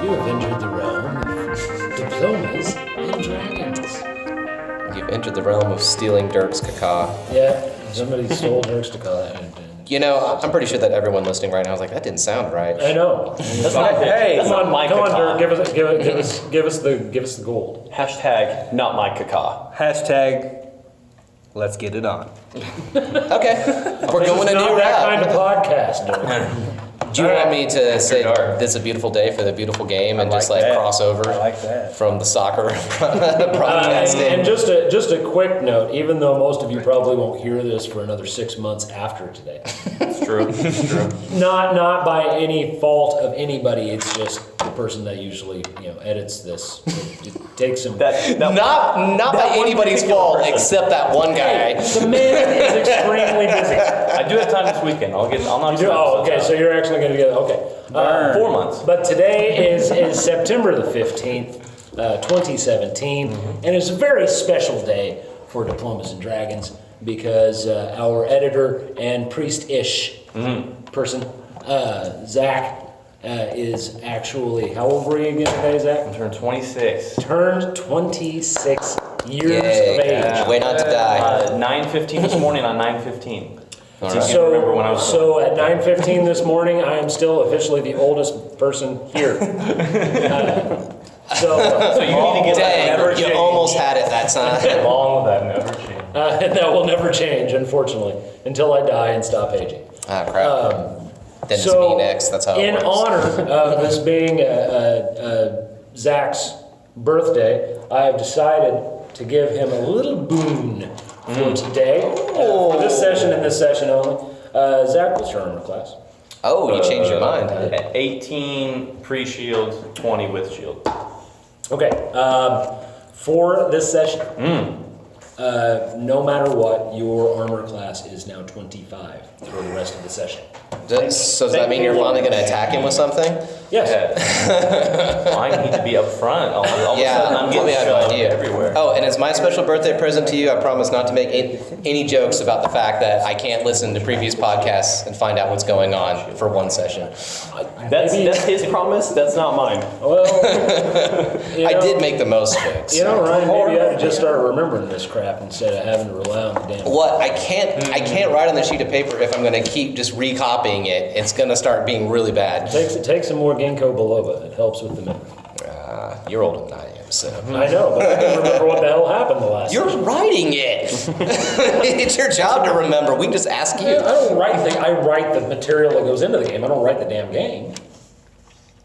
You have entered the realm of diplomas and dragons. You've entered the realm of stealing Dirk's caca. Yeah, somebody stole Dirk's caca. You know, I'm pretty sure that everyone listening right now is like, that didn't sound right. I know. Hey, Come on, my Dirk, caca. give us the gold. Hashtag not my caca. Hashtag let's get it on. Okay, we're going a Not new that route. kind of podcast, Dirk. Do you want me to say dark. this is a beautiful day for the beautiful game and just like like that. cross over I like that. from the soccer broadcasting? And just a quick note, even though most of you probably won't hear this for another 6 months after today. It's true. It's true. Not by any fault of anybody, it's just the person that usually, edits this. It takes some... Not by anybody's fault except that one guy. The man is extremely busy. I do have time this weekend. I'll knock some Oh, okay, episodes so out. you're actually going to get... Okay. 4 months. But today is September the 15th, 2017, and it's a very special day for Diplomas and Dragons because our editor and priest-ish person, Zach, is actually... How old were you again today, Zach? I turned 26. Turned 26 years Yay. of age. Way not to die. 9:15 this morning on 9:15. All I right. can't remember when I was So at 9:15 this morning, I am still officially the oldest person here. So you need to get Dang, never you change. almost had it that time. Long that never change. And that will never change, unfortunately, until I die and stop aging. Ah, crap. Then it's So, me next. That's how it in works. honor of this being Zach's birthday, I have decided to give him a little boon for today. For this session and this session only. Zach, what's your armor class? Oh, you changed your mind. Huh? 18 pre-shield, 20 with shield. Okay, for this session, no matter what, your armor class is now 25 for the rest of the session. So does that mean you're finally going to attack him with something? Yes. Yeah. I need to be up front. All of a Yeah, sudden I'm let getting me have an shoved idea. everywhere. Oh, and as my special birthday present to you, I promise not to make any jokes about the fact that I can't listen to previous podcasts and find out what's going on for one session. That's his promise. That's not mine. Well, I did make the most jokes. Ryan, maybe I ought to just start remembering this crap instead of having to rely on the damn. What? I can't write on the sheet of paper if I'm going to keep just recopying it. It's going to start being really bad. It takes some more ginkgo biloba. It helps with the memory. You're older than I am, so. I know, but I can remember what the hell happened the last You're time. writing it. It's your job to remember. We just ask I you. don't write things. I write the material that goes into the game. I don't write the damn game.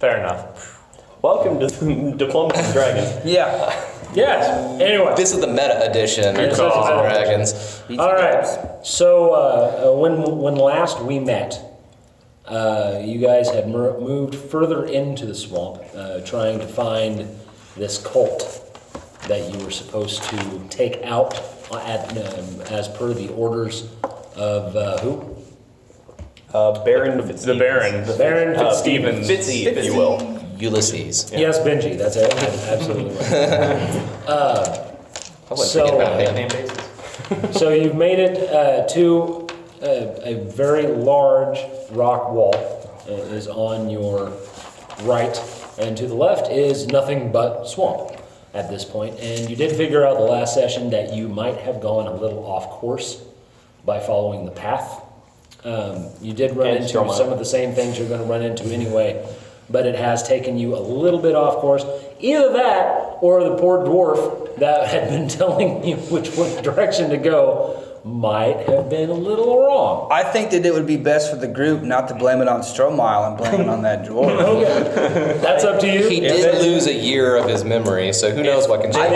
Fair enough. Welcome to Diplomas and Dragons. Yeah. Yes. Anyway. This is the meta edition of This is Dungeons the and meta Dragons. All right. So when last we met, you guys had moved further into the swamp, trying to find this cult that you were supposed to take out as per the orders of who? Baron The Baron. Baron Fitzstevens. Fitzy, if you will. Ulysses. Yes, Benji. That's it. Absolutely right. I wouldn't So, forget about him. Name basis. So you've made it to a very large rock wall is on your right, and to the left is nothing but swamp at this point. And you did figure out the last session that you might have gone a little off course by following the path. You did run And into Stromile. some of the same things you're going to run into anyway, but it has taken you a little bit off course. Either that, or the poor dwarf that had been telling you which direction to go might have been a little wrong. I think that it would be best for the group not to blame it on Stromile and blame it on that dwarf. Okay, that's up to you. He did lose a year of his memory, so who knows what can change.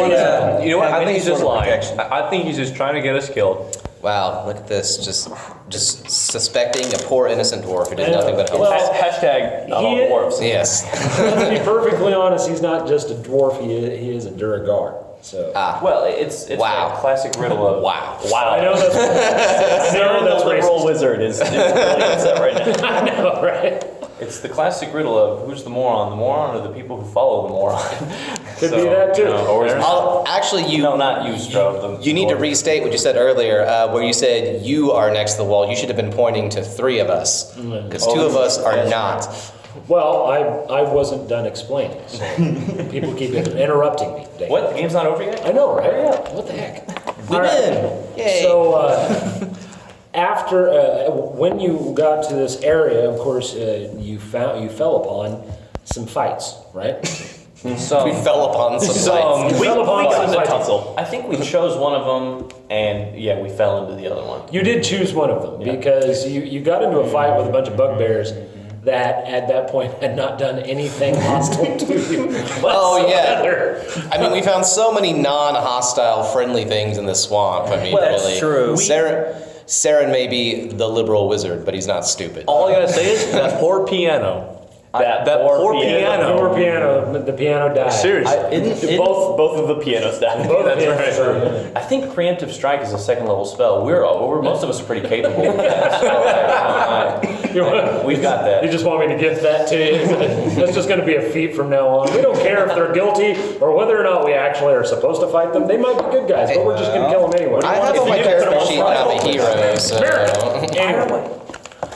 You know what? I think he's just lying. protection. I think he's just trying to get us killed. Wow, look at this. Just suspecting a poor innocent dwarf who did nothing but help. Well, Hashtag not all he- dwarves. Yes. To be perfectly honest, he's not just a dwarf, he is a Duragar. So Well, it's Wow. that classic riddle of Wow. I know that's Serin, the liberal racist. wizard, is really upset right now. I know, right? It's the classic riddle of who's the moron or the people who follow the moron. Could be that too. Or is Actually, no, not you, Stroh. You need to restate what you said earlier, where you said you are next to the wall. You should have been pointing to three of us, because two of us are not. Well, I wasn't done explaining, so people keep interrupting me. Dave. What? The game's not over yet? I know, right? What the heck? We win! Yay! So after when you got to this area, of course, you fell upon some fights, right? we fell upon some fights. We fell upon got some into fights. tussle. I think we chose one of them, and yeah, we fell into the other one. You did choose one of them because you got into a fight with a bunch of bugbears that at that point had not done anything hostile to you. Oh, yeah. whatsoever. I mean, we found so many non-hostile, friendly things in the swamp. I mean, Well, really. that's true. Serin may be the liberal wizard, but he's not stupid. All I gotta say is that poor piano. That poor piano. Poor piano, the piano died. Seriously. Both of the pianos died. Both That's pianos right. died. I think preemptive strike is a second level spell. Most of us are pretty capable of that. So, we've got that. You just want me to give that to you? That's just going to be a feat from now on. We don't care if they're guilty or whether or not we actually are supposed to fight them. They might be good guys, but we're just going to kill them anyway. I have If on my you character get sheet now the hero, so... Anyway.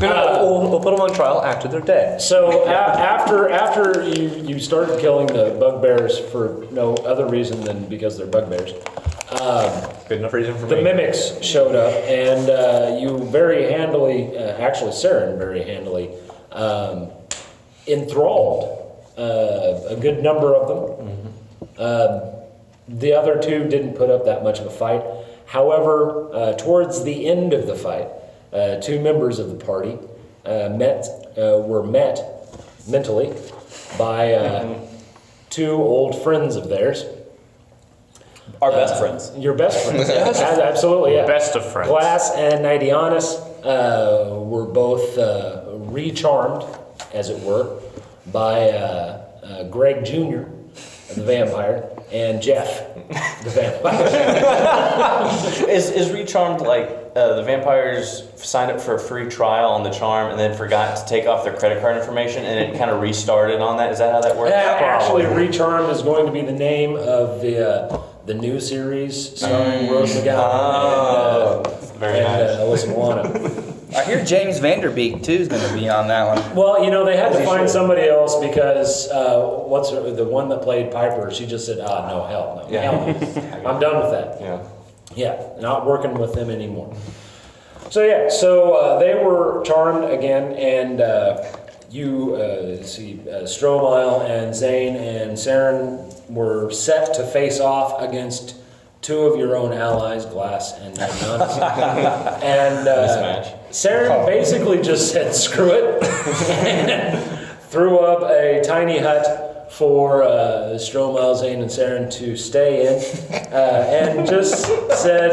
We'll put them on trial after they're dead. So after you started killing the bugbears for no other reason than because they're bugbears, Good enough reason for the me. mimics showed up, and you very handily, actually Serin very handily, enthralled a good number of them. The other two didn't put up that much of a fight. However, towards the end of the fight, two members of the party were met mentally by two old friends of theirs. Our best friends. Your best friends, absolutely, yeah. Best of friends. Glass and Ninianus were both recharmed, as it were, by Greg Jr., the vampire, and Jeff, the vampire. Is recharmed like the vampires signed up for a free trial on the charm and then forgot to take off their credit card information and it kind of restarted on that? Is that how that works? Actually, Recharmed is going to be the name of the new series starring Rose McGowan very and nice. Alyssa Milano. I hear James Vanderbeek too is going to be on that one. Well, they had to find somebody else because the one that played Piper, she just said, no, hell no. Hell no. I'm done with that. Yeah. Yeah, not working with them anymore. So they were charmed again, and Stromile and Zayne and Serin were set to face off against two of your own allies, Glass and Ninianus. And Serin basically just said, screw it, and threw up a tiny hut for Stromile, Zayne, and Serin to stay in, and just said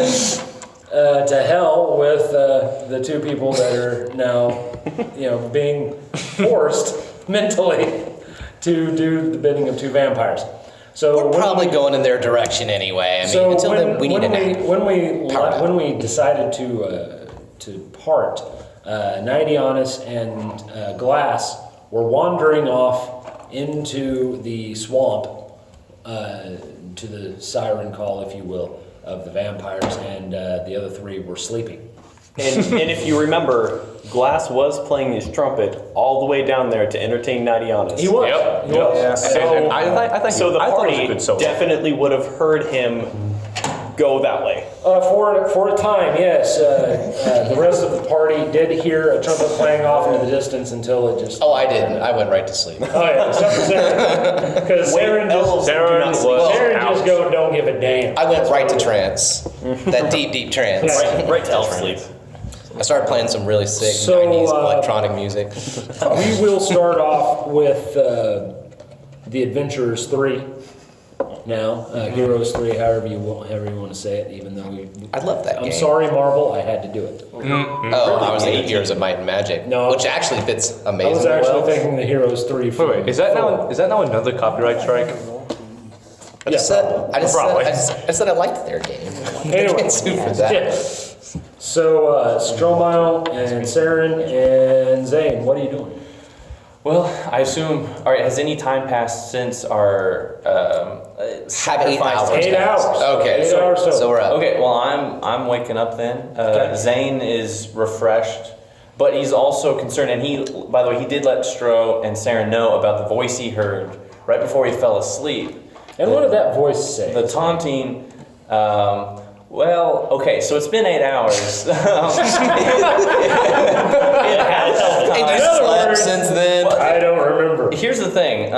to hell with the two people that are now, being forced mentally to do the bidding of two vampires. So We're probably going in their direction anyway. I mean, until then, we need a nap. When we decided to part, Ninianus and Glass were wandering off into the swamp, to the siren call, if you will, of the vampires, and the other three were sleeping. And if you remember, Glass was playing his trumpet all the way down there to entertain Ninianus. He was. Yep. He was. Yeah. So, I think so the I thought it was a party good solo. definitely would have heard him go that way. For a time, yes. The rest of the party did hear a trumpet playing off into the distance until it just... Oh, I didn't. I went right to sleep. Oh, yeah, except for Serin. Because Serin elves just... do not sleep. Serin just don't give a damn. I went right to trance. That deep, deep trance. Right to elf sleep. I started playing some really sick So, 90s electronic music. We will start off with the Adventurers 3 now. Heroes 3, however you want to say it, even though we... I love that I'm game. sorry, Marvel, I had to do it. Oh, I was thinking Heroes of Might and Magic, No. which actually fits I was amazingly actually well. thinking the Heroes 3 from... Wait, is that now another copyright strike? I just said I liked their game. I Anyway. can't sue for that. Yeah. So, Stromile and Serin and Zayne, what are you doing? Well, I assume. All right. Has any time passed since our Have 8 hours. 8 hours. Okay, 8 hours. so we're up. Okay. Well, I'm waking up then. Zayne is refreshed. But he's also concerned, and he, by the way, he did let Stro and Serin know about the voice he heard right before he fell asleep. And what did that voice say? The taunting, well, okay, so it's been 8 hours. It has. And you slept since then. I don't remember. Here's the thing.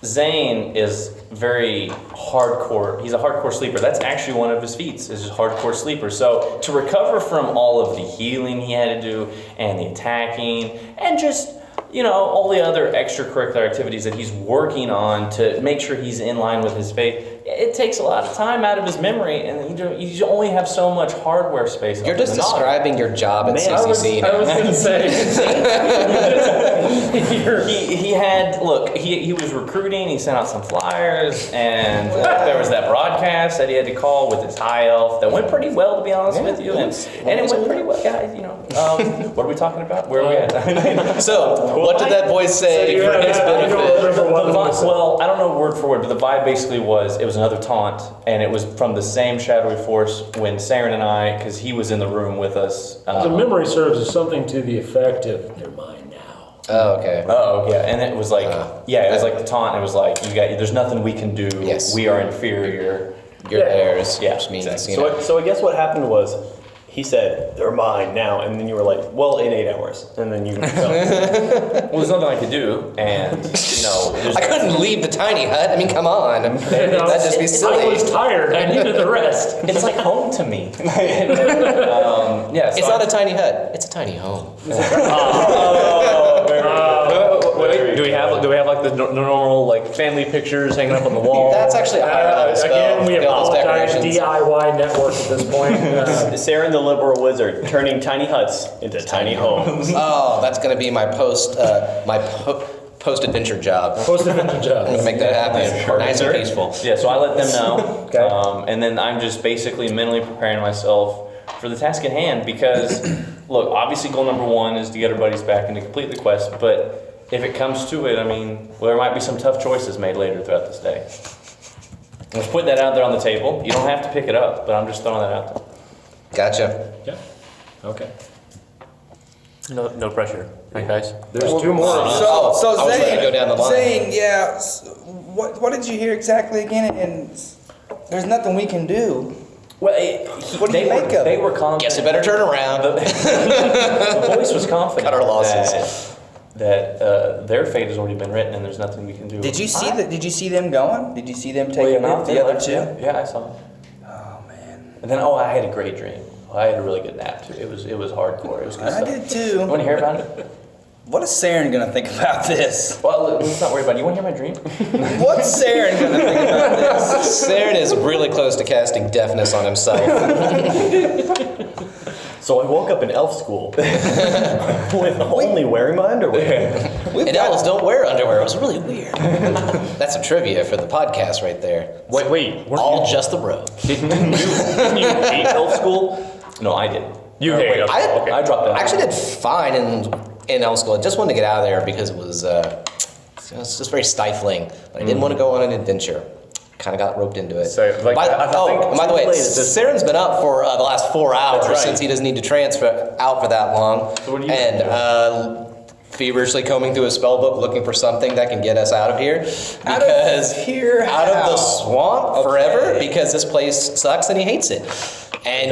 Zayne is very hardcore. He's a hardcore sleeper. That's actually one of his feats, is just hardcore sleeper. So to recover from all of the healing he had to do and the attacking and just, all the other extracurricular activities that he's working on to make sure he's in line with his faith, it takes a lot of time out of his memory, and you only have so much hardware space. You're just describing your job at CCC. I was going to say. He was recruiting, he sent out some flyers, and there was that broadcast that he had to call with his high elf that went pretty well, to be honest with you, and it went pretty well, guys, what are we talking about? Where are we at? So, what did that voice say for his benefit? Well, I don't know word for word, but the vibe basically was, it was another taunt, and it was from the same shadowy force when Serin and I, because he was in the room with us. The memory serves as something to the effect of, they're mine now. Oh, okay. Oh, yeah, and it was like, it was like the taunt, and it was like, there's nothing we can do, Yes. we are inferior. You're theirs, Yeah, which means, exactly. So I guess what happened was, he said, "They're mine now," and then you were like, "Well, in 8 hours," and then you. Well, there's nothing I could do, and there's I couldn't leave the tiny hut. I mean, come on. That'd just be I silly. was tired. I needed the rest. It's like home to me. So It's not a tiny hut. It's a tiny home. Wait, do we have like the normal like family pictures hanging up on the wall? That's actually a higher level spell. Again, we Get all those apologize, decorations. DIY network at this point. Serin the liberal wizard turning tiny huts into tiny homes. Oh, that's going to be my post-adventure job. Post-adventure I'm job. going to make that happen. Nice and peaceful. Yeah, so I let them know, Okay. and then I'm just basically mentally preparing myself for the task at hand because, look, obviously goal number 1 is to get our buddies back and to complete the quest, but if it comes to it, there might be some tough choices made later throughout this day. I'm just putting that out there on the table. You don't have to pick it up, but I'm just throwing that out there. Gotcha. Yeah. Okay. No pressure, right, guys? There's 2 more. So I was ready to go down the line. Zayne, yeah. What did you hear exactly again? And there's nothing we can do. Well, What do you make of They it? were confident. Guess you better turn around. The voice was confident. Cut our losses. That their fate has already been written, and there's nothing we can do. Did you see Did you see them going? Did you see them Well, taking yeah, it, the other 2? Yeah, I saw it. Oh man, And then, I had a great dream. I had a really good nap too. It was hardcore. It was good I stuff. did You want too. to hear about it? What is Serin gonna think about this? Well, let's not worry about it. You want to hear my dream? What's Serin gonna think about this? Serin is really close to casting deafness on himself. So I woke up in elf school with only wearing my underwear. And elves don't wear underwear. It was really weird. That's a trivia for the podcast right there. Wait, All just the robe. didn't you hate elf school? No, I did. You hate elf school. Okay. I dropped out. I actually did fine in elf school. I just wanted to get out of there because it was just very stifling. I didn't want to go on an adventure. Kind of got roped into it. So, like, I think and by the way, too late at this Serin's been up for the last 4 hours That's right. since he doesn't need to transfer out for that long. So what do you and feverishly combing through his spell book looking for something that can get us out of here. Out of the swamp forever because this place sucks and he hates it. And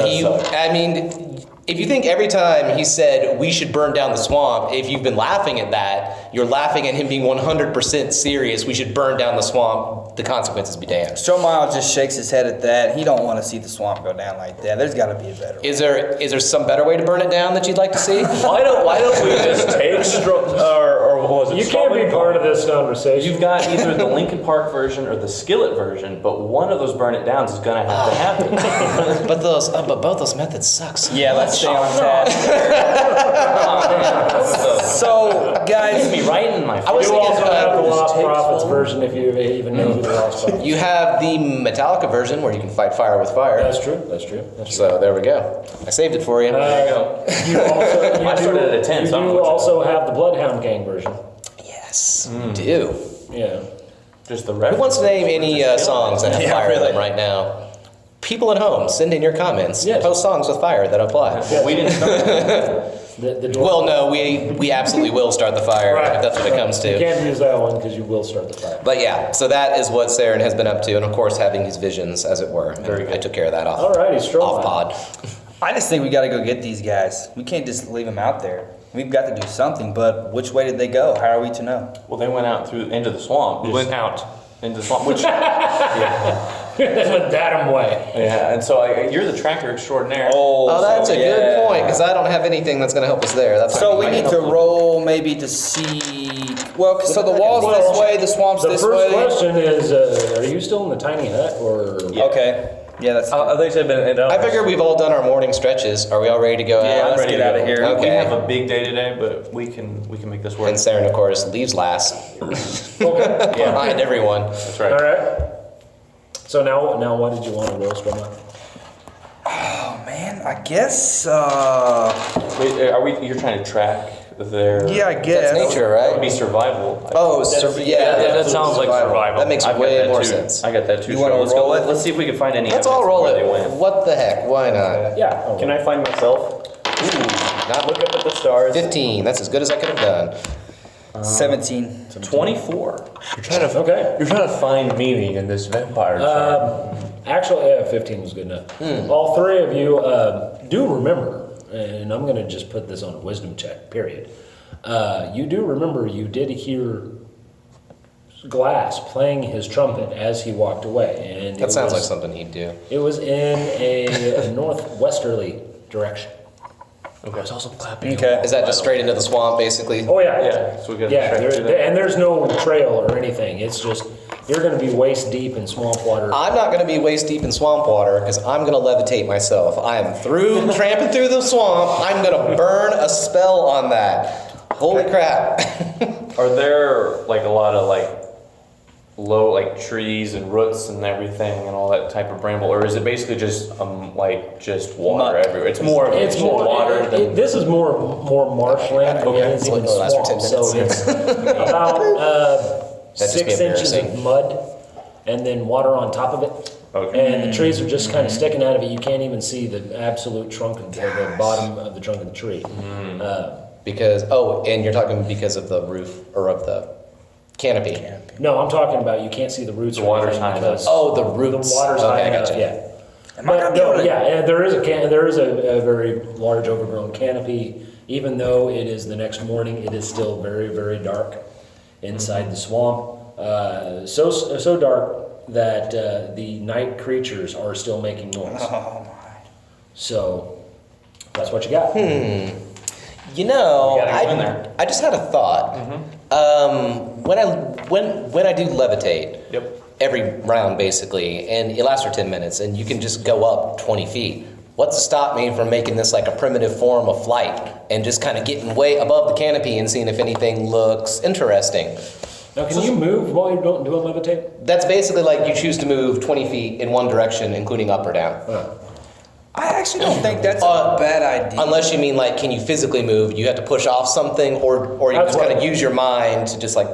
if you think every time he said we should burn down the swamp, if you've been laughing at that, you're laughing at him being 100% serious. We should burn down the swamp. The consequences be damned. Stromile just shakes his head at that. He don't want to see the swamp go down like that. There's got to be a better way. Is there some better way to burn it down that you'd like to see? Why don't we just take or what was it? You can't be part of this conversation. You've got either the Lincoln Park version or the Skillet version, but one of those burn it downs is going to have to happen. But both those methods sucks. Yeah, let's stay on task. So, guys, Be right in my I was You thinking, also have the Lost takes Prophets one. version if you even know who the Lost Prophets. you have the Metallica version where you can fight fire with fire. That's true. That's true. That's true. So there we go. I saved it for you. There you go. You also, I started at a 10, so I'm you fortunate. also have the Bloodhound Gang version. Yes, you do. Yeah. Just the Who reference. wants to name any songs that have Yeah, fire in really. them right now? people at home, send in your comments. Yes. Post songs with fire that apply. Well, we didn't start that. The dwarf. Well, no, we absolutely will start the fire if that's what it comes You to. can't use that one because you will start the fire. But yeah, so that is what Serin has been up to, and of course having these visions, as it were. Very good. I took care of that off, Alrighty, Stromile. off pod. I just think we got to go get these guys. We can't just leave them out there. We've got to do something, but which way did they go? How are we to know? Well, they went out into the swamp. We went out. Into the swamp, which That's what Datum way. yeah. And so you're the tracker extraordinaire. Oh, that's a good yeah. point, because I don't have anything that's going to help us there. That's So we need to roll maybe to see. Well, so the wall's this way, the swamp's The this first way. question is, are you still in the tiny hut or? Okay. Yeah, that's. They said I figure we've all done our morning stretches. Are we all ready to go Yeah, out? let's ready get to out go. of here. Okay. We have a big day today, but we can make this work. And Serin, of course, leaves last Okay. behind everyone. That's All right. right. So now what did you want to roll, Stromile? Oh man, I guess. Wait, are we? You're trying to track their? Yeah, I guess. That's nature, That would be right? survival. Oh, Yeah, that sounds like survival. That makes I've got way that more too. sense. I got that too. You wanna So let's go. roll it? Let's see if we can find any. Let's evidence all roll where it. They went. What the heck? Why not? Yeah. Oh, Can I find myself? Not Look up at the stars. 15. That's as good as I could have done. 17. 24. You're trying to Okay. You're trying to find meaning in this vampire chart. Actually, yeah, 15 was good enough. All three of you do remember, and I'm going to just put this on a wisdom check, period. You do remember you did hear Glass playing his trumpet as he walked away. And That sounds like something he'd do. It was in a northwesterly direction. Okay. It's also clapping. Okay. Is that just straight into the swamp, basically? Oh, yeah. Yeah. So we got. Yeah, and there's no trail or anything. It's just, you're going to be waist deep in swamp water. I'm not going to be waist deep in swamp water because I'm going to levitate myself. I am through tramping through the swamp. I'm going to burn a spell on that. Holy crap. Are there like a lot of like low like trees and roots and everything and all that type of bramble, or is it basically just like just water Mud. everywhere? It's more. It's more water than. This is more marshland. Okay, It is so even it'll last for 10 swamp, so minutes. it's about just 6 be inches of embarrassing. mud, and then water on top of it. Okay. And the trees are just kind of sticking out of it. You can't even see the absolute trunk of the bottom of the trunk of the tree. Because, and you're talking because of the roof or of the canopy. No, I'm talking about you can't see the roots. The or water's anything high enough. because Oh, the roots. the water's Okay, high I enough. gotcha. Yeah. Am I gonna be able to- Yeah, and there is a very large overgrown canopy. Even though it is the next morning, it is still very, very dark inside the swamp. So dark that the night creatures are still making noise. Oh my. So that's what you got. You know, You gotta go in there. I just had a thought. When I do levitate, Yep. every round basically, and it lasts for 10 minutes, and you can just go up 20 feet. What's to stop me from making this like a primitive form of flight and just kind of getting way above the canopy and seeing if anything looks interesting? Now, can you move while you're doing levitate? That's basically like you choose to move 20 feet in one direction, including up or down. I actually don't think that's a bad idea. Unless you mean like, can you physically move? You have to push off something, or you That's just kind of what- use your mind to just like.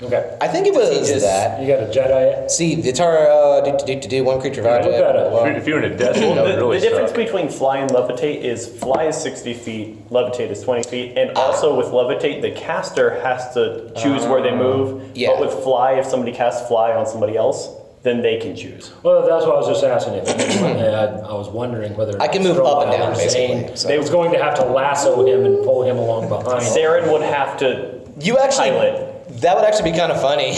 Okay. I think it was that. You got a Jedi? See, the tar do one creature Look at it. If you're in a desert, that would really The difference suck. between fly and levitate is fly is 60 feet, levitate is 20 feet, and also with levitate, the caster has to choose where they move. yeah. But with fly, if somebody casts fly on somebody else, then they can choose. Well, that's what I was just asking. I was wondering whether I can move up and down, Stromile was saying basically, so. They was going to have to lasso him and pull him along behind. Serin would have to You actually, pilot. that would actually be kind of funny.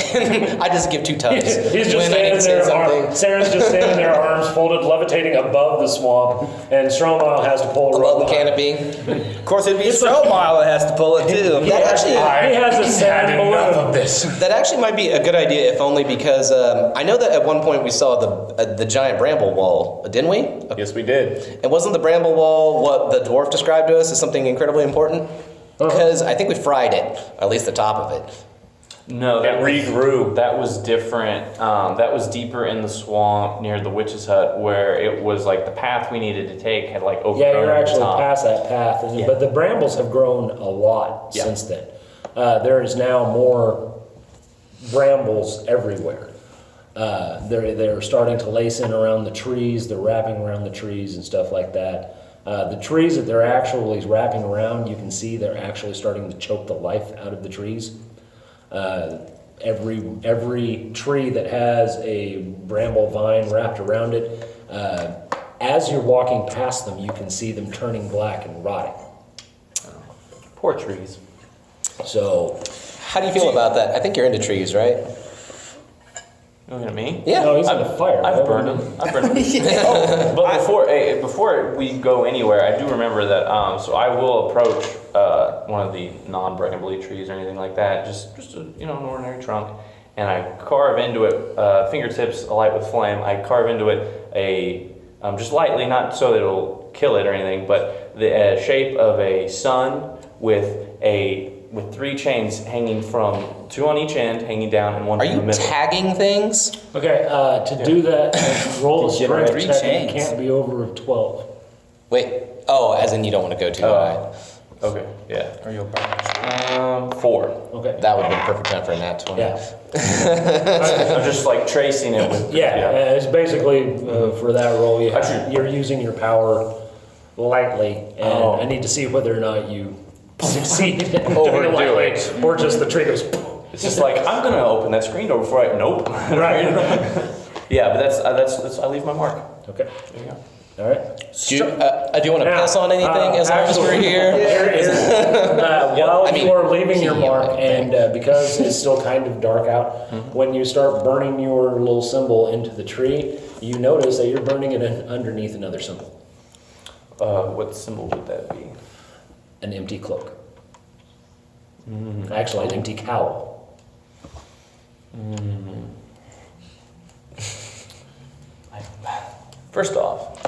I just give two tugs. He's just when I need standing to say there, something. Sarah's just standing there, arms folded, levitating above the swamp, and Stromile has to pull Above the behind. canopy. Of course, it'd be Stromile that has to pull it too. That actually, He has a sand balloon. this. that actually might be a good idea, if only because I know that at one point we saw the giant bramble wall, didn't we? Yes, we did. And wasn't the bramble wall what the dwarf described to us as something incredibly important? Because I think we fried it, or at least the top of it. No, that It regrew. That was different. That was deeper in the swamp near the witch's hut, where it was like the path we needed to take had like overgrown. Yeah, you're at the actually top. past that path, Yeah. but the brambles have grown a lot Yeah. since then. There is now more brambles everywhere. They're starting to lace in around the trees. They're wrapping around the trees and stuff like that. The trees that they're actually wrapping around, you can see they're actually starting to choke the life out of the trees. Every tree that has a bramble vine wrapped around it, as you're walking past them, you can see them turning black and rotting. Poor trees. So, How do you feel about that? I think you're into trees, right? You looking at me? Yeah. no, he's on the fire. I've burned them. I've burned them. But before we go anywhere, I do remember that. So I will approach one of the non-brambly trees or anything like that. Just a, an ordinary trunk, and I carve into it, fingertips alight with flame. I carve into it just lightly, not so that it'll kill it or anything, but the shape of a sun with 3 chains hanging from 2 on each end, hanging down, and 1 Are in the you middle. tagging things? Okay, to do that, roll a Generate strength 3 check. chains. It can't be over 12. Wait. Oh, as in you don't want to go too high. Okay, yeah. Or you'll burn. 4. Okay. That would have been perfect time for a nat 20. Yeah. I'm just like tracing it with. Yeah, it's basically for that roll, Actually- you're using your power lightly, and Oh. I need to see whether or not you succeed in doing Overdo it lightly, it. or just the tree goes. It's just like I'm gonna open that screen door before I. Nope. Right. Yeah, but that's I leave my mark. Okay. There you go. All right. Do you want to Now, pass on anything as long as we're actually- here? While I mean, you are leaving your key, mark, I think. and because it's still kind of dark out, when you start burning your little symbol into the tree, you notice that you're burning it underneath another symbol, What symbol would that be? an empty cloak. Actually, an empty cowl. First off,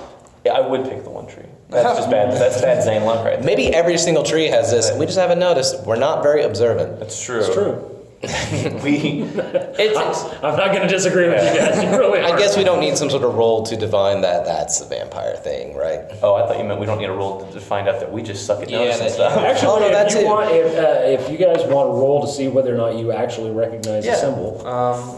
yeah, I would pick the one tree. That's just bad. That's bad Zayne luck right there. Maybe every single tree has this. We just haven't noticed. We're not very observant. That's true. It's true. It's I'm not going to disagree with you guys. You really I are. guess we don't need some sort of roll to divine that that's a vampire thing, right? Oh, I thought you meant we don't need a roll to find out that we just suck at Yeah, noticing that- stuff. Actually, Oh, no, that if you too. want, if you guys want to roll to see whether or not you actually recognize a symbol,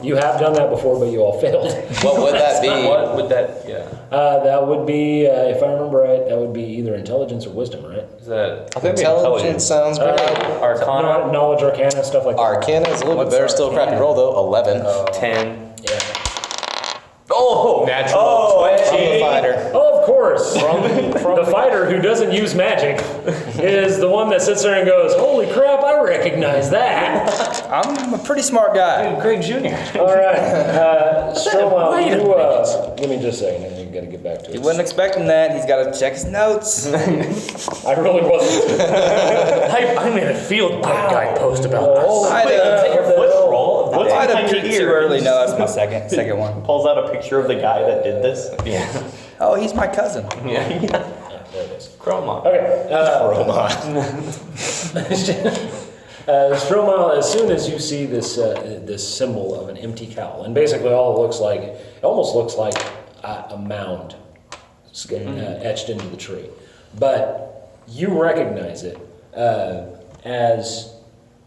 you have done that before, but you all failed. What would that be? What would that? Yeah. That would be, if I remember right, that would be either intelligence or wisdom, right? Is that? I think Intelligence sounds great. Arcana. Knowledge, Arcana, stuff like that. Arcana is a little bit better. Still a crappy roll though. 11. 10. Yeah. Oh, natural. I'm the fighter. Oh, of course. The fighter who doesn't use magic is the one that sits there and goes, "Holy crap! I recognize that." I'm a pretty smart guy. Greg Jr. All right, Stromile, you give me just a second. I got to get back to He it. wasn't expecting that. He's got to check his notes. I really wasn't. I made a field guide post about I Take your foot roll. What's I'd behind have your peeked too ears? early. No, that's my second one. Pulls out a picture of the guy that did this. Yeah. Oh, he's my cousin. Yeah. There it is. Chroma. Okay. Stromile, as soon as you see this this symbol of an empty cowl, and basically all it almost looks like a mound etched into the tree, but you recognize it as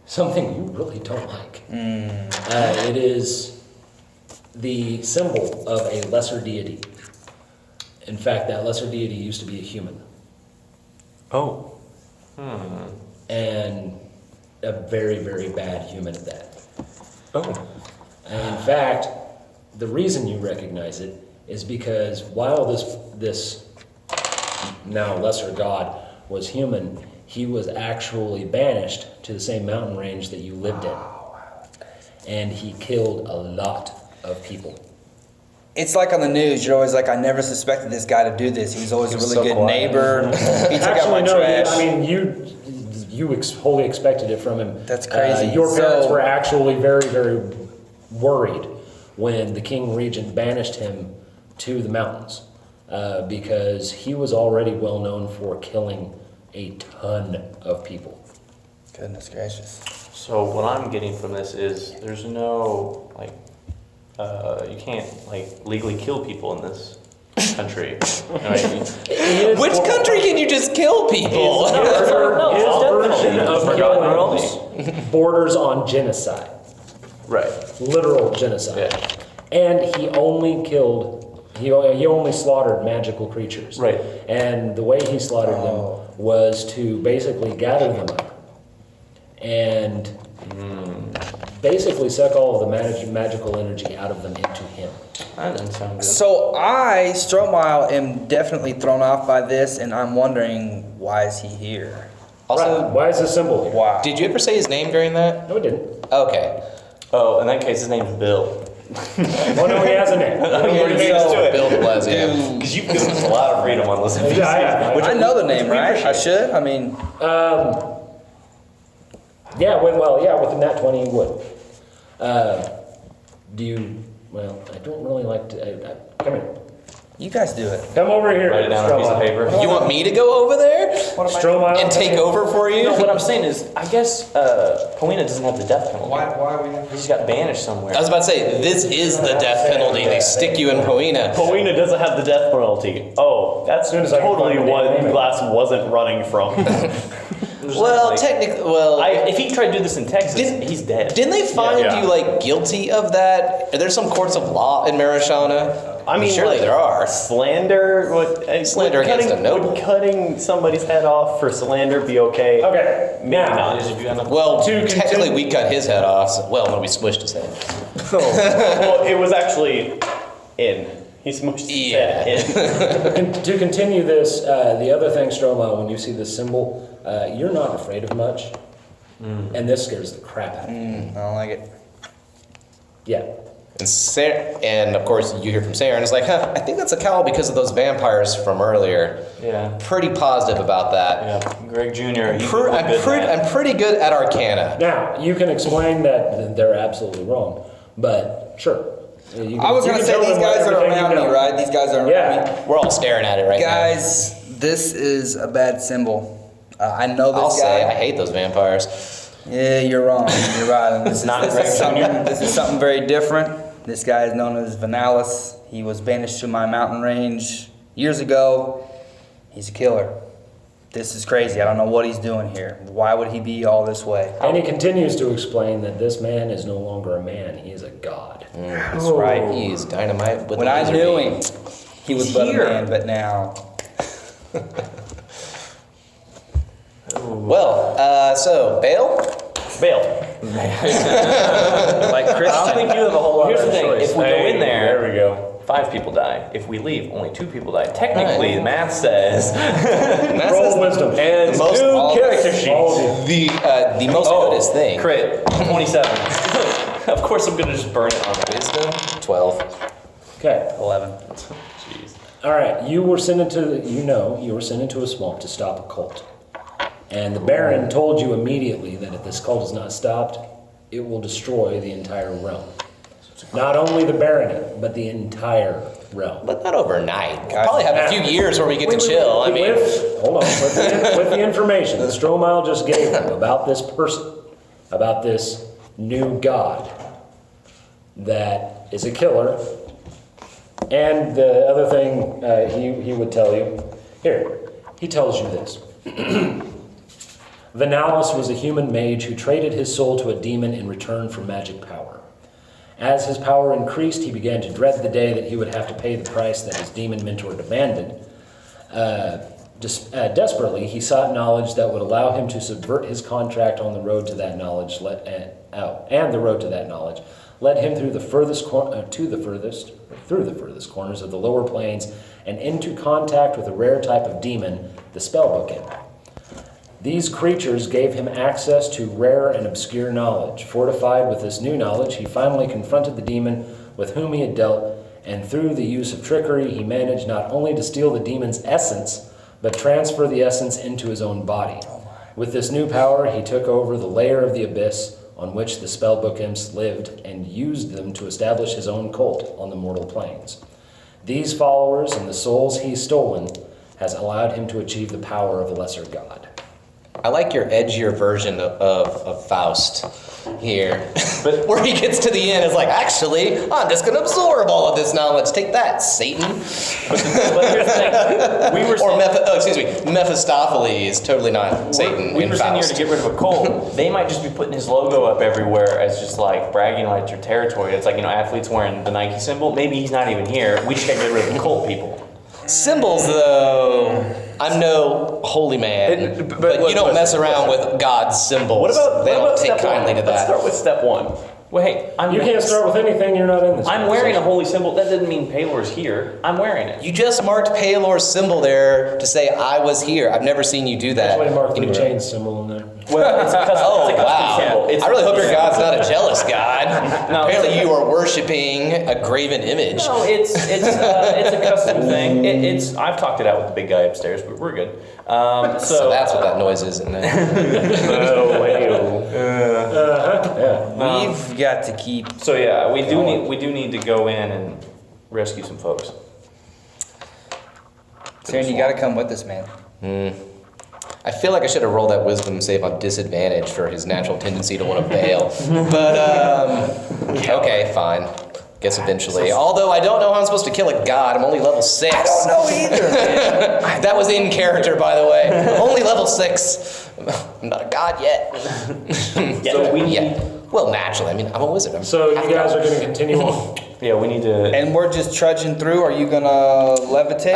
something you really don't like. It is the symbol of a lesser deity. In fact, that lesser deity used to be a human. Oh. And a very, very bad human at that. Oh. And in fact, the reason you recognize it is because while this now lesser god was human, he was actually banished to the same mountain range that you lived in. And he killed a lot of people. It's like on the news. You're always like, I never suspected this guy to do this. He was always a really so good quiet. neighbor. He took out my Actually, no, trash. I mean, you wholly expected it from him. That's crazy. Your parents So- were actually very, very worried when the king regent banished him to the mountains because he was already well known for killing a ton of people. Goodness gracious. So what I'm getting from this is there's no you can't legally kill people in this country. Right? Which country can you just kill people? His version of Forgotten killing borders on genocide. Right. Literal genocide. Yeah. And he only slaughtered magical creatures. Right. And the way he slaughtered them was to basically gather them up and basically suck all of the magical energy out of them into him. That doesn't sound good. So I, Stromile, am definitely thrown off by this, and I'm wondering, why is he here? Also, Right. Why is this symbol here? Wow. did you ever say his name during that? No, it didn't. Okay. Oh, in that case, his name's Bill. Well, no, he has a name. You already made us do it. Bill Blaze, yeah. Because you've given us a lot of freedom on this. Yeah, I know the name, right? I should. I mean, Yeah, with the nat 20 you would. Do you, well, I don't really like to, come here. you guys do it. Come over here. Write it down on a piece of Stromile. paper. You want me to go over there Stromile. and take over for you? No, what I'm saying is, I guess Polina doesn't have the death penalty. Why are we? He just got banished somewhere. I was about to say, this is the death penalty. They stick you in Poena. Polina doesn't have the death penalty. Oh, that's soon as I can totally find the what name. Glass wasn't running from. Well, technically, well, If he tried to do this in Texas, he's dead. didn't they find Yeah. you like guilty of that? Are there some courts of law in Marishana? I mean, surely like, there are. Slander? Slander against a noble. Would cutting somebody's head off for slander be okay? Okay, Maybe now, not. Well, To technically, continue- we cut his head off. So, well, when we smushed his head. Well, it was actually in. He smushed his head in. to continue this, the other thing, Stromile, when you see this symbol, you're not afraid of much. And this scares the crap out of you. I don't like it. Yeah. And of course, you hear from Serin. It's like, I think that's a cowl because of those vampires from earlier. Yeah. Pretty positive about that. Yeah. Greg Jr. I'm pretty good at Arcana. Now, you can explain that they're absolutely wrong, but sure. You I was you gonna can say tell these them guys are everything you around me, know. right? These guys are around me. Yeah. We're all staring at it right Guys, this is a bad symbol. I know this now. I'll guy. say, I hate those vampires. Yeah, you're wrong. You're right. This is, not this, Greg is something, this is something very different. This guy is known as Vanalis. He was banished to my mountain range years ago. He's a killer. This is crazy. I don't know what he's doing here. Why would he be all this way? And he continues to explain that this man is no longer a man, he is a god. That's right. He's dynamite with When a I laser knew beam. him, he was but a here. man, but now. Well, so, Bale? Bail. Like I don't Christian. think you have a whole lot Here's of the thing, choice. If we go in There there, we go. 5 people die. If we leave, only 2 people die. Technically, the math says. Roll wisdom. And The most- new all- character All sheets. of you. The most goodest thing. Crit. 27. Of course, I'm gonna just burn it on it. Wisdom, 12. Okay. 11. Jeez. All right. You were sent into a swamp to stop a cult. And the Baron told you immediately that if this cult is not stopped, it will destroy the entire realm. Not only the Baronet, but the entire realm. But not overnight. We'll probably have a few years where we get to chill. I mean, Hold on. With the information that Stromile just gave you about this person, about this new god that is a killer, and the other thing he would tell you, here, he tells you this. Vanalis was a human mage who traded his soul to a demon in return for magic power. As his power increased, he began to dread the day that he would have to pay the price that his demon mentor demanded. Desperately, he sought knowledge that would allow him to subvert his contract on the road to that knowledge, and the road to that knowledge led him through the furthest corners of the lower planes and into contact with a rare type of demon, the Spellbook Imp. These creatures gave him access to rare and obscure knowledge. Fortified with this new knowledge, he finally confronted the demon with whom he had dealt, and through the use of trickery, he managed not only to steal the demon's essence, but transfer the essence into his own body. With this new power, he took over the layer of the abyss on which the Spellbook Imps lived and used them to establish his own cult on the mortal planes. These followers and the souls he's stolen has allowed him to achieve the power of a lesser god. I like your edgier version of Faust here. But where he gets to the end, is like, actually, I'm just going to absorb all of this knowledge. Take that, Satan. But here's the thing. We were Mephistopheles, totally not Satan we in were sitting here Faust. to get rid of a cult. They might just be putting his logo up everywhere as just like bragging rights or territory. It's like, athletes wearing the Nike symbol. Maybe he's not even here. We just got to get rid of the cult people. Symbols, though, I'm no holy man, but you don't mess around with God's symbols. They don't take kindly to that. Let's start with step one. Well, hey, You can't start with anything you're not in this. I'm wearing a conversation. holy symbol. That doesn't mean Palor's here. I'm wearing it. You just marked Palor's symbol there to say I was here. I've never seen you do that. Actually, mark the anywhere. chain symbol in there. Well, it's a custom, Oh, it's a custom wow. symbol. It's I really hope your God's not a jealous God. No. Apparently you are worshiping a graven image. No, it's a custom thing. I've talked it out with the big guy upstairs, but we're good. So that's what that noise is in there. We've got to keep. So yeah, we do need to go in and rescue some folks. Serin, you got to come with us, man. I feel like I should have rolled that wisdom save on disadvantage for his natural tendency to want to bail. But, okay, fine. Guess eventually. Although I don't know how I'm supposed to kill a god. I'm only level 6. I don't know either. That was in character, by the way. I'm only level 6. I'm not a god yet. So we need. Yeah. Well, naturally. I mean, I'm a wizard. So you guys are going to continue on. Yeah, we need to. And we're just trudging through. Are you gonna levitate?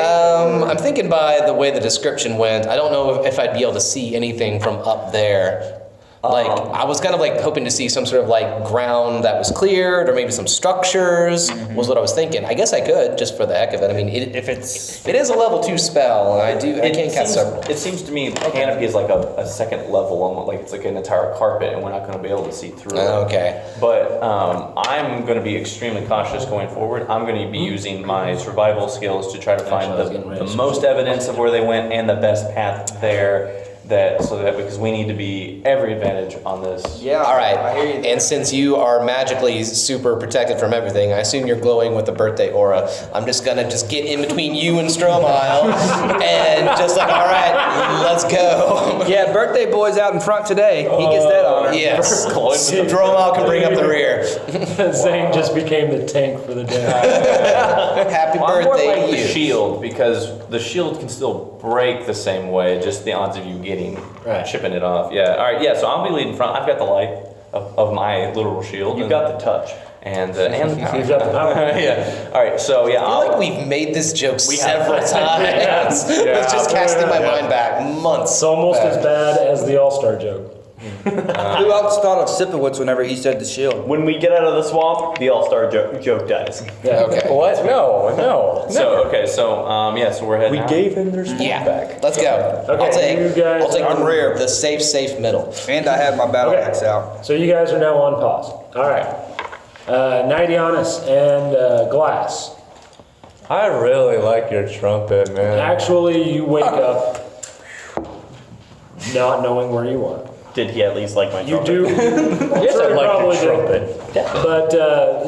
I'm thinking by the way the description went, I don't know if I'd be able to see anything from up there. Like, I was kind of like hoping to see some sort of like ground that was cleared, or maybe some structures, was what I was thinking. I guess I could, just for the heck of it. I mean, it is a level 2 spell, and I can't cast several. It seems to me the canopy is like a second level, almost like it's like an entire carpet, and we're not going to be able to see through it. Okay. But I'm going to be extremely cautious going forward. I'm going to be using my survival skills to try to find Actually, I was getting ready the to most evidence of where they went and the best path there. Because we need to be every advantage on this. Yeah. All right. I hear you. And since you are magically super protected from everything, I assume you're glowing with the birthday aura. I'm just gonna get in between you and Stromile, and just like, all right, let's go. Yeah, birthday boy's out in front today. He gets that honor. Yes. Stromile can bring up the rear. Zayne just became the tank for the day. Happy Well, I'm more birthday like to the you. shield, because the shield can still break the same way, just the odds of you chipping it off. Yeah, all right, yeah, so I'll be leading front. I've got the light of my literal shield. You got the touch. And the power. You've got the power. Yeah, all right, so yeah, I feel like we've made this joke several times. Yeah. It's just casting my mind back months. It's almost back. as bad as the All-Star joke. Who else thought of Sipowicz whenever he said the shield? When we get out of the swamp, the all-star joke dies. Yeah. Okay. What? No. So we're heading out. him their space Yeah. back. Let's go. Okay, you guys I'll take are the rear, the safe middle. And I have my battle Okay. axe out. So you guys are now on pause. All right. Ninianus and Glass. I really like your trumpet, man. Actually, you wake up not knowing where you are. Did he at least like my You trumpet? do. Yes, I Sure, like probably your did. trumpet. But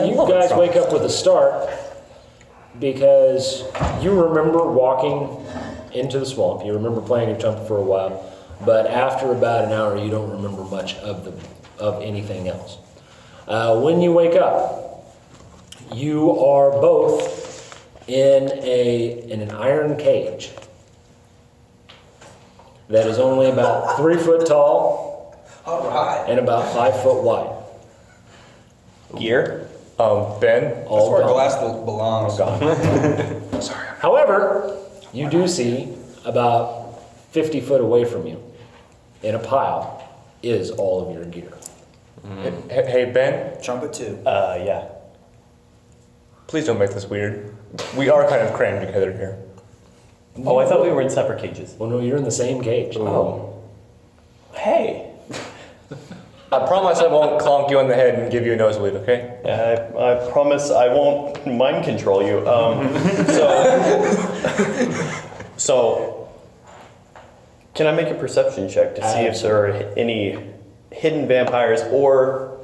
you love guys trumpet. wake up with a start because you remember walking into the swamp. You remember playing your trumpet for a while, but after about an hour, you don't remember much of anything else. When you wake up, you are both in an iron cage that is only about 3 foot tall All right. and about 5 foot wide. Gear? Ben. All That's where gone. glass belongs. However, you do see about 50 foot away from you, in a pile, is all of your gear. Hey, Ben. Trumpet too. Yeah. Please don't make this weird. We are kind of crammed together here. Oh, I thought we were in separate cages. Well, no, you're in the same cage. Oh. Hey. I promise I won't clonk you on the head and give you a nosebleed, okay? I promise I won't mind control you. So, can I make a perception check to see if there are any hidden vampires or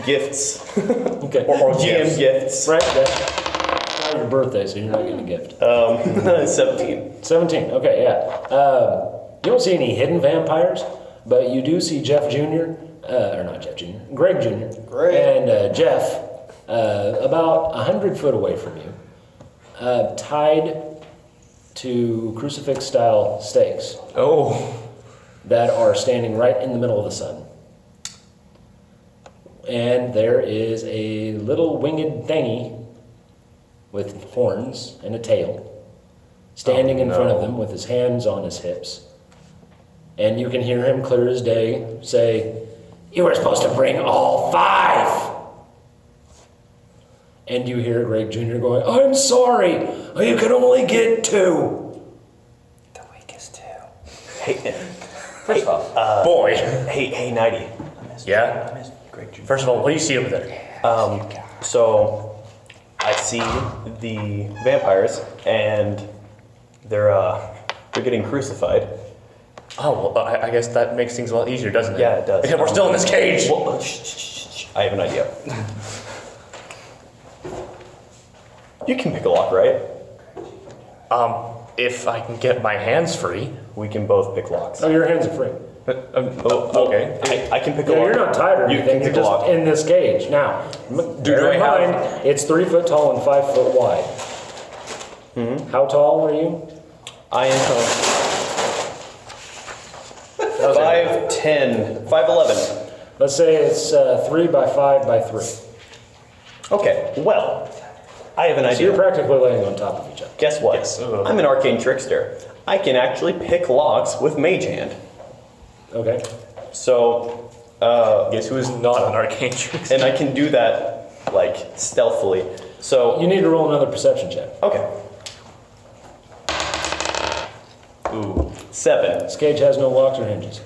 gifts Okay. or GM gifts? Right, that's not your birthday, so you're not getting a gift. 17. 17, okay, yeah. You don't see any hidden vampires, but you do see Jeff Jr., or not Jeff Jr., Greg Jr., and Jeff about 100 foot away from you, tied to crucifix-style stakes that are standing right in the middle of the sun. And there is a little winged thingy with horns and a tail standing in front of them with his hands on his hips. And you can hear him clear as day say, "You were supposed to bring all 5." And you hear Greg Jr. going, "I'm sorry, you could only get 2. The weakest 2. Hey, First off, Boy. hey, Nighty. Yeah? Great Jr. First of all, what do you see over there? So I see the vampires, and they're getting crucified. Oh, well, I guess that makes things a lot easier, doesn't it? Yeah, it does. Except we're still in this cage. Well, shh. I have an idea. You can pick a lock, right? If I can get my hands free. We can both pick locks. Oh, your hands are free. Okay. I can pick a Yeah, lock. you're not tied or You anything, can you're pick a just lock. in this cage. Now, bear in mind, it's 3 foot tall and 5 foot wide. How tall are you? I am 5'10", 5'11". Let's say it's 3 by 5 by 3. Okay, well, I have an So idea. you're practically laying on top of each other. Guess what? Yes. I'm an arcane trickster. I can actually pick locks with Mage Hand. Okay. So, Guess who is not an arcane trickster? and I can do that, like, stealthily. So, You need to roll another perception check. okay. ooh, 7. This cage has no locks or hinges.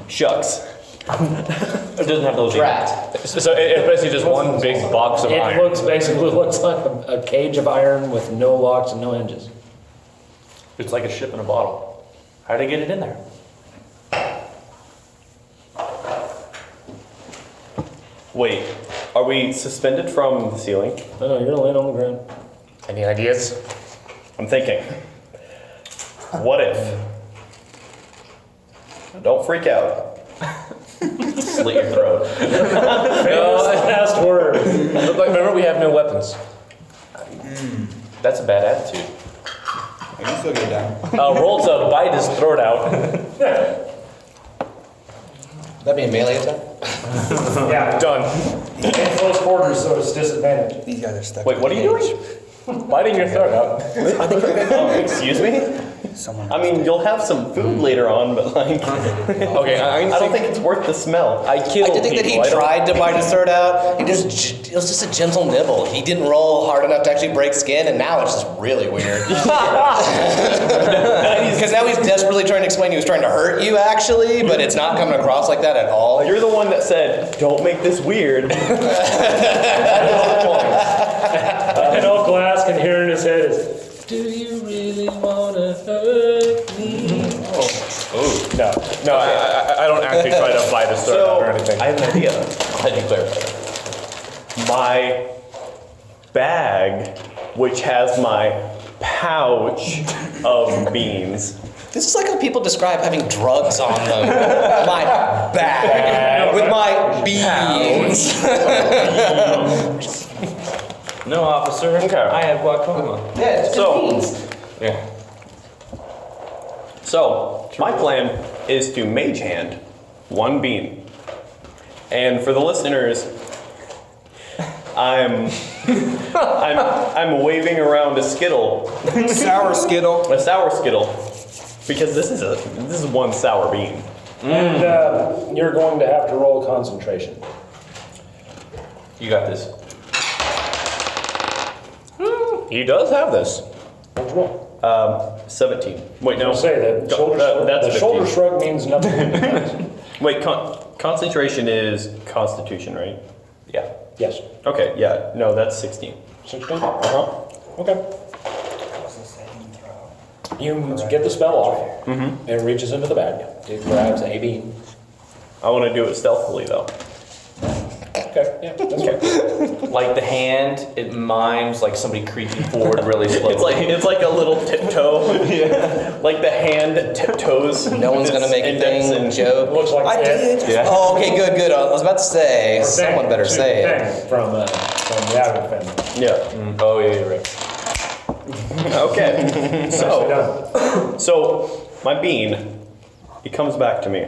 Shucks. it doesn't have those. Rat. So it's basically just one big box of It iron. basically looks like a cage of iron with no locks and no hinges. It's like a ship in a bottle. How'd I get it in there? Wait, are we suspended from the ceiling? No, you're laying on the ground. Any ideas? I'm thinking. What if? Don't freak out. Slit your throat. Last word. Remember, we have no weapons. That's a bad attitude. I can still get down. Roll to bite his throat out. That'd be a melee attack? Yeah. Done. In close quarters, so it's disadvantage. These guys are stuck. Wait, what are you doing? Biting your throat out. Excuse me? Someone. I mean, you'll have some food later on, but like, Okay, I don't think it's worth the smell. I killed I did think that he people. I don't- tried to bite his throat out. It was just a gentle nibble. He didn't roll hard enough to actually break skin, and now it's just really weird. Because now he's desperately trying to explain he was trying to hurt you, actually, but it's not coming across like that at all. You're the one that said, "Don't make this weird." And all Glass can hear in his head is, "Do you really wanna hurt me?" No, I don't actually try to bite his throat out So or anything. I have an idea. Glad you clarified. My bag, which has my pouch of beans. This is like how people describe having drugs on them. My bag with my beans. No, officer. Okay. I have glaucoma. Yeah. So my plan is to Mage Hand 1 bean, and for the listeners, I'm waving around a Skittle, Sour Skittle. a sour Skittle, because this is 1 sour bean. And you're going to have to roll concentration. You got this. He does have this. What's roll? 17. Wait, no. I'll say that shoulder, that's the 15. shoulder shrug means nothing. Wait, concentration is Constitution, right? Yeah. Yes. Okay, yeah. No, that's 16. 16? Okay. You get the spell off, and it reaches into the bag. It grabs a bean. I want to do it stealthily though. Okay, yeah, that's okay. Like the hand, it mimes like somebody creeping forward really slowly. It's like a little tiptoe. Yeah. Like the hand tiptoes. No one's gonna make a index thing and joke. Looks like I Fang. did. Yeah. Oh, okay, good. I was about to say. Or Someone Fang, better excuse say me, it. Fang from the Avid family. Yeah. Oh yeah, you're right. Okay. So my bean, it comes back to me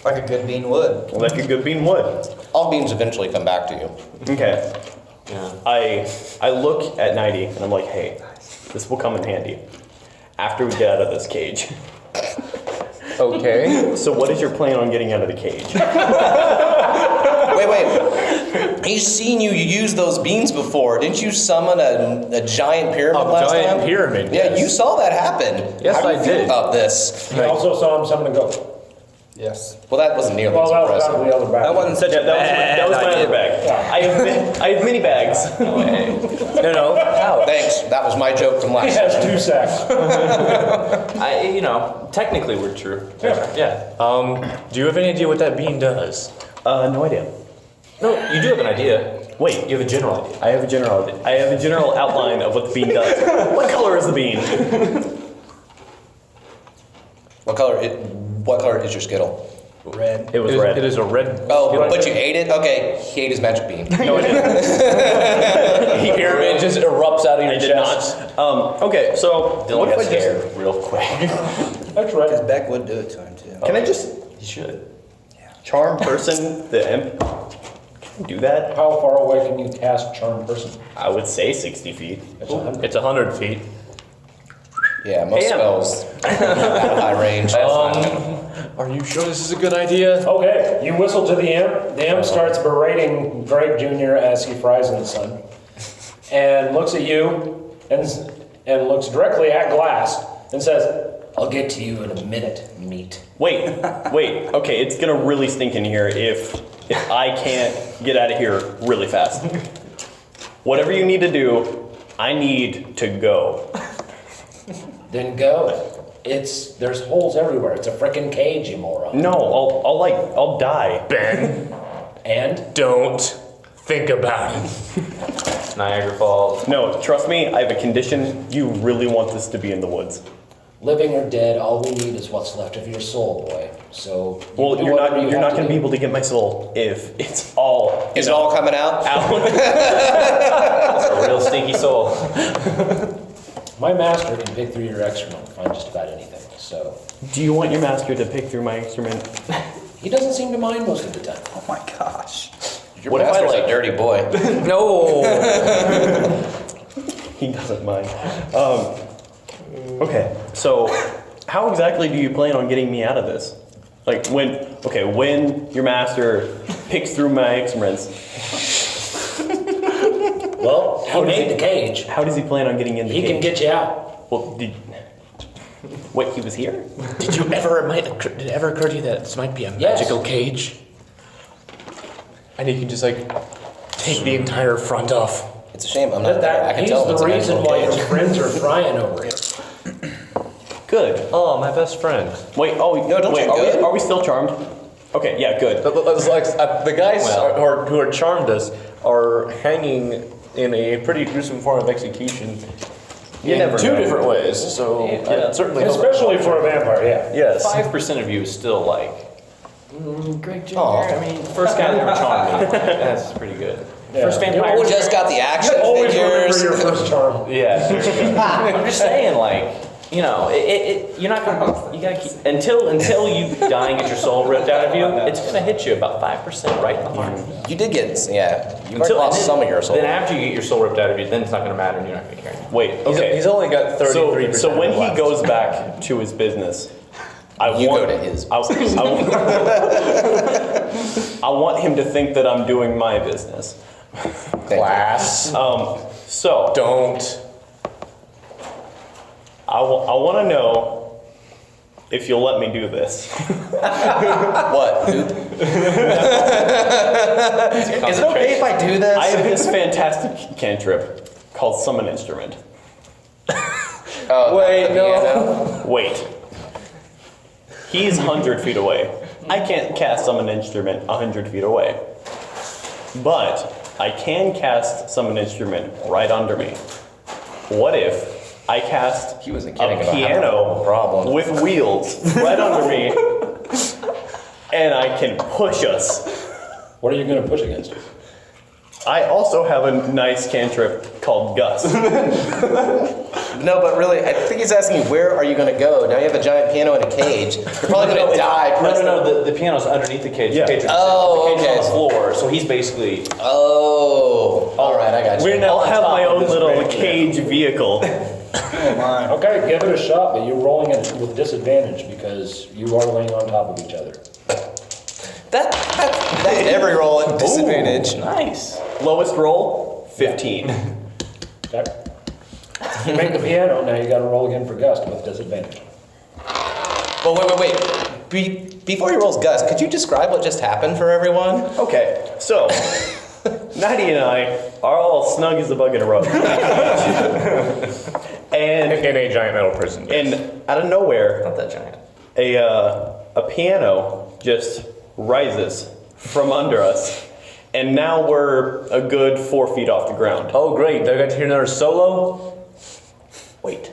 Like a good bean would. like a good bean would. All beans eventually come back to you. Okay. Yeah. I look at 90 and I'm like, hey, this will come in handy after we get out of this cage. Okay. So what is your plan on getting out of the cage? Wait. He's seen you use those beans before. Didn't you summon a giant pyramid last giant time? pyramid, Yeah, yes. you saw that happen. Yes, How do you I feel did. about this? You also saw him summon a goat. Yes. Well, that wasn't nearly Well, as that was impressive. out of the other bag. That wasn't such Yeah, a that was my bad other bag. I have mini bags. No. Thanks. That was my joke from He last has time. 2 sacks. Technically we're true. Yeah. Do you have any idea what that bean does? No idea. No, you do have an idea. Wait, You have a general idea. I have a general outline of what the bean does. What color is the bean? What color is your Skittle? red. It was red. It is a red. Oh, but you ate it? Okay, he ate his magic bean. No, I didn't. pyramid just erupts out of your I did chest. not. Okay, so Dylan what if got I just? scared real quick. That's Because right. Beck would do it to him too. Can I just You should. charm person the imp? Can I do that? How far away can you cast Charm Person? I would say 60 feet. It's 100. It's 100 feet. Yeah, most Damn. spells have that high range. Are you sure this is a good idea? Okay, you whistle to the imp. The imp starts berating Greg Jr. as he fries in the sun, and looks at you and looks directly at Glass and says, "I'll get to you in a minute, meat." Wait. Okay, it's gonna really stink in here if I can't get out of here really fast. Whatever you need to do, I need to go. Then go. There's holes everywhere. It's a frickin' cage, you moron. No, I'll die. Ben, And don't think about it. Niagara Falls. No, trust me, I have a condition. You really want this to be in the woods. living or dead, all we need is what's left of your soul, boy. So Well, do you're whatever not you have going to do. be able to get my soul if it's all Is it all coming out? That's a real stinky soul. My master can pick through your excrement and find just about anything. So Do you want your master to pick through my instrument? he doesn't seem to mind most of the time. Oh my gosh. Your What if I, master's like- a dirty boy. No. He doesn't mind. Okay, so how exactly do you plan on getting me out of this? Like when your master picks through my excrements, Well, he made the cage. how does he plan on getting in the He cage? can get you out. Well, wait, he was here? Did it ever occur to you that this might be a Yes. magical cage? And you can just like take the entire front off. It's a shame I'm not there. I can He's tell it's the a reason magical why cage. his friends are frying over here. Good. Oh, my best friend. Wait, No, don't wait, you good? are we still charmed? Okay, yeah, good. The guys Well. who are charmed us are hanging in a pretty gruesome form of execution You in never two know. different ways. So Yeah. certainly hope- Especially for a vampire, yeah. yes. 5% of you is still like, Greg Jr. Aw. I mean, first guy that ever charmed me. That's pretty good. First Yeah. vampire. We just got the action Always figures. remember your first charm. Yeah. I'm just saying, like, you know, you're not gonna, you gotta keep, until you die and get your soul ripped out of you, it's gonna hit you about 5% right in the heart. You did get, yeah. You already lost some of your soul. Then after you get your soul ripped out of you, then it's not gonna matter and you're not gonna care anymore. Wait, okay. He's only got 33%. So when he left. goes back to his business, I You want go to his I want him to think that I'm doing my business. Thank you. Class, So don't. I want to know if you'll let me do this. What? Poop? Is it okay if I do this? I have this fantastic cantrip called Summon Instrument. Oh, Wait, the no. piano? Wait. He's 100 feet away. I can't cast Summon Instrument 100 feet away. but I can cast summon instrument right under me. What if I cast He wasn't kidding a about having a piano problem. with wheels right under me, and I can push us? What are you going to push against? I also have a nice cantrip called Gust. No, but really, I think he's asking you, where are you going to go? Now you have a giant piano in a cage. You're probably going to die. No, the piano's underneath the cage. Yeah. The cage is, Oh, the cage okay. is on the floor, so he's basically. Oh, all right, I got you. We're now I'll on have top my of own this little bridge. cage vehicle. Okay, give it a shot, but you're rolling it with disadvantage because you are laying on top of each other. That's every roll at disadvantage. Nice. Lowest roll, 15. Okay. You make the piano, now you got to roll again for gust with disadvantage. Well, wait. Before he rolls Gus, could you describe what just happened for everyone? Okay, so Nighty and I are all snug as a bug in a rug. And In a giant metal prison. and out of nowhere, Not that giant. a piano just rises from under us, and now we're a good 4 feet off the ground. Oh, great. They're going to hear another solo? Wait,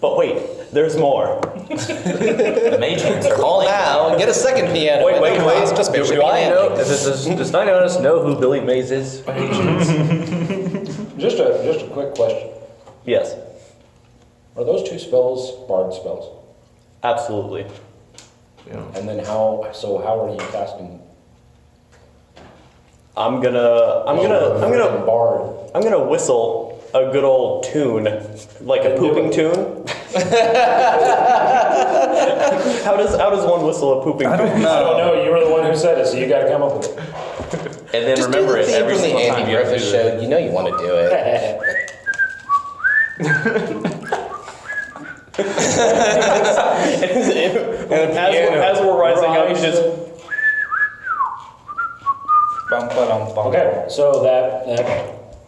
but wait, there's more. The mage hands are Call now and get a second piano. Wait. Anyways, just make Do sure I know? landing. Does Ninianus know who Billy Mays is? Just a quick question. Yes, Are those two spells bard spells? absolutely. And then how are you casting? I'm gonna bard. whistle a good old tune, like a pooping tune. How does one whistle a pooping tune? I don't know. You were the one who said it, so you got to come up with it. And then Just remember do the it theme every from the single time Andy you have to Griffith do it. show. You know you want to do it. As we're rising up, he's just Okay, so that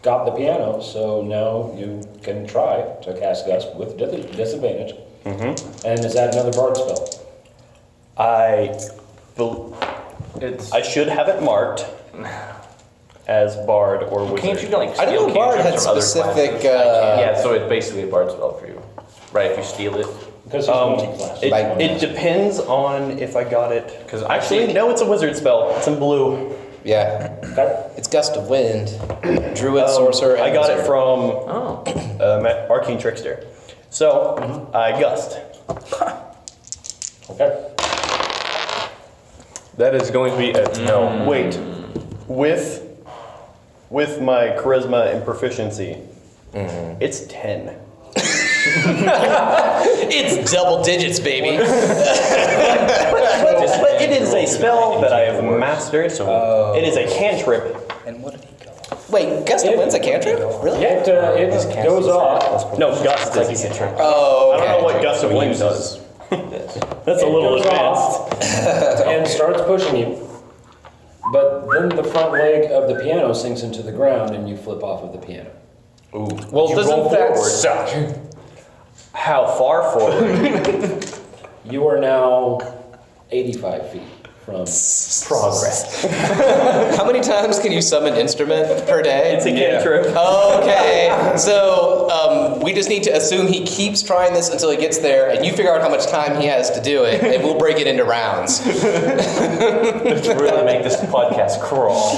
got the piano, so now you can try to cast gust with disadvantage. Mm-hmm. And is that another bard spell? I It's. should have it marked as bard or wizard. Can't you like I steal don't know Bard cantrips had from other specific, classes? Yeah, so it's basically a bard spell for you, right? If you steal it. Because he's multi-class. It depends on if I got it. 'Cause I Actually, see- no, it's a wizard spell. It's in blue. Yeah, Okay. it's Gust of Wind, Druid, Sorcerer, and I got it Wizard. from Oh. Arcane Trickster. So I gust. Okay. That is going to be a no. Wait, with my charisma and proficiency, it's 10. It's double digits, baby. But it is a spell that I have mastered. It is a cantrip. And what did he go? Wait, Gust of Wind's a cantrip? Really? It goes off. No, gust is a cantrip. Oh, I don't know okay. what gust of wind does. That's a It little goes advanced. off and starts pushing you. But then the front leg of the piano sinks into the ground and you flip off of the piano. Well, You doesn't roll that forward. suck? How far forward? You are now 85 feet from progress. How many times can you summon instrument per day? It's a cantrip. Okay, so we just need to assume he keeps trying this until he gets there, and you figure out how much time he has to do it, and we'll break it into rounds. Really make this podcast crawl.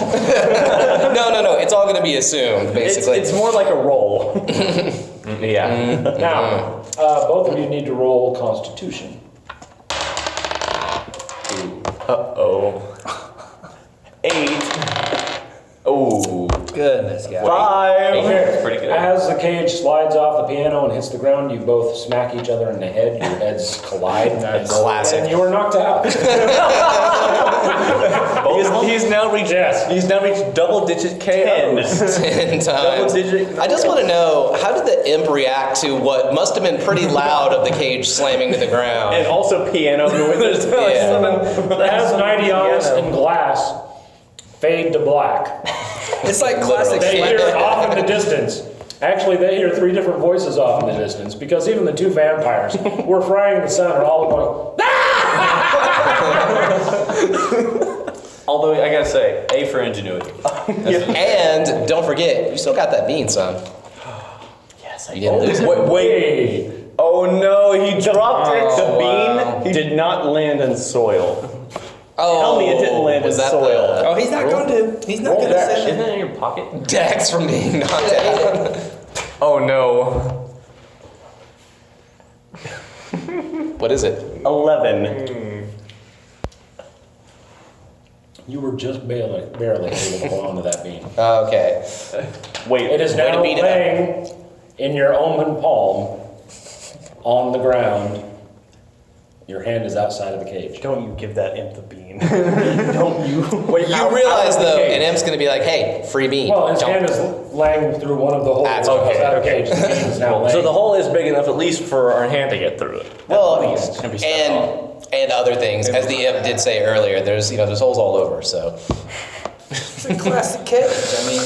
No, it's all going to be assumed, basically. It's more like a roll. Yeah. Now, both of you need to roll Constitution. Uh-oh. 8. Oh. Goodness, guys. 5. It's pretty good. As the cage slides off the piano and hits the ground, you both smack each other in the head. Your heads collide. Classic. And you are knocked out. He's now reached. Yes. He's now reached double-digit KOs. 10 times. Double-digit. I just want to know, how did the imp react to what must have been pretty loud of the cage slamming to the ground? And also piano noises. As Ninianus and Glass fade to black, It's like classic they hear shit. off in the distance. Actually, they hear three different voices off in the distance because even the two vampires who are frying the sun are all going. Although I gotta say, A for ingenuity. And don't forget, you still got that bean, son. Yes, You didn't lose it. Wait. Oh no, he dropped it. The wow. bean did not land in soil. Oh, Tell me it didn't land was in that soil. Oh, he's not going to. He's not going to Isn't send it. that in your pocket? the Dex from being knocked out? Oh no. What is it? 11. You were just barely able to hold on to that bean. Okay. Wait, It is Way to now beat it up. laying in your open palm on the ground. Your hand is outside of the cage. don't you give that imp the bean. Don't you? You realize though, and M's gonna be like, "Hey, free bean." Well, his Don't- hand is laying through one of the holes That's outside of the cage. The bean is now laying. So the hole is big enough at least for our hand to get through it. Well, It's gonna be stuck on. and other things, as the imp did say earlier. There's there's holes all over. So It's a classic cage. I mean,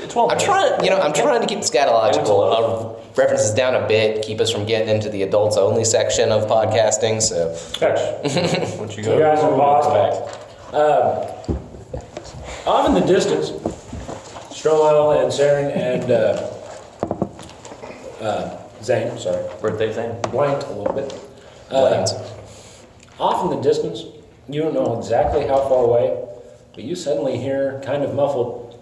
It's well I'm trying to keep the scatological references down a bit, keep us from getting into the adults only section of podcasting. So Once you You guys are paused. Off in the distance, Stromile and Serin and Zayne, sorry, Birthday thing. blanked a little bit. Blames. Off in the distance, you don't know exactly how far away, but you suddenly hear kind of muffled.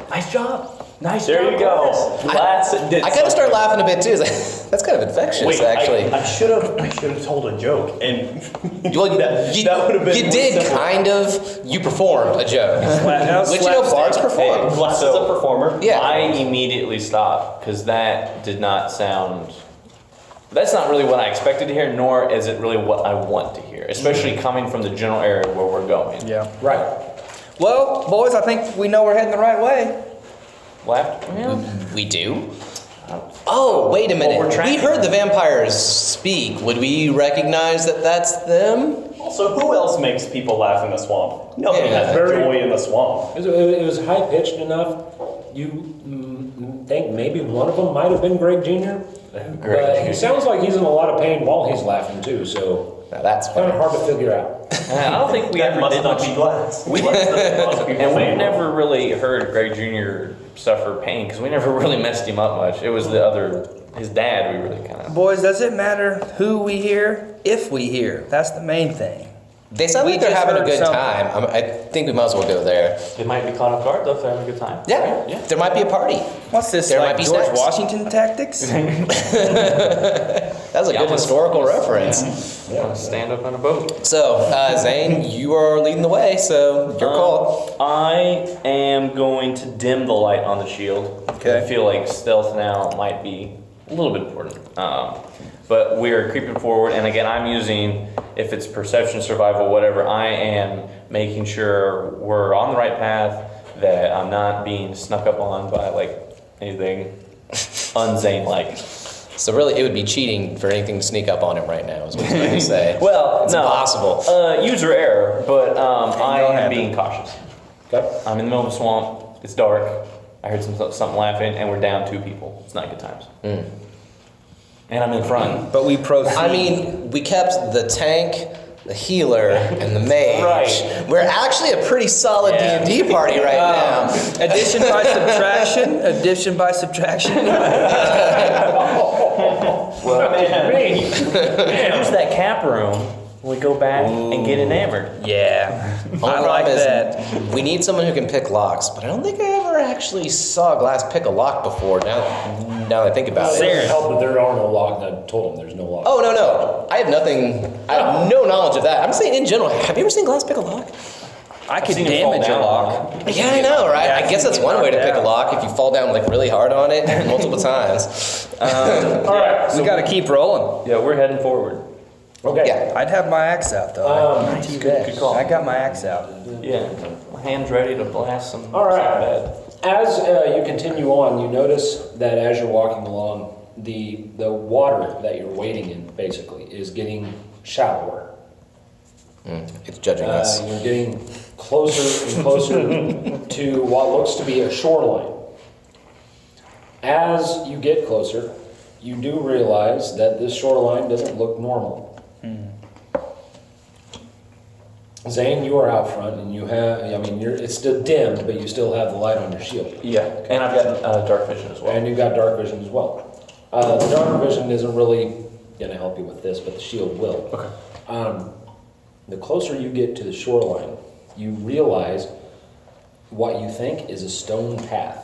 Nice job. Nice There job. you go. Glass. did I kind of start laughing a bit too. That's kind of infectious, Wait, actually. I should have told a joke, and Well, that would have been you more did simple. kind of. You performed a joke, which bards Hey, perform. Glass is a performer. Yeah. I immediately stopped because that did not sound. That's not really what I expected to hear, nor is it really what I want to hear, especially coming from the general area where we're going. yeah. Right. Well, boys, I think we know we're heading the right way. Left? We do. Oh, wait a minute. we're We tracking heard the vampires speak. Would we recognize that that's them? Also, who else makes people laugh in the swamp? Nobody Yeah. has joy in the swamp. It was high pitched enough. You think maybe one of them might have been Greg Jr. But he sounds like he's in a lot of pain while he's laughing too, so Now that's kind of funny. hard to figure out. I don't think we That ever must did not much. be Glass. We and we've never really heard Greg Jr. suffer pain because we never really messed him up much. It was his dad. We really kind of. Boys, does it matter who we hear? If we hear, that's the main thing. They sound We like they're just having a heard good something. time. I think we might as well go there. It might be caught off guard though if they're having a good time. Yeah, there might be a party. What's this, There like might be George snacks. Washington tactics? That was a Yeah, good let's- historical reference. Stand up on a boat. So, Zane, you are leading the way, so your call. I am going to dim the light on the shield. Okay. I feel like stealth now might be a little bit important. But we are creeping forward, and again, I'm using, if it's perception, survival, whatever, I am making sure we're on the right path, that I'm not being snuck up on by like anything unzane-like. So really, it would be cheating for anything to sneak up on him right now, is what he's trying to say. Well, It's no. impossible. User error, but I am happen. being cautious. Okay. I'm in the middle of a swamp. It's dark. I heard something laughing, and we're down 2 people. It's not good times. And I'm in front. But we proceed. I mean, we kept the tank, the healer, and the mage. Right. We're actually a pretty solid Yeah. D&D party right now. Addition by subtraction. Addition by subtraction. Use that cap room when we go back and get enamored. Yeah. Only I like problem is, that. we need someone who can pick locks, but I don't think I ever actually saw Glass pick a lock before, now that I think about It it. doesn't help that there are no lock. I told him there's no lock. Oh, no. I have no knowledge of that. I'm saying in general, have you ever seen Glass pick a lock? I could seen him fall damage a down. lock. Yeah, I know, right? Yeah, I guess that's one way to pick a down. lock if you fall down like really hard on it multiple times. All right. We got to keep rolling. Yeah, we're heading forward. Okay. Yeah. I'd have my axe out though. Good call. I got my axe out. Yeah, my hand's ready to blast some. All right. some bad. As you continue on, you notice that as you're walking along, the water that you're wading in basically is getting shallower. It's judging us. You're getting closer and closer to what looks to be a shoreline. As you get closer, you do realize that this shoreline doesn't look normal. Zayne, you are out front, and you have, it's still dimmed, but you still have the light on your shield. Yeah, and I've got dark vision as well. And you've got dark vision as well. The dark vision isn't really going to help you with this, but the shield will. Okay. The closer you get to the shoreline, you realize what you think is a stone path.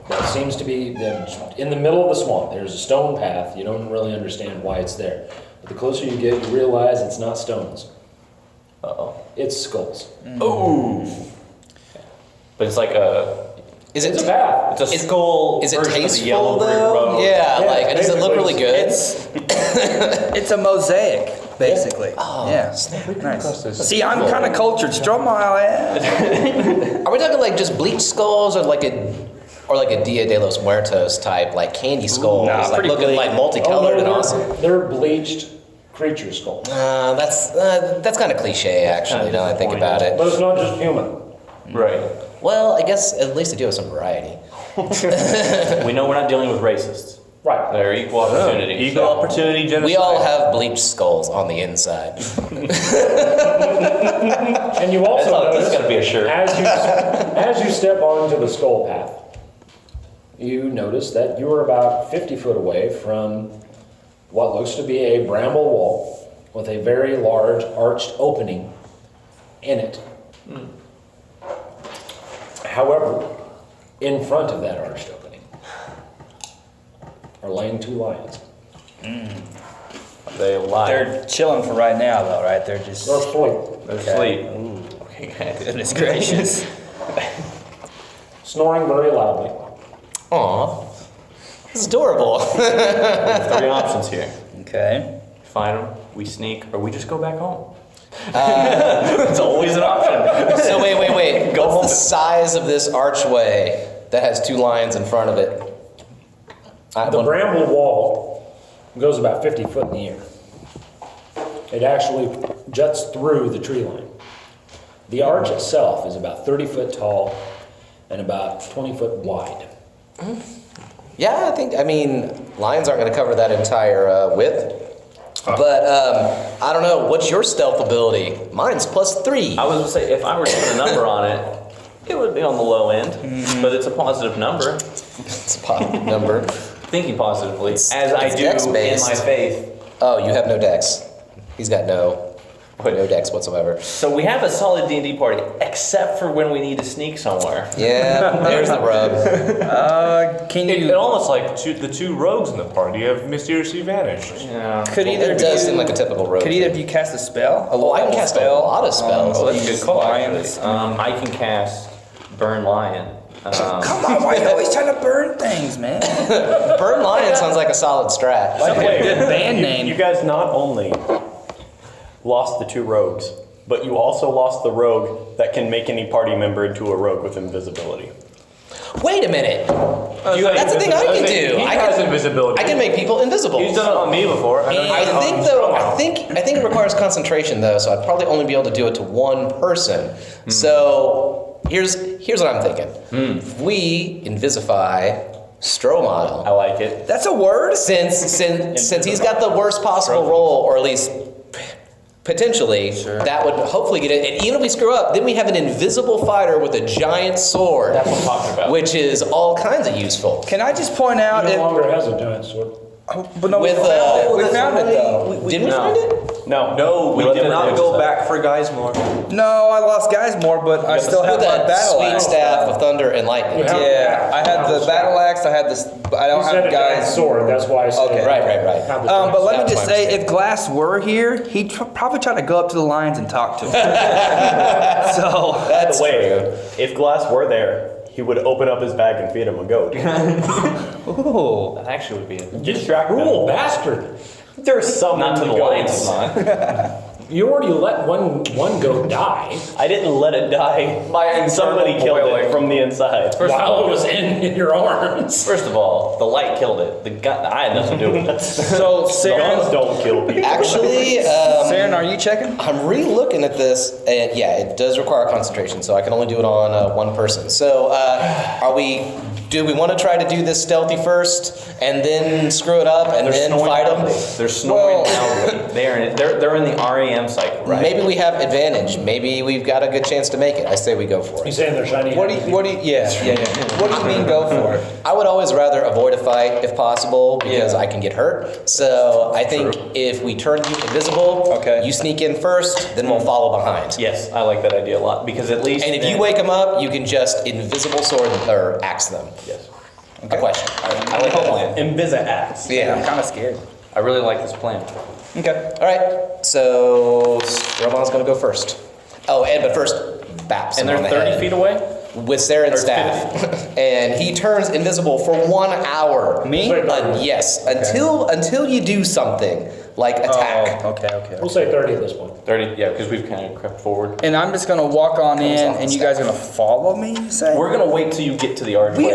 That seems to be in the middle of the swamp. There's a stone path. You don't really understand why it's there. But the closer you get, you realize it's not stones. Uh-oh. It's skulls. Ooh. But it's like Is It's it? a path. it's a skull. Is it version of the tasteful yellow brick though? road. Yeah. Yeah, Like, does it look really good? It's a mosaic, basically. Oh, yeah. snap. Nice. See, I'm kind of cultured. Stromile, yeah. Are we talking like just bleached skulls, or like a Dia de los Muertos type, like candy skulls, Nah, like pretty looking bleak. like multicolored and they're, awesome? they're bleached creature skulls. That's kind of cliche, actually. Now that I think about it. But it's not just human. Right. Well, I guess at least they do have some variety. We know we're not dealing with racists. Right. They're equal opportunity. Equal opportunity genocide. We all have bleached skulls on the inside. And you also That's notice, got to be a shirt. as you step onto the skull path, you notice that you are about 50 foot away from what looks to be a bramble wall with a very large arched opening in it. However, in front of that arched opening are laying two lions. They lie. They're chilling for right now, though, right? They're just. They're asleep, They're asleep. Okay, guys. Goodness gracious. snoring very loudly. Aw, it's adorable. Three options here. Okay. Find them, we sneak, or we just go back home. It's always an option. So wait. Go What's home. the size of this archway that has two lions in front of it? The bramble wall goes about 50 foot in the air. It actually juts through the tree line. The arch itself is about 30 foot tall and about 20 foot wide. Yeah, I mean, lions aren't going to cover that entire width. But I don't know. What's your stealth ability? Mine's +3. I was gonna say, if I were to put a number on it, it would be on the low end, but it's a positive number. It's a positive number. Thinking positively, as I it's do dex-based. in my faith. Oh, you have no dex. He's got no dex whatsoever. So we have a solid D&D party, except for when we need to sneak somewhere. Yeah, there's the rub. Can It you? almost like the two rogues in the party have mysteriously vanished. Yeah. Could either It of does you? seem like a typical rogue. Could either of you cast a spell? Oh, I can cast a lot of spells. Oh, that's a these good call, lions? actually. I can cast Burn Lion. Come on, why are you always trying to burn things, man? Burn Lion sounds like a solid strat. Like a Wait, good band name. You guys not only lost the two rogues, but you also lost the rogue that can make any party member into a rogue with invisibility. Wait a minute. That's the thing I can do. He I has can, invisibility. I can make people invisible. He's done it on me before. I think though, I think it requires concentration though, so I'd probably only be able to do it to one person. So here's what I'm thinking. If we invisify Stromile, I like it. That's a word. since he's got the worst possible roll, or at least potentially, that would hopefully get it. And even if we screw up, then we have an invisible fighter with a giant sword, That's what I'm talking about. which is all kinds of useful. Can I just point out? He no If, longer has a giant sword. but no, With, we found it though. Didn't we No. find it? No, We did not go back for Geismore. No, I lost Geismore, but I still have With my that battle sweet axe. staff of thunder and lightning. Yeah, I had the battle axe. I had this. I You don't said have a giant guys. sword, that's why I said Okay. Right. Have the But let me That's just my say, mistake. if Glass were here, he'd probably try to go up to the lions and talk to them. So That's Wait, true. if Glass were there, he would open up his bag and feed him a goat. ooh. That actually would be it. Distract Cruel them. bastard. There's some Not to the goats. lions, not. You already let one goat die I didn't let it die. Somebody killed it from the inside. while it was in your arms. First of all, the light killed it. The gun, I had nothing to do with it. So Guns Serin, don't kill people. Actually, Serin, are you checking? I'm re-looking at this, and yeah, it does require concentration, so I can only do it on one person. So, are we Do we want to try to do this stealthy first and then screw it up and then fight them? They're snoring loudly. They're in the REM cycle, right? Maybe we have advantage. Maybe we've got a good chance to make it. I say we go for You it. saying they're shiny? What do you, yeah. What do you mean go for it? I would always rather avoid a fight if possible because I can get hurt. So I think if we turn you invisible, Okay. you sneak in first, then we'll follow behind. Yes, I like that idea a lot because at least. And if you wake them up, you can just invisible sword or axe them. Yes. A question. I like that plan. Invisa-axe. I'm kind of scared. I really like this plan. Okay. All right. So Stromile's going to go first. Oh, but first, baps And him they're on the 30 head feet away? with Serin's Or staff, and he turns invisible for 1 hour. Me? Yes, until you do something like attack. Oh, okay. We'll say 30 at this point. 30, yeah, because we've kind of crept forward. And I'm just gonna walk on in, off the and you guys are gonna follow me. You say? We're going to wait till you get to the archway.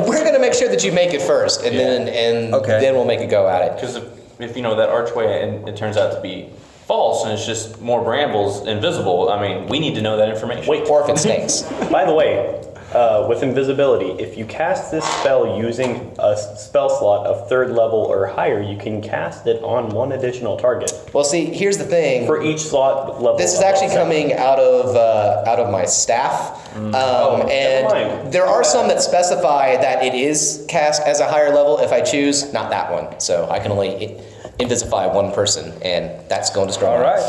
We're gonna make sure that you make it first, and then we'll make it go at it. Because if you know that archway and it turns out to be false and it's just more brambles invisible, I mean, we need to know that information. Wait, Or if it stinks. by the way, with invisibility, if you cast this spell using a spell slot of 3rd level or higher, you can cast it on 1 additional target Well, see, here's the thing. for each slot level. This is actually coming out of my staff, never and mind. there are some that specify that it is cast as a higher level if I choose, not that one. So I can only invisify 1 person, and that's going to Stromile. All right.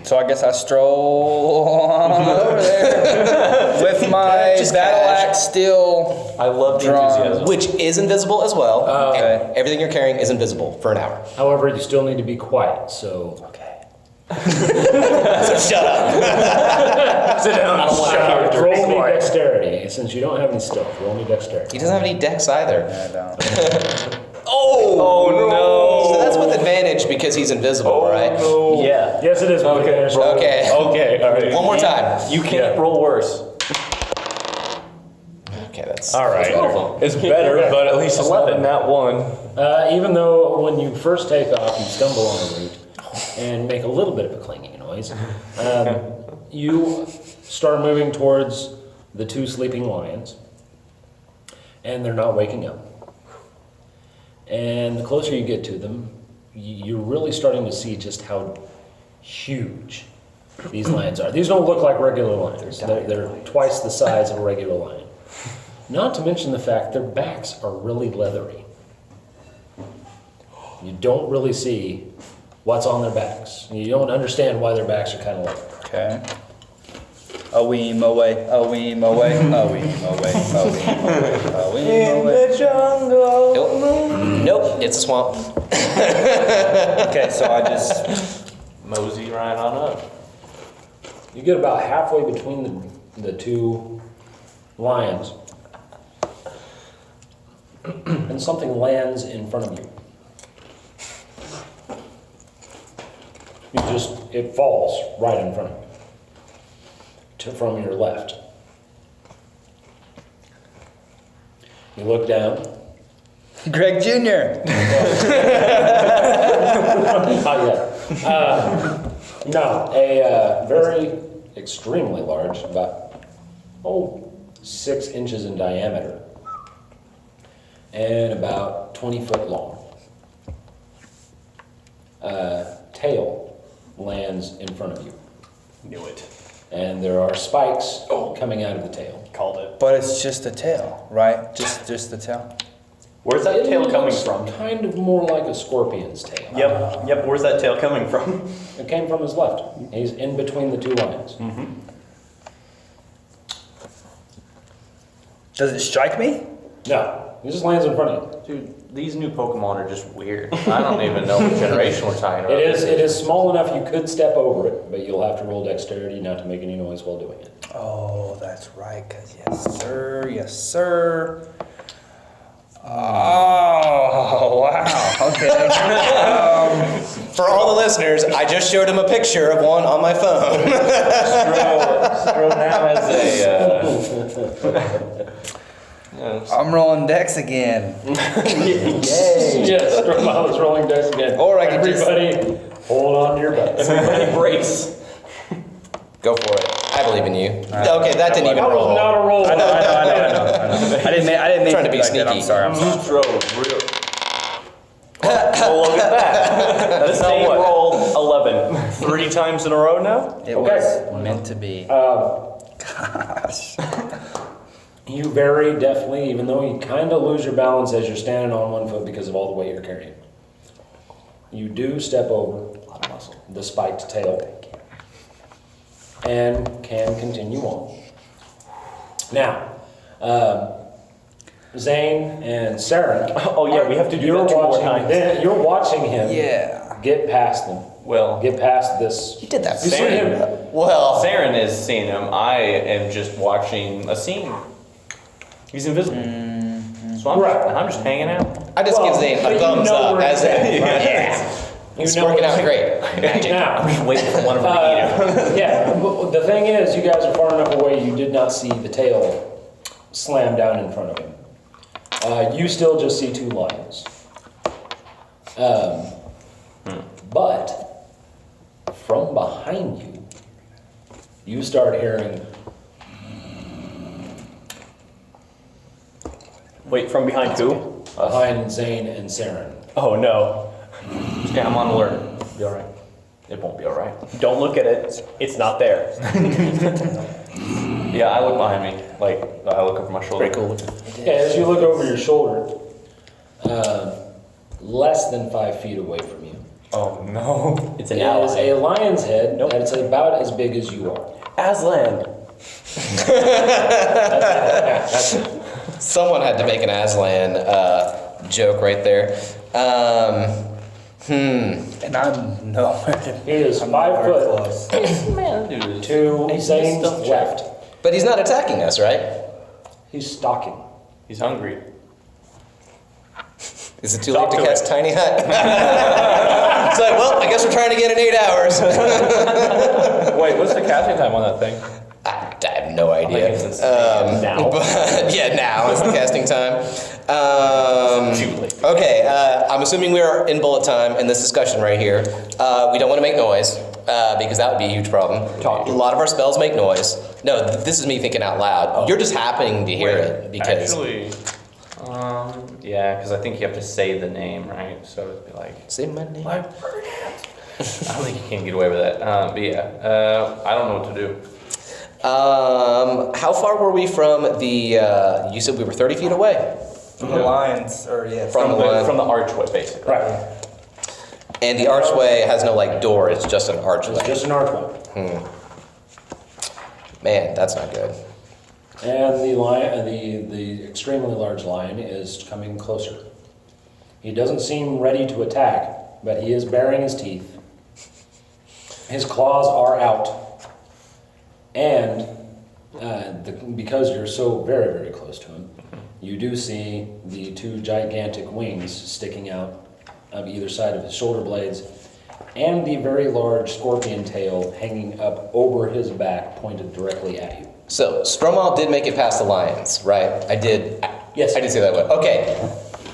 So I guess I stroll on over there with my Just battle cash. axe still. I love the Drawn. enthusiasm. Which is invisible as well. Oh, and okay. everything you're carrying is invisible for an hour. However, you still need to be quiet, so. Okay. So shut up. Sit down. Roll me dexterity. Since you don't have any stealth, roll me dexterity. He doesn't have any dex either. I don't. Oh, so that's with advantage because he's invisible, right? Yeah. Yes, it is. Okay. Okay. Okay, all right. One more time. You can't roll worse. Okay, that's All right. Beautiful. It's better, but at least it's not in that one. Even though when you first take off, you stumble on a root and make a little bit of a clanging noise, you start moving towards the 2 sleeping lions, and they're not waking up. And the closer you get to them, you're really starting to see just how huge these lions are. These don't look like regular lions. They're twice the size of a regular lion. Not to mention the fact their backs are really leathery. You don't really see what's on their backs. You don't understand why their backs are kind of leathery. Okay. Aweem away, aweem away, aweem away, aweem away, aweem away. Nope, it's a swamp. Okay, so I just. Mosey right on up. You get about halfway between the 2 lions, and something lands in front of you. It falls right in front of you, from your left. You look down. Greg Jr. Not yet. No, a very extremely large, about 6 inches in diameter, and about 20 foot long. Tail lands in front of you, Knew it. and there are spikes coming out of the tail. Called it. But it's just a tail, right? Just the tail. Where's that tail It coming looks from? Kind of more like a scorpion's tail. Yep. Where's that tail coming from? It came from his left. He's in between the 2 lions. Does it strike me? No, he just lands in front of you. Dude, these new Pokemon are just weird. I don't even know what generation we're talking about. It is small enough you could step over it, but you'll have to roll dexterity not to make any noise while doing it. Oh, that's right, because yes, sir. Oh, wow. Okay. For all the listeners, I just showed him a picture of one on my phone. Stro now has a. I'm rolling dex again. Yes, Stromile is rolling dice again. Or I could just- Everybody, hold on to your butts. Everybody brace. Go for it. I believe in you. Okay, that didn't even roll. Not a roll. I know. I didn't make Trying to it be like that. I'm sneaky. sorry. You drove real. Well, look at that. The same what? roll 11. 3 times in a row now? It Okay. was meant to be. Gosh. You very definitely, even though you kind of lose your balance as you're standing on one foot because of all the weight you're carrying, you do step over the spiked tail and can continue on. Now, Zayne and Serin. Oh, yeah, we have to do that 2 more times. You're watching him Yeah. get past them. Well, Get past this. You did that. You see him. Well, Serin is seeing him. I am just watching a scene. He's invisible. So I'm just hanging out. I just give Zayne but a you thumbs know up where as he's a, at, right? yeah. It's You know working where out he's great. Magic. Now, I'm just waiting for one of them to eat him. yeah, but the thing is, you guys are far enough away, you did not see the tail slam down in front of him. You still just see 2 lions. But from behind you, you start hearing Wait, from behind who? behind Zayne and Serin. Oh, no. Okay, I'm on alert. Be alright. It won't be alright. Don't look at it. It's not there. Yeah, I look behind me. Like, I look over my shoulder. Very cool. Okay, as you look over your shoulder, less than 5 feet away from you, Oh no. It's an is ally. a lion's head Nope. that's about as big as you are. Aslan. That's it. Someone had to make an Aslan joke right there. And I'm nowhere. He is I'm 5 nowhere foot close. Man, dude. to Zane's Stealth check. left. But he's not attacking us, right? He's stalking. He's hungry. Is it too Talk late to to cast Tiny Hut? It's like, well, I guess we're trying to get in 8 hours. Wait, what's the casting time on that thing? I have no idea. think it's now. But, yeah, now is the casting time. Too late. Okay, I'm assuming we are in bullet time in this discussion right here. We don't want to make noise because that would be a huge problem. A lot of our spells make noise. No, this is me thinking out loud. You're just happening to hear it because. Actually, yeah, because I think you have to say the name, right? So it'd be like, Say my name. I don't think you can get away with that. But yeah, I don't know what to do. How far were we from the? You said we were 30 feet away. From the lions, or yeah. From the line. From the archway, basically. Right. And the archway has no like door. It's just an archway. It's just an archway. Man, that's not good. And the lion, the extremely large lion is coming closer. He doesn't seem ready to attack, but he is baring his teeth. His claws are out. And because you're so very, very close to him, you do see the 2 gigantic wings sticking out of either side of his shoulder blades, and the very large scorpion tail hanging up over his back, pointed directly at you. So Stromile did make it past the lions, right? I did. Yes. I did say that one. Okay.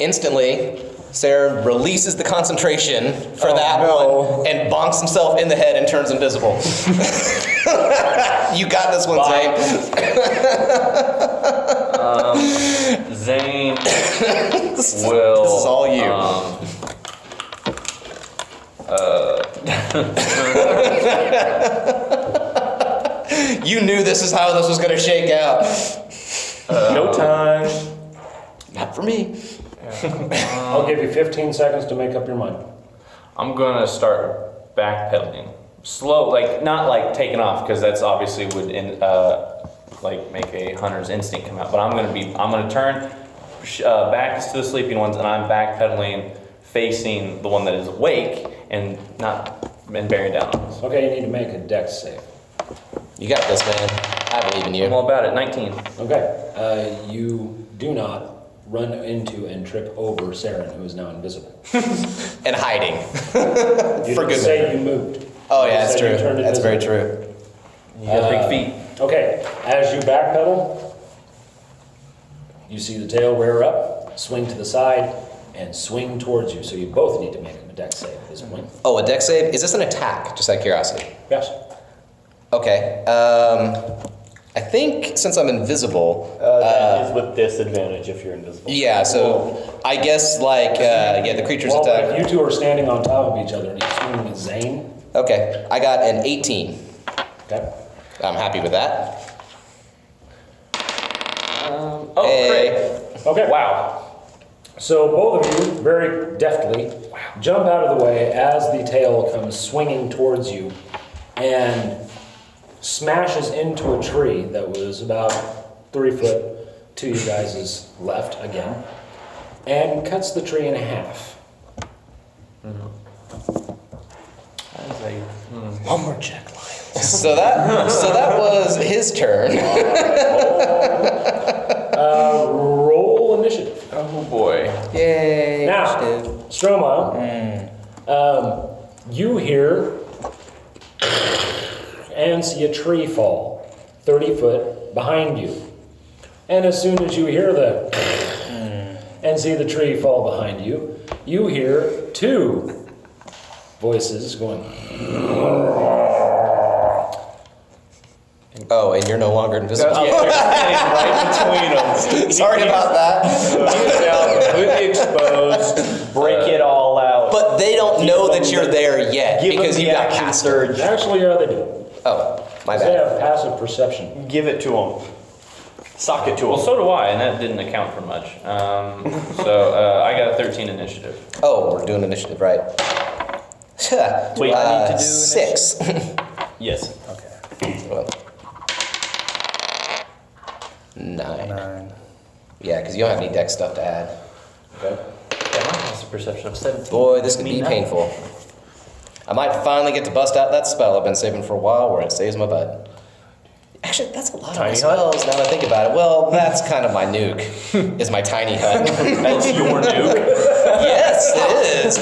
Instantly, Serin releases the concentration for that one and bonks himself in the head and turns invisible. You got this one, Zayne. Zayne will. This is all you. You knew this is how this was going to shake out. No time. Not for me. I'll give you 15 seconds to make up your mind. I'm gonna start backpedaling, slow, like not like taking off, because that's obviously would like make a hunter's instinct come out. But I'm gonna turn back to the sleeping ones, and I'm backpedaling, facing the one that is awake and bearing down on us. Okay, you need to make a dex save. You got this, man. I believe in I'm you. all about it. 19. Okay, you do not run into and trip over Serin, who is now invisible. And hiding. You For didn't good say measure. you moved. Oh, You yeah, that's said true. you turned That's very invisible. true. You got big feet. Okay, as you backpedal, you see the tail rear up, swing to the side, and swing towards you. So you both need to make a dex save at this point. Oh, a dex save? Is this an attack? Just out of curiosity. Yes. Okay. I think since I'm invisible. That is with disadvantage if you're invisible. Yeah. So I guess like the creature's Well, attack. if you two are standing on top of each other and you're swinging with Zayne. Okay. I got an 18. Okay. I'm happy with that. Great. Okay. Wow. So both of you very deftly jump out of the way as the tail comes swinging towards you and smashes into a tree that was about 3 foot to you guys' left again and cuts the tree in half. Lumberjack line. So that was his turn. Roll initiative. Oh boy. Yay. Now, initiative. Stromile, you hear and see a tree fall 30 foot behind you. And as soon as you hear the and see the tree fall behind you, you hear 2 voices going. Oh, and you're no longer invisible. Right between them. Sorry about that. Completely exposed. Break it all out. But they don't know that you're there yet Give because them you the got action cast. surge. Actually, yeah, they do. Oh, my They bad. have passive perception. Give it to them. Sock it to Well, them. so do I, and that didn't account for much. So I got a 13 initiative. Oh, we're doing initiative, right? Wait, I need to do 6. Yes. Well, 9. 9. Yeah, because you don't have any deck stuff to add. Okay. Yeah, my passive perception of 17. Boy, this could be Mean nothing. painful. I might finally get to bust out that spell I've been saving for a while where it saves my butt. Actually, that's a lot of my Tiny hut? spells now that I think about it. Well, that's kind of my nuke, is my tiny hut. That's your nuke. Yes, it is.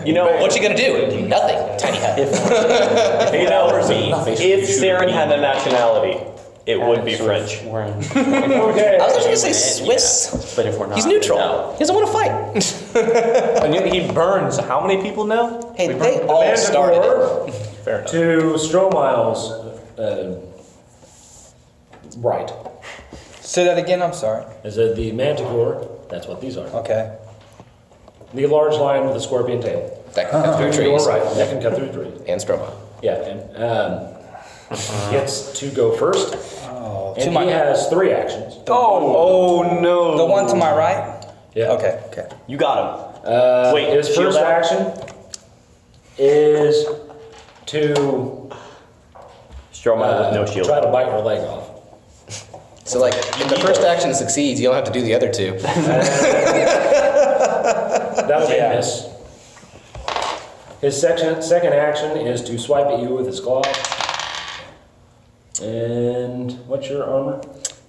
You know, What you gonna do? Nothing. Tiny hut. if Serin had a nationality, it would be French. We're in. Okay. I was actually gonna say Swiss. But if we're not, He's neutral. no. He doesn't want to fight. And yet he burns how many people now? Hey, they all started it. Fair enough. To Stromile's right. Say that again, I'm sorry. Is that the manticore? That's what these are. Okay. The large lion with the scorpion tail. That can cut through To your trees. right. That can cut through trees. And Stromile. Yeah, and gets to go first. Oh, And he has 3 actions. Oh no. the one to my right? Yeah. Okay, okay. You got him. Wait, His shield first up? action is to Stromile with no shield. try to bite your leg off. So, like, if the first action succeeds, you don't have to do the other 2. That'll be a miss. His second action is to swipe at you with his claw. And what's your armor?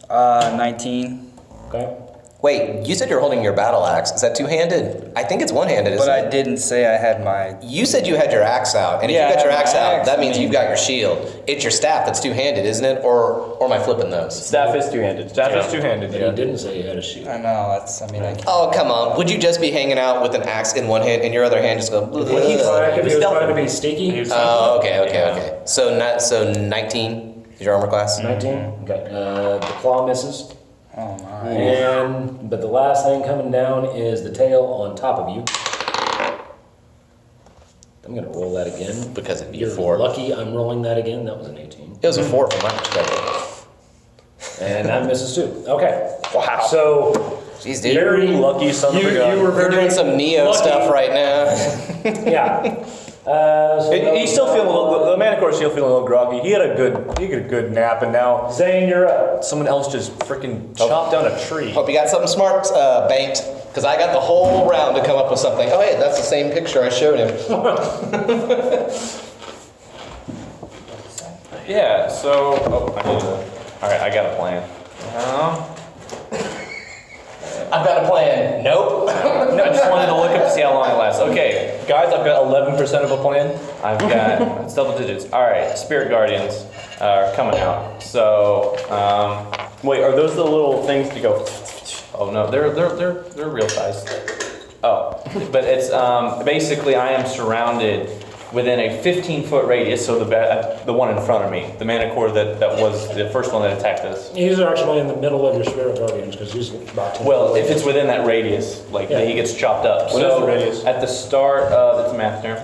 19. Okay. Wait, you said you're holding your battle axe. Is that two-handed? I think it's one-handed, isn't But I it? didn't say I had my. You said you had your axe out, and Yeah, if you got I your have axe my out, axe, that I means mean- you've got your shield. It's your staff that's two-handed, isn't it? Or am I flipping those? Staff is two-handed. Staff is two-handed, But yeah. he didn't say he had a shield. I know, that's, I mean, I can't. Oh, come on. Would you just be hanging out with an axe in one hand and your other hand just go... If he was trying to be sneaky. Oh, okay. So 19 is your armor class? 19. Okay. The claw misses. Oh my. But the last thing coming down is the tail on top of you. I'm gonna roll that again. Because it'd be a You're 4. lucky I'm rolling that again. That was an 18. It was a 4 from my perspective. And that misses too. Okay. Wow. So Jeez, dude. very lucky son of a gun. You were We're very doing some Neo lucky. stuff right now. Yeah. So He's still feeling the Manticore's still feeling a little groggy. He had a good nap, and now Zayne, you're up. someone else just freaking chopped down a tree. Hope you got something smart banked, because I got the whole round to come up with something. Oh, hey, that's the same picture I showed him. Yeah, so. Oh, I need to. Alright, I got a plan. I've got a plan. Nope. No, I just wanted to look up to see how long it lasts. Okay, Guys, I've got 11% of a plan. I've got. It's double digits. Alright, Spirit Guardians are coming out. So, Wait, are those the little things to go? oh no, they're real size. Oh, but it's basically I am surrounded within a 15-foot radius, so the one in front of me, the manticore that was the first one that attacked us. He's actually in the middle of your spirit guardians because he's about 10 Well, feet if away. it's within that radius, like Yeah. he gets chopped up. What is the radius? At the start, that's a math term.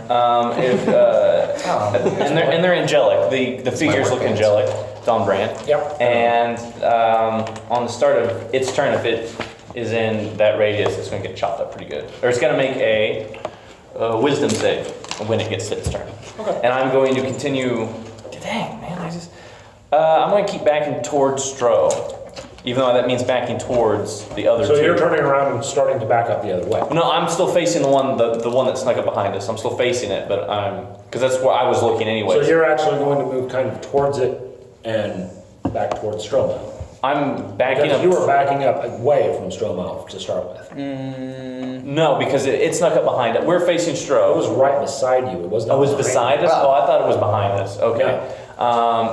And they're angelic. The figures look angelic. It's on brand. Yep. And on the start of its turn, if it is in that radius, it's going to get chopped up pretty good. Or it's going to make a wisdom save when it gets to its turn. Okay. And I'm going to continue. Dang, man, I'm going to keep backing towards Stro, even though that means backing towards the other So two. you're turning around and starting to back up the other way. No, I'm still facing the one that snuck up behind us. I'm still facing it, but because that's where I was looking anyway. So you're actually going to move kind of towards it and back towards Stromile. I'm backing Because up. you were backing up away from Stromile to start with. No, because it snuck up behind it. We're facing It Stro. was right beside you. It wasn't. Oh, it was behind beside you. us? Oh, I thought it was behind us. Okay.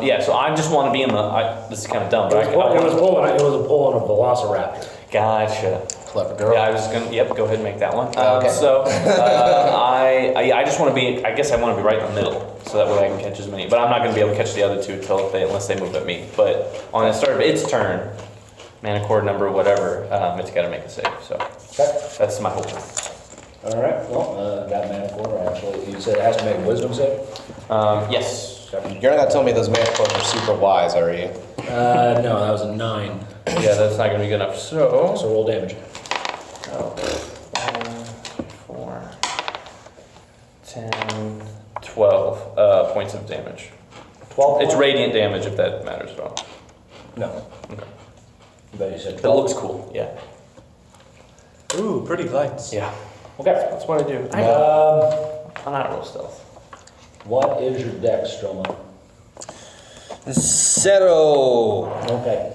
Yeah, so I just want to be in the. This is kind of dumb, It but was pulling a velociraptor. Gotcha. Clever girl. Yeah, I was gonna. Yep, go ahead and make that one. Okay. So I just want to be. I guess I want to be right in the middle, so that way I can catch as many. But I'm not going to be able to catch the other two unless they move at me. But on the start of its turn, manticore number whatever, it's got to make a save. So Okay. that's my whole turn. All right. Well, that manticore actually, you said it has to make a wisdom save. Yes. You're not gonna tell me those manticores are super wise, are you? No, that was a 9. Yeah, that's not going to be good enough. So. So roll damage. 4, 10, 12 points of damage. 12. It's radiant damage if that matters at all. No. Okay. But you said It 12. looks cool. Yeah. Ooh, pretty lights. Yeah. Okay. That's what I do. I'm not real stealth. What is your dex, Stromile? Zero. Okay.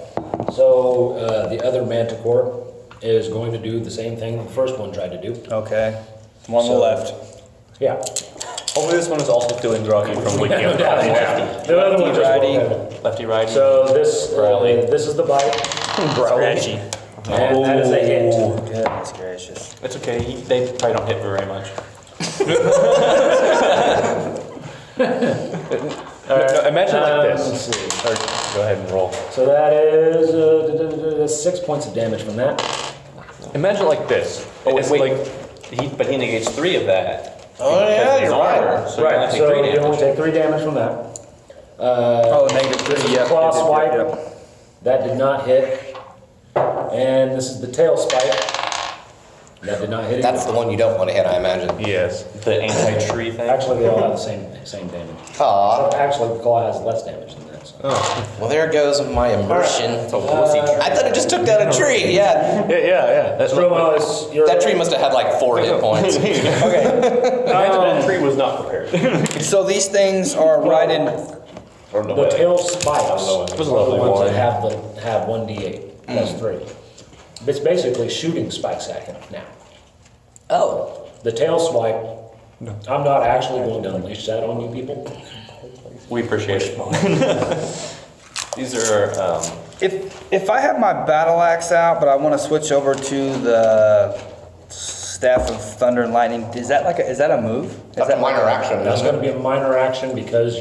So the other manticore is going to do the same thing the first one tried to do. Okay. One on So- the left. Yeah. Hopefully this one is also feeling groggy from waking up. The other one just righty. woke up. Lefty, righty. So this is the bite, Scratchy. and that is a hit. Goodness gracious. It's okay. They probably don't hit very much. No, imagine like Let's this. see. Or, go ahead and roll. So that is 6 points of damage from that. Imagine like this. Oh, It's wait. like But he negates 3 of that. Oh because yeah, of his you're right. armor, So Right. you only So take 3 you only damage. take 3 damage from that. Oh, -3. Yep. Claw yep, yep, swipe. yep. That did not hit. And this is the tail spike. That did not hit. That's the one you don't want to hit, I imagine. yes. The anti-tree thing. Actually, they all have the same damage. Aw. Actually, the claw has less damage than that. So. Well, there goes my immersion. It's a wussy tree. I thought it just took down a tree. Yeah. Yeah. That's Stromile is your. That tree must have had like 4 hit points. That tree was not prepared. So these things are right in. The tail spikes are It was a the lovely ones one. that have 1d8 plus 3. It's basically shooting spikes at him now. Oh. The tail swipe. I'm not actually going to unleash that on you people. We appreciate it. These are, If I have my battle axe out, but I want to switch over to the staff of thunder and lightning, is that a move? Is That's a minor action, That's isn't going it? to be a minor action because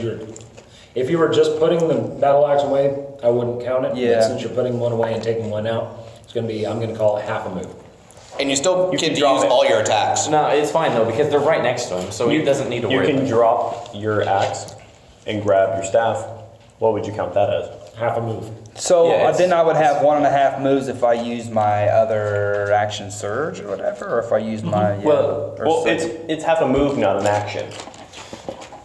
if you were just putting the battle axe away, I wouldn't count it. Yeah. But since you're putting one away and taking one out, I'm going to call it half a move. And you still get to drop use it. all your attacks. no, it's fine though because they're right next to him, so he doesn't need to You worry. can drop your axe and grab your staff. What would you count that as? Half a move. So Yeah, it's- then I would have 1.5 moves if I use my other action surge or whatever, or if I use my Well, Well, it's half a move, not an action.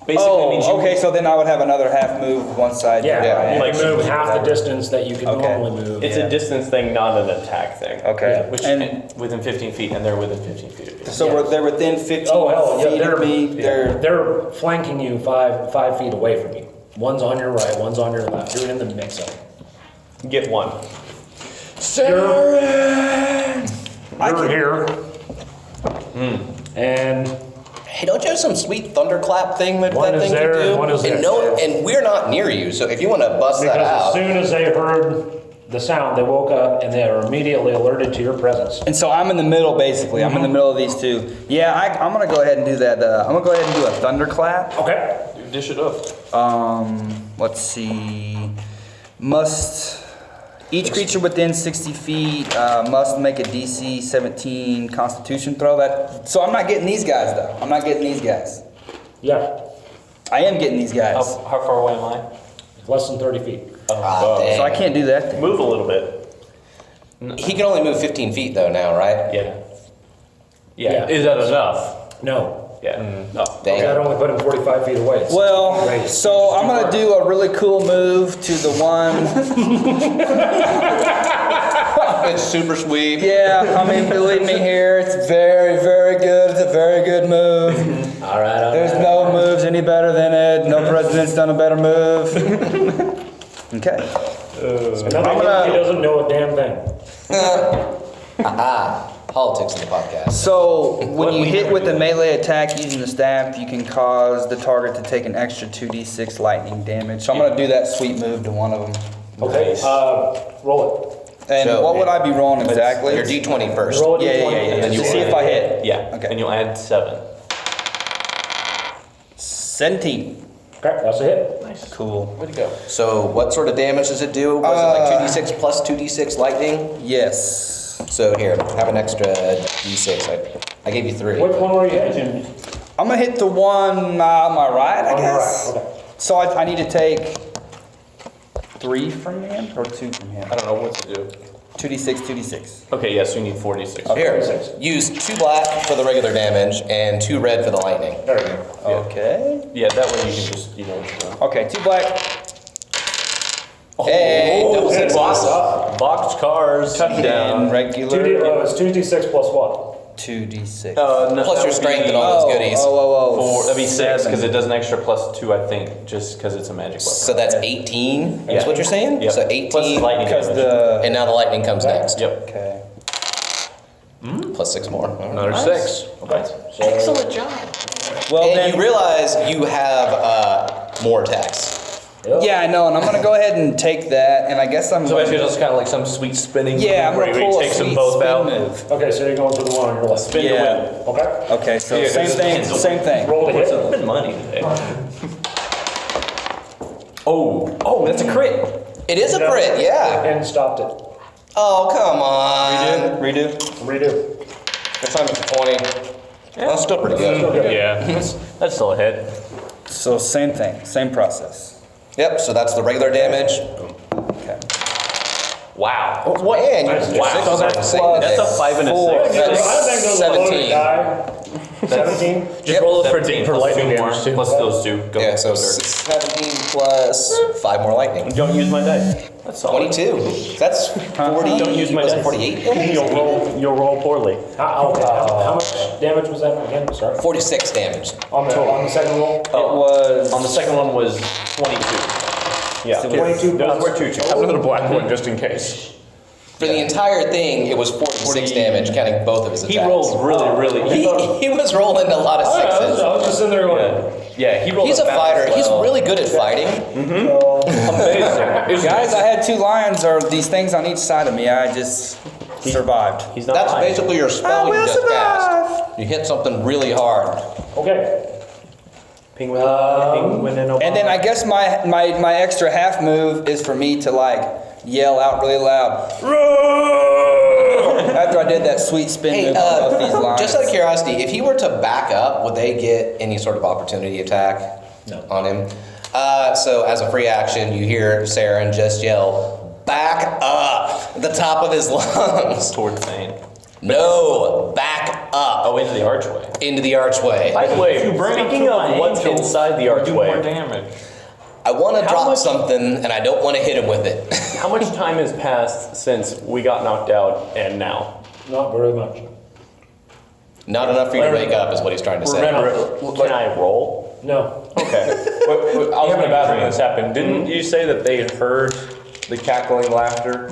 Basically, it means you okay. So then I would have another half move once I do Yeah, my you action. can move half the distance that you can Okay. normally move. It's a distance thing, not an attack thing. Okay. which And within 15 feet, and they're within 15 feet of you. so they're within 15 Oh hell, yeah, feet of me. they're flanking you five feet away from you. One's on your right, one's on your left. You're in the mix of it. Get one. You're here. And Hey, don't you have some sweet thunderclap thing that One that is thing there can do? and one is and there. no, and we're not near you, so if you want to bust that because as out, soon as they heard the sound, they woke up and they are immediately alerted to your presence. And so I'm in the middle, basically. I'm in the middle of these two. Yeah, I'm gonna go ahead and do that. I'm gonna go ahead and do a thunderclap. Okay. Dish it up. Let's see. Each creature within 60 feet must make a DC 17 Constitution throw. So I'm not getting these guys though. I'm not getting these guys. Yeah. I am getting these guys. How far away am I? Less than 30 feet. Dang. So I can't do that then. Move a little bit. He can only move 15 feet though now, right? Yeah. Yeah. Is that enough? No. Yeah. No. Dang. That only put him 45 feet away. It's Well, great. so I'm gonna do a really cool move to the one. It's super sweet. Yeah, I mean, believe me here, it's very, very good. It's a very good move. All right. There's no moves any better than it. No president's done a better move. Okay. He doesn't know a damn thing. Politics in the podcast. So when you hit with a melee attack using the staff, you can cause the target to take an extra 2d6 lightning damage. So I'm gonna do that sweet move to one of them. Okay. Roll And So- what would I be rolling exactly? Your D20 it. first. Roll a Yeah, D20. yeah, yeah, yeah. then To you see if I hit. Yeah. Okay. And you'll add 7. 17. Okay, that's a hit. Cool. Way to go. So what sort of damage does it do? Was it like 2d6 plus 2d6 lightning? Yes. So here, have an extra d6. I gave you 3. Which one were you hitting? I'm gonna hit the one on my right, I On the guess. right, okay. So I need to take 3 from him or 2 from him. I don't know what to do. 2d6, 2d6. Okay, yes, we need 46. Here, use 2 black for the regular damage and 2 red for the lightning. There you go. Okay. Yeah, that way you can just, Okay, 2 black. Hey, double sixes. Box cars. And regular. It's 2d6 plus what? 2d6. Plus your strength and all those goodies. That'd be 6 because it does an extra plus 2, I think, just because it's a magic weapon. So that's 18, is Yeah. what you're saying? Yep. So Plus 18, lightning Because damage. and now the lightning comes next. Yep. Okay. Plus 6 more. Another 6. Okay. Excellent job. Well And then. you realize you have more attacks. Yeah, I know, and I'm gonna go ahead and take that, and I guess I'm. So basically just kind of like some sweet spinning. Yeah, I'm Where gonna he pull a takes them sweet both spin out. move. Okay, so you're going for the one on your left. Spin to Yeah. win. Okay. Okay, so Yeah, same thing. Same thing. Roll to hit. Spend money today. Oh, that's a crit. It is a crit, yeah. And stopped it. Oh, come on. Redo. Redo. This time it's 20. That's still pretty good. Okay. Yeah. That's still a hit. So same thing, same process. Yep, so that's the regular damage. Okay. Wow. What? And your Wow. sixes So are that's the same. plus- that's a 5 and a 6. That's I think those are loaded 17. die. 17? Just roll it for 17 for plus lightning 2 more, damage too. plus those 2. Go Yeah, so go dirt. 17 plus 5 more lightning. Don't use my dice. That's solid. 22. That's 40. Don't use my was it dice. 48? You'll roll poorly. How much damage was that again? Sorry. 46 damage. On the second roll? It was. On the second one was 22. Yeah. 22 Those plus- were 2 Have another black one just in case. For the entire thing, it was 46 damage, counting both of his attacks. He rolls really. He was rolling a lot of I sixes. was just sitting there going, Yeah, he rolled. He's a fast fighter. He's well. really good at fighting. amazing. Guys, I had 2 lions or these things on each side of me. I just survived. He's not That's lying. basically your spell you just cast. You hit something really hard. okay. Penguin and Obama. And then I guess my extra half move is for me to like yell out really loud. After I did that sweet spin Hey, move on both these lions. just out of curiosity, if he were to back up, would they get any sort of opportunity attack on him? So as a free action, you hear Serin just yell, "Back up!" at the top of his lungs. Towards Zayne. No, back up Oh, into the archway. into the archway. By the way, If you bring speaking him to of my what's ankle, inside the Do more archway, damage. I want to How drop much- something, and I don't want to hit him with it. how much time has passed since we got knocked out and now? Not very much. Not enough for you to wake up, is what he's trying to say. Remember, can I roll? No. Okay. I was in the bathroom when this happened. Didn't you say that they heard the cackling laughter?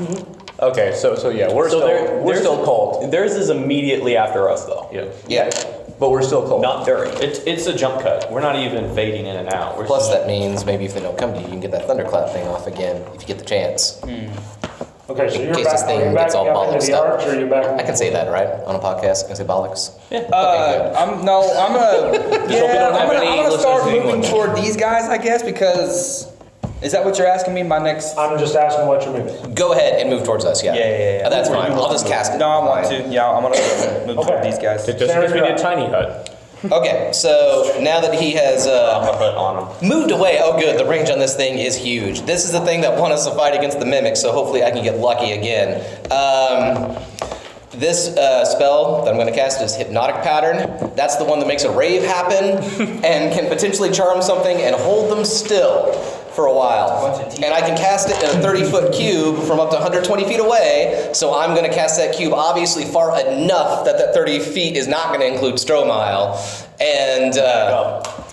Okay, so yeah, we're still cold. Theirs is immediately after us, though. Yeah, Yeah. but we're still cold. Not during. It's a jump cut. We're not even fading in and out. We're Plus, just- that means maybe if they don't come to you, you can get that thunderclap thing off again if you get the chance. Okay, so in you're case this back, are thing you gets all backing up into bollocksed the up. arch, or are you backing? I can say that, right? On a podcast, I can say bollocks. I'm gonna start listeners moving anymore. toward these guys, I guess, because is that what you're asking me? My next? I'm just asking what you're moving. Go ahead and move towards us, yeah. Yeah. That's fine. I'll just cast it. No, I want to. Yeah, I'm gonna move toward these guys. It just gives me a tiny hut. Okay, so now that he has I'm a hut on him. moved away, oh good, the range on this thing is huge. This is the thing that won us a fight against the mimics, so hopefully I can get lucky again. This spell that I'm going to cast is Hypnotic Pattern. That's the one that makes a rave happen and can potentially charm something and hold them still for a while. And I can cast it in a 30-foot cube from up to 120 feet away, so I'm going to cast that cube obviously far enough that that 30 feet is not going to include Stromile. And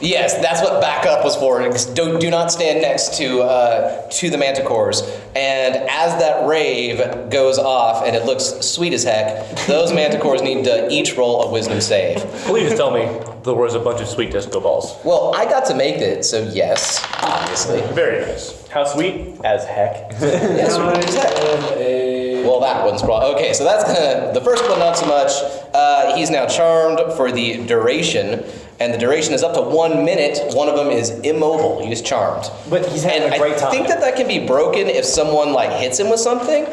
yes, that's what backup was for. Do not stand next to the manticores. And as that rave goes off and it looks sweet as heck, those manticores need to each roll a wisdom save. Please tell me there was a bunch of sweet disco balls. Well, I got to make it, so yes, obviously. Very nice. How sweet as heck. Yes, sweet as heck. Well, that one's probably okay. So that's the first one, not so much. He's now charmed for the duration, and the duration is up to 1 minute. One of them is immobile. He's charmed. But he's having And a great time. I think that can be broken if someone like hits him with something.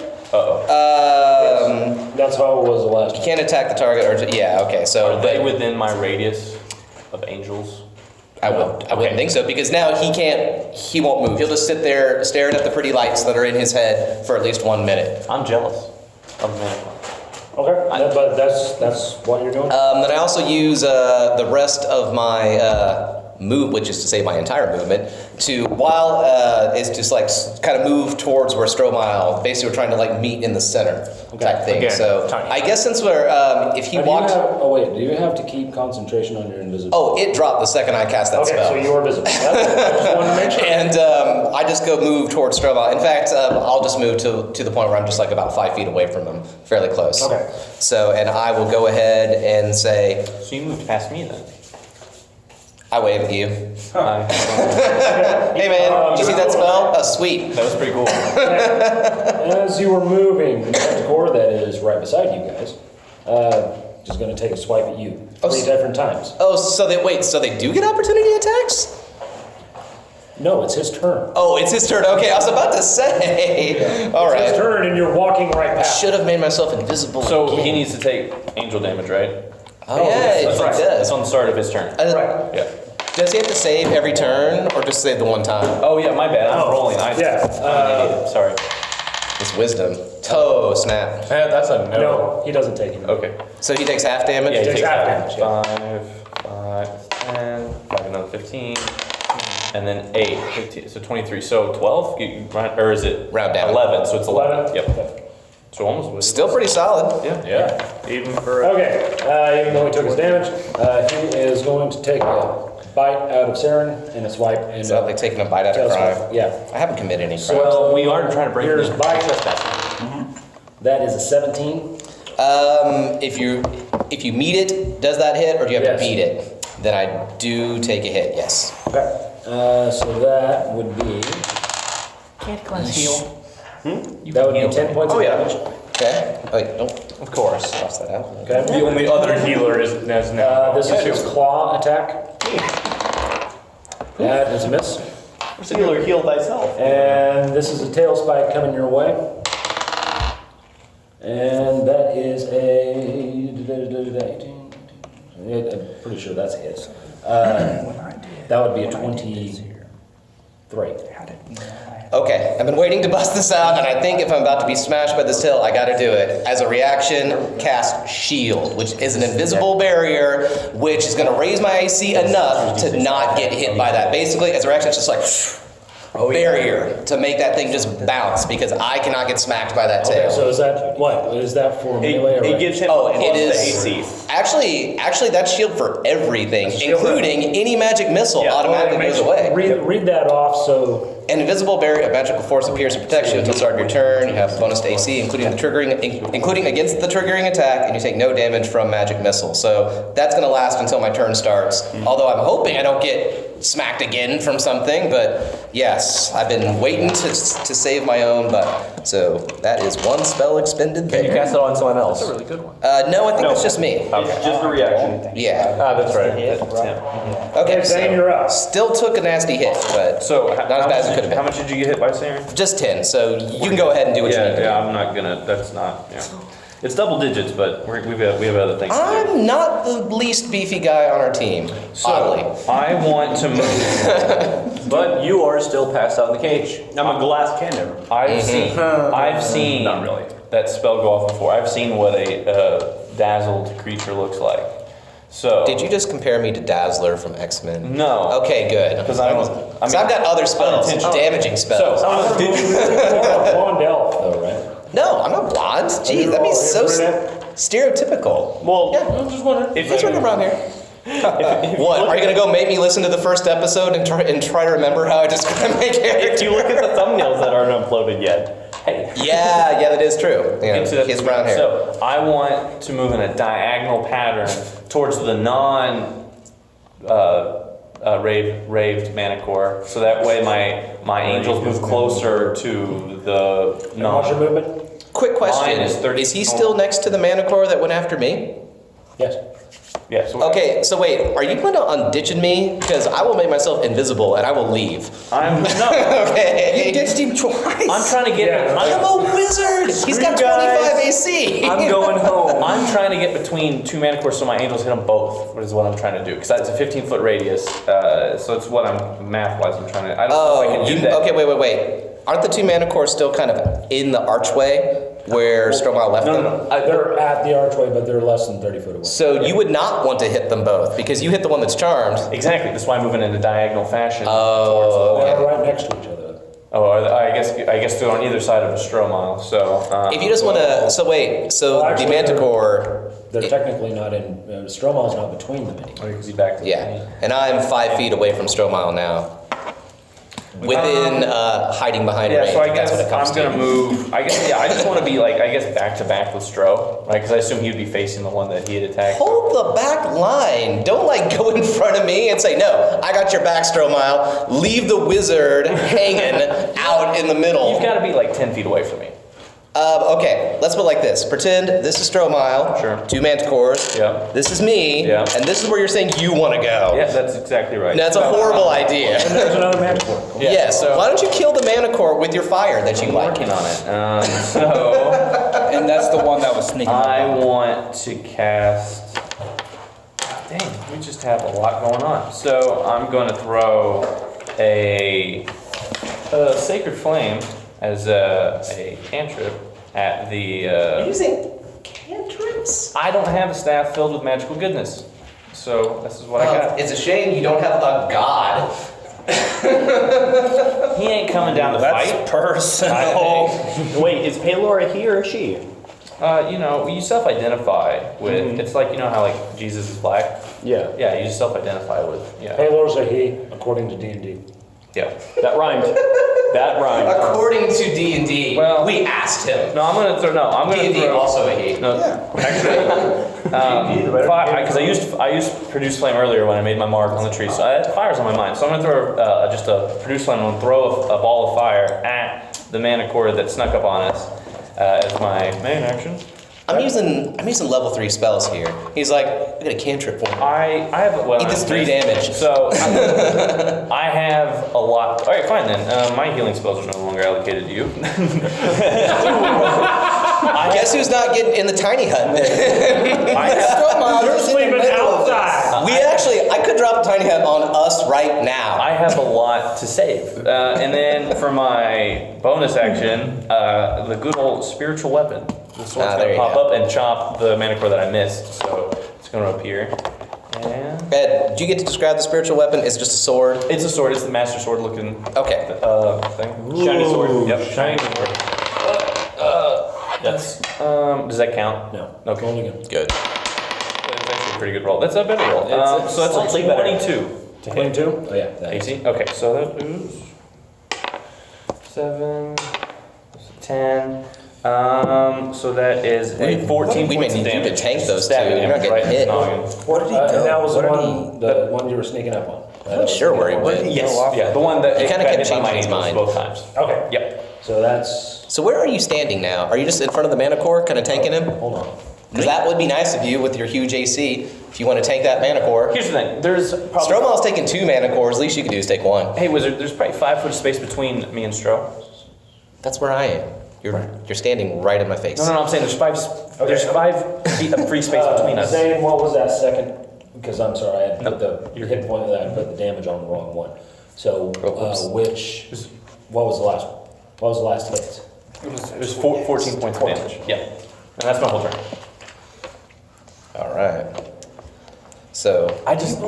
That's how it was the last You time. can't attack the target, or yeah, okay. So Are they within my radius of angels? I wouldn't think so, because now he won't move. He'll just sit there staring at the pretty lights that are in his head for at least 1 minute. I'm jealous of the manticore. Okay, but that's what you're doing? Then I also use the rest of my move, which is to say my entire movement, to is just like kind of move towards where Stromile, basically we're trying to like meet in the center type thing. Again, So tiny. I guess since we're, if he walked, do you have to keep concentration on your invisibility? oh, it dropped the second I cast that Okay, spell. so you are visible. That's it. I just wanted to make sure. And I just go move towards Stromile. In fact, I'll just move to the point where I'm just like about 5 feet away from him, fairly close. Okay. So, and I will go ahead and say, So you moved past me then? I wave at you. That Hey man, did you see that spell? Oh, sweet. was pretty cool. As you were moving, the manticore that is right beside you guys is going to take a swipe at you Oh, 3 different times. Oh, so they do get opportunity attacks? No, it's his turn. Oh, it's his turn. Okay, I was about to say. All It's his right. turn, and you're walking right I past. should have made myself invisible. So again. he needs to take angel damage, right? Oh yeah, That's he right. does. That's on the start of his turn. Right. Yeah. Does he have to save every turn, or just save the one time? Oh yeah, my bad. I'm Oh, rolling. yeah, I'm an idiot. Sorry. It's wisdom. Toe snap. Yeah, that's a no. No, he doesn't take it. Okay. So he takes half damage. Yeah, he takes takes half half. damage, 5, 10, 5 another 15, and then 8, 15, so 23. So 12, or is it Round down. 11? So it's 11. 11? Yep. So almost was. Still pretty solid. Yeah, even for Okay, even though he took his damage, he is going to take a bite out of Serin and a swipe. And Is that like taking a bite out of tail crime? swipe. Yeah. I haven't committed any crimes. Well, we are trying to break Here's the bite. trespassing. That is a 17. If you meet it, does that hit, or do you have Yes. to beat it? Then I do take a hit. Yes. Okay, so that would be. Can't class heal. That would be 10 points of damage. Okay. Oh, wait, don't of course. cross that out. Okay. The only other healer is now. This is his claw attack. That is a miss. Healer, heal thyself. And this is a tail spike coming your way. And that is I'm pretty sure that's his. That would be a 23. Okay, I've been waiting to bust this out, and I think if I'm about to be smashed by this tail, I gotta do it. As a reaction, cast Shield, which is an invisible barrier, which is gonna raise my AC enough to not get hit by that. Basically, as a reaction, it's just like barrier to make that thing just bounce, because I cannot get smacked by that Okay, tail. so is that what? Is that for melee or It range? gives him Oh, plus it the is. AC. Actually, that's shield for everything, That's shield for including any magic missile Yeah, automatically Make goes sure- away. Read that off so An invisible barrier of magical force appears to protect you until the start of your turn. You have a bonus to AC, including against the triggering attack, and you take no damage from magic missile. So that's going to last until my turn starts. Although I'm hoping I don't get smacked again from something, but yes, I've been waiting to save my own. But so that is one spell expended Can you there. cast it on someone else? That's a really good one. No, I think it's just me. It's just a reaction. Yeah. That's right. Okay, Zayne, so you're up. still took a nasty hit, but So not as bad as it could have how been. much did you get hit by, Serin? Just 10, so you can go ahead and do what you need to do. I'm not gonna. That's not. Yeah. It's double digits, but we have other things to do. I'm not the least beefy guy on our team, oddly. I want to move. But you are still passed out in the cage. I'm a glass cannon. I've seen Not really. that spell go off before. I've seen what a dazzled creature looks like. So Did you just compare me to Dazzler from X-Men? No. Okay, good. Because I don't. I So I've got other spells, damaging spells. So Blonde elf, though, right? No, I'm not blonde. Jeez, that'd be so stereotypical. Well, Yeah, I'm just wondering. if that's you, right around here. What? Are you gonna go make me listen to the first episode and try to remember how I described my if character? you look at the thumbnails that aren't uploaded yet, hey. Yeah, that is true. Yeah, Into that- his brown hair. So I want to move in a diagonal pattern towards the raved manticore, so that way my angels move closer to the What's your non. movement? Quick question: Mine is 30 Is he still next to the manticore that went after me? Yes. Yeah. So Okay, so wait, are you planning on ditching me? Because I will make myself invisible and I will leave. I'm no. Okay. ditched him twice. I'm trying to get. Yeah. I'm a wizard. He's got 25 AC. I'm going home. I'm trying to get between two manticores so my angels hit them both. Is what I'm trying to do because that's a 15-foot radius. So it's what I'm math-wise. I'm trying to. I don't know if I can do that. Okay, wait. Aren't the two manticores still kind of in the archway where Stromile left them? No. They're at the archway, but they're less than 30 foot away. So you would not want to hit them both because you hit the one that's charmed. Exactly. That's why I'm moving in a diagonal fashion. Oh, They're okay. right next to each other. I guess they're on either side of a Stromile. So If you just want to, so Well, the actually, manticore. They're technically not in. Stromile's not between them anymore. because he back to Yeah, and I'm 5 feet away from Stromile now. Within hiding behind Yeah, range. so I that's guess what it comes I'm gonna to. move. I just want to be back to back with Stro, right? Because I assume he'd be facing the one that he had attacked. Hold the back line. Don't go in front of me and say, no, I got your back, Stromile. Leave the wizard hanging out in the middle. You've got to be 10 feet away from me. Okay, let's put it like this. Pretend this is Stromile. Sure. Two manticores. Yeah. This is me. Yeah. And this is where you're saying you want to go. Yeah, that's exactly right. That's a horrible idea. And there's another manticore. Yeah, Yeah, so so- why don't you kill the manicore with your fire that you I'm like? working on it. So And that's the one that was sneaking I up. want to cast. Dang, we just have a lot going on. So I'm going to throw a Sacred Flame as a cantrip at the. Using cantrips? I don't have a staff filled with magical goodness, so this is what I got. It's a shame you don't have a god. He ain't coming down to fight. That's personal. wait, is Palor he or she? You self-identify with. It's like how Jesus is black. Yeah. Yeah, you just self-identify with. Yeah. Palor's a he, according to D&D. Yeah. That rhymed. That rhymed. According to D&D, Well- we asked him. No, I'm gonna throw. No, I'm gonna D&D throw. also a he. No, actually, because I used produce flame earlier when I made my mark on the tree, so fire's on my mind. So I'm gonna throw just a produce flame. I'm gonna throw a ball of fire at the manticore that snuck up on us as my main action. I'm using level 3 spells here. He's like, I got a cantrip for him. I have well. He does 3 damage. So I have a lot. All right, fine then. My healing spells are no longer allocated to you. Guess who's not getting in the tiny hut? You're sleeping outside. I could drop a tiny hut on us right now. I have a lot to save. And then for my bonus action, the good old spiritual weapon. The sword's there going to you pop go. up and chop the manticore that I missed. So it's going to appear. And Ed, did you get to describe the spiritual weapon? It's just a sword. it's a sword. It's the master sword looking Okay. thing. Shiny sword. Yep, shiny sword. That's does that count? No. Okay. Only good. Good. That's actually a pretty good roll. That's a better roll. It's So that's a slightly better. 22 to hit. 22? Oh, yeah. That is. AC. Okay, so that is 7, 10. So that is a 14 We may points of need you to damage. tank those Stabbing two. You're not damage getting right in his hit. noggin. What did he And go? that was what the did one, the one you were sneaking up on. I'm not sure where he went. Yes, Go off. yeah, the one that He kinda got kept hit by my changing his angels mind. both times. Okay. Yep. So that's, So where are you standing now? Are you just in front of the manticore, kind of tanking him? hold on. Because that would be nice of you with your huge AC. If you want to tank that manticore. Here's the thing. There's probably Stromile's taking 2 manticores. Least you can do is take 1. Hey, Wizard, there's probably 5 foot of space between me and Stro. That's where I am. You're standing right in my face. No, I'm saying there's 5 feet of free space between us. Zayne, what was that second? Because I'm sorry, I had put No, the hit point, I put the damage on the wrong one. So, Oops. what was the last one? What was the last hit? It was 14 points of damage. Yeah. And that's my whole turn. All right. So, I just how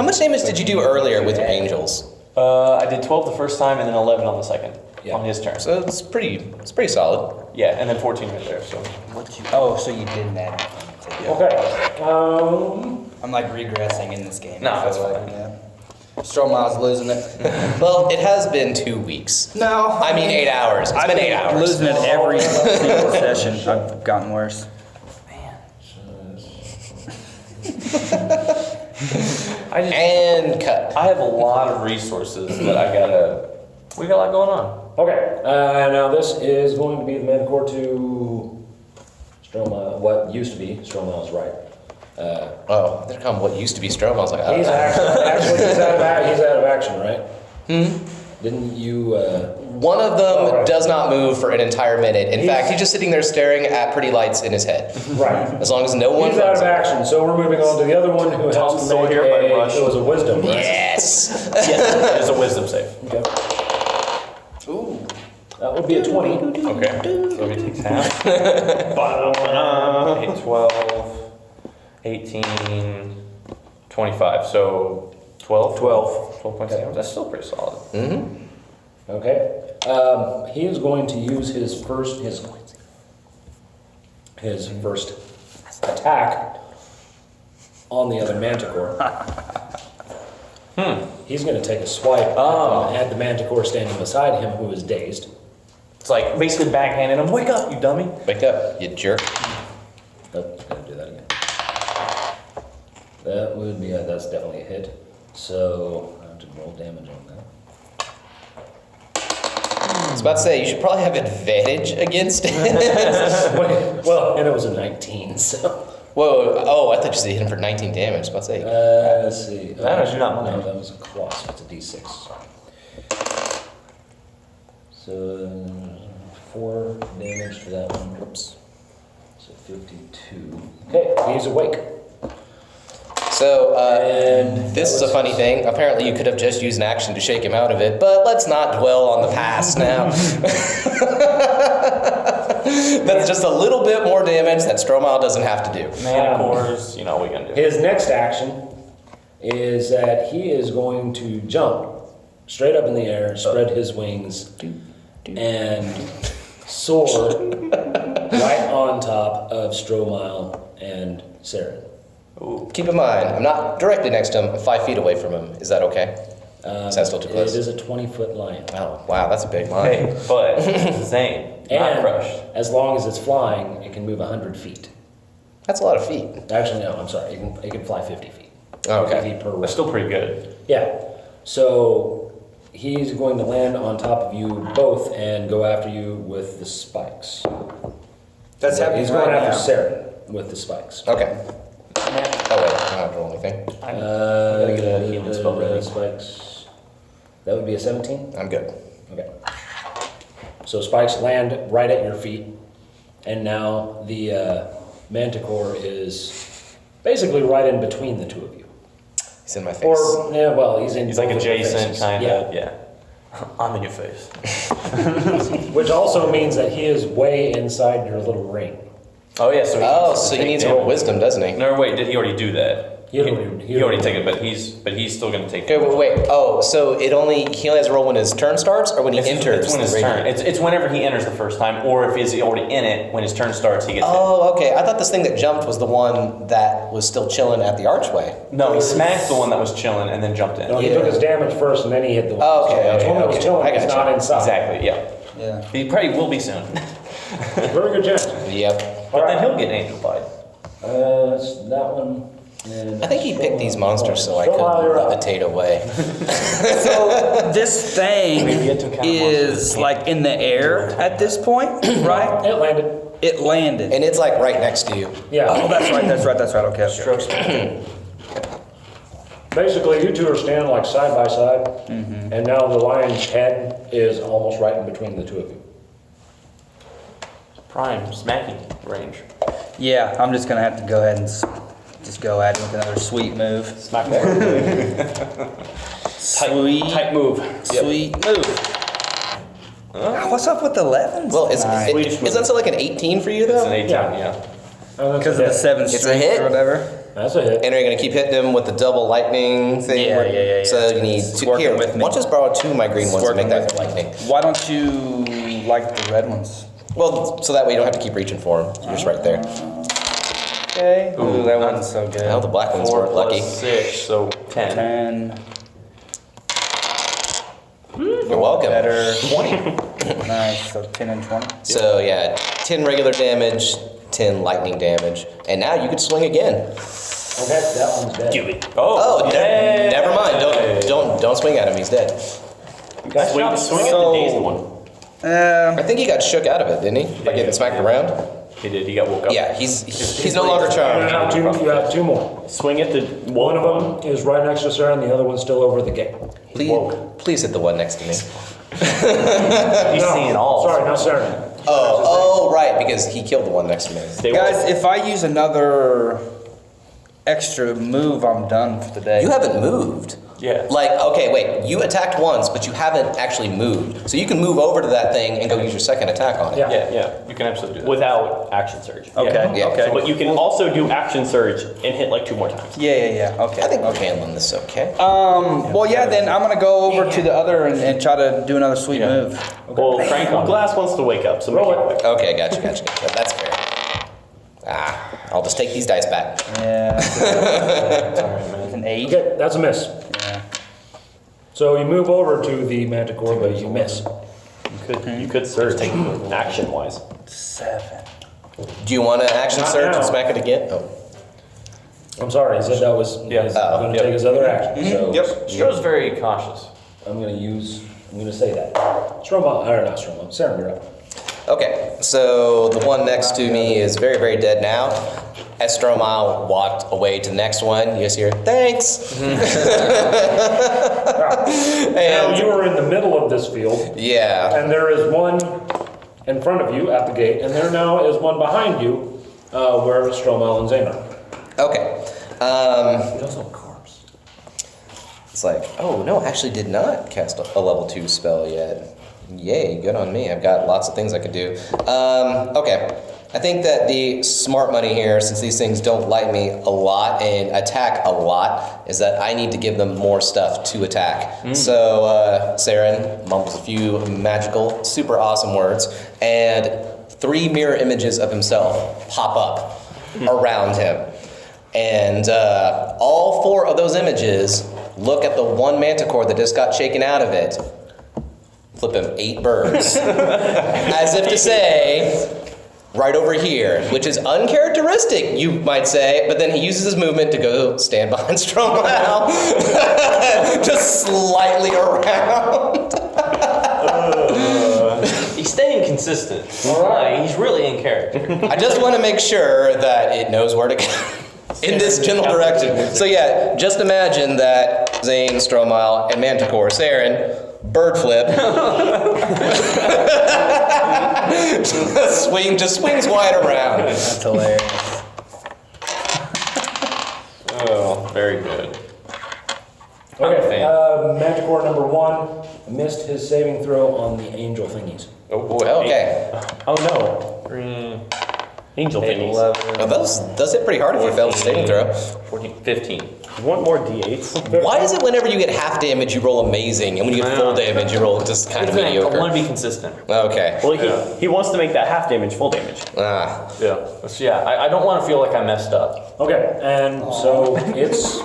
much damage did you do earlier with your angels? I did 12 the first time and then 11 on the second. Yeah. On his turn. So it's pretty solid. Yeah, and then 14 right there. So Oh, so you did that. Okay. I'm like regressing in this game. No, I that's feel fine. Yeah. Stromile's losing it. Well, it has been 2 weeks. No. I mean 8 hours. It's been 8 hours. Losing it every single session. I've gotten worse. And cut. I have a lot of resources that we got a lot going on. Okay, now this is going to be the manticore to Stromile, what used to be Stromile's right. Oh, there come what used to be Strom. I was like, He's actually, he's out of action, right? Didn't you, one of them Oh, right. does not move for an entire minute. In fact, he's just sitting there staring at pretty lights in his head. right. As long as no one He's out moves of him. action, so we're moving on to the other one who has Tom's to still make here by a, Rush. it was a wisdom, right? Yes. Yes, it is a wisdom save. Okay. That would be a 20. Okay. So he takes half. 8, 12, 18, 25. So 12 points of damage. That's still pretty solid. Mm-hmm. Okay. He is going to use his first attack on the other manticore. He's going to take a swipe at the manticore standing beside him, who is dazed. It's like basically backhanding him. Wake up, you dummy. Wake up, you jerk. Oh, he's going to do that again. That would be that's definitely a hit. So I have to roll damage on that. I was about to say, you should probably have advantage against it. Well, and it was a 19, so. Whoa, oh, I thought you said hit him for 19 damage. I was about to say. Let's see. That is not mine. No, that was a cross. It's a d6. So 4 damage to that one. Oops. So 52. Okay, he's awake. So, And this is a funny thing. Apparently, you could have just used an action to shake him out of it, but let's not dwell on the past now. That's just a little bit more damage that Stromile doesn't have to do. Manticores, you know what we gonna do. His next action is that he is going to jump straight up in the air, spread his wings, and soar right on top of Stromile and Serin. Keep in mind, I'm not directly next to him. I'm 5 feet away from him. Is that okay? Is that still too close? It is a 20-foot line. Oh, wow, that's a big line. Hey, but Zayne, not And crushed. as long as it's flying, it can move 100 feet. That's a lot of feet. Actually, no, I'm sorry. It can fly 50 feet. Oh, okay. 50 feet per That's round. still pretty good. Yeah. So he's going to land on top of you both and go after you with the spikes. That's happening He's going right after now. Serin with the spikes. Okay. Oh, wait, I don't have to roll anything. gotta get a healing spell ready. Spikes. That would be a 17? I'm good. Okay. So spikes land right at your feet, and now the manticore is basically right in between the two of you. He's in my face. Or, yeah, well, he's in He's like both of your adjacent, faces. kind Yeah. of. Yeah. I'm in your face. Which also means that he is way inside your little ring. Oh yeah. So he Oh, needs to so he take needs to roll damage. wisdom, doesn't he? No, wait. Did he already do that? He already took it, but he's still going to take Okay, it. wait. Oh, so he only has to roll when his turn starts, or when he enters? It's when his the turn. radiant? It's whenever he enters the first time, or if he's already in it, when his turn starts, he gets Oh, okay. I thought this thing that jumped was the one that was still chilling at the archway. hit. No, he smacked the one that was chilling and then jumped in. No, he took his damage first and then he hit the one. Oh, okay, So the okay, one that was okay. chilling I is gotcha. not inside. Exactly, yeah. Yeah. He probably will be soon. Very good chance. Yep. But then he'll get angelified. That's that one. And I think he picked these monsters so I could Stromile, you're up. levitate away. So this thing Maybe you took out is monsters. like in the air at this point, right? It landed. It landed. And it's like right next to you. Yeah. Oh, that's right. Okay. Strokes. Basically, you two are standing like side by side, and now the lion's head is almost right in between the two of you. Prime smacking range. Yeah, I'm just gonna have to go ahead and just go at it with another sweet move. Smack Sweet, Type move. sweet move. What's up with the 11s? Well, is Swedish that still like an 18 for you It's an though? 18, Yeah. yeah. Because of the 7 It's a strength hit. or whatever. That's a hit. And are you gonna keep hitting him with the double lightning thing? Yeah, yeah. So you need It's two. working Here, with me. why don't you just borrow 2 of my green It's ones to make working that with me. lightning? Why don't you like the red ones? Well, so that way you don't have to keep reaching for them. You're just right there. Okay. Ooh, that one's so good. Well, the black ones 4 weren't lucky. plus 6, so 10. 10. You're welcome. Better. 20. Nice. So 10 and 20. So yeah, 10 regular damage, 10 lightning damage, and now you could swing again. Okay, that one's dead. Give it. Oh, yay! never mind. Don't swing at him. He's dead. Swing at the dazed one. I think he got shook out of it, didn't he? By getting smacked around. He did. He got woke up. Yeah, he's no longer You charmed. have two more. Swing at the One of them is right next to Serin, the other one's still over the gate. Please hit the one next to me. He's seeing all. Sorry, not Serin. Oh, right, because he killed the one next to me. Stay Guys, woke. if I use another extra move, I'm done for the day. You haven't moved. Yeah. Like, okay, wait, you attacked once, but you haven't actually moved. So you can move over to that thing and go use your second attack on it. Yeah. Yeah, you can absolutely do that. Without action surge. Okay. Yeah. Okay. But you can also do action surge and hit like 2 more times. Yeah. Okay. I think we're handling this okay. Well, yeah. Then I'm gonna go over to the other and try to do another sweet move. Well, Glass wants to wake up, so make Roll it it. quick. Okay, gotcha. That's fair. I'll just take these dice back. Yeah. It's an 8. Okay, that's a miss. Yeah. So you move over to the manticore, but you miss. You could surge action wise. 7. Do you want to action Not surge now. and smack it again? Oh. I'm sorry, he said that was Yeah. going to take his other action. So Stro's very cautious. I'm going to say that. Stromile, or not Stromile, Serin, you're up. Okay, so the one next to me is very, very dead now. As Stromile walked away to the next one, you just hear, thanks! Now you are in the middle of this field, Yeah. and there is one in front of you at the gate, and there now is one behind you where Stromile and Zayne are. Okay. Also a corpse. It's like, oh no, I actually did not cast a level 2 spell yet. Yay, good on me. I've got lots of things I could do. Okay. I think that the smart money here, since these things don't like me a lot and attack a lot, is that I need to give them more stuff to attack. So Serin mumbles a few magical, super awesome words, and 3 mirror images of himself pop up around him. And all 4 of those images look at the one manticore that just got shaken out of it. Flip him 8 birds. As if to say, right over here, which is uncharacteristic, you might say, but then he uses his movement to go stand behind Stromile. Just slightly around. He's staying consistent. He's really in character. I just want to make sure that it knows where to go. In this general direction. So yeah, just imagine that Zayne, Stromile, and Manticore, Serin, bird flip. just swings wide around. That's hilarious. Oh, very good. Okay, Manticore number 1 missed his saving throw on the angel thingies. Oh boy. Okay. Oh no. Angel 8, thingies. 11, Now those hit pretty hard if you fail the saving throw. 14, 15. You want more D8s? Why is it whenever you get half damage, you roll amazing, and when you get full damage, you roll just kind of I mediocre? want to be consistent. Okay. Well, he wants to make that half damage full damage. Ah. Yeah. So, yeah, I don't want to feel like I messed up. Okay, and so it's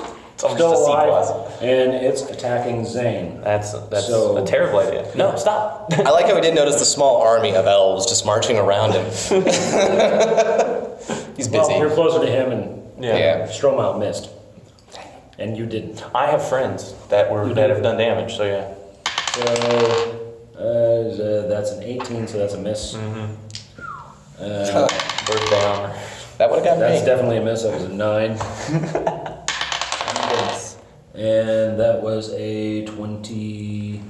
almost still a C alive, and it's attacking Zayne. That's So- a terrible idea. No, stop. I like how we did notice the small army of elves just marching around him. He's Well, busy. you're closer to him, and Yeah. Stromile missed, and you didn't. I have friends that have done damage, so yeah. So that's an 18, so that's a miss. Birthday armor. That would have gotten That's me. definitely a miss. That was a 9. And that was a 22.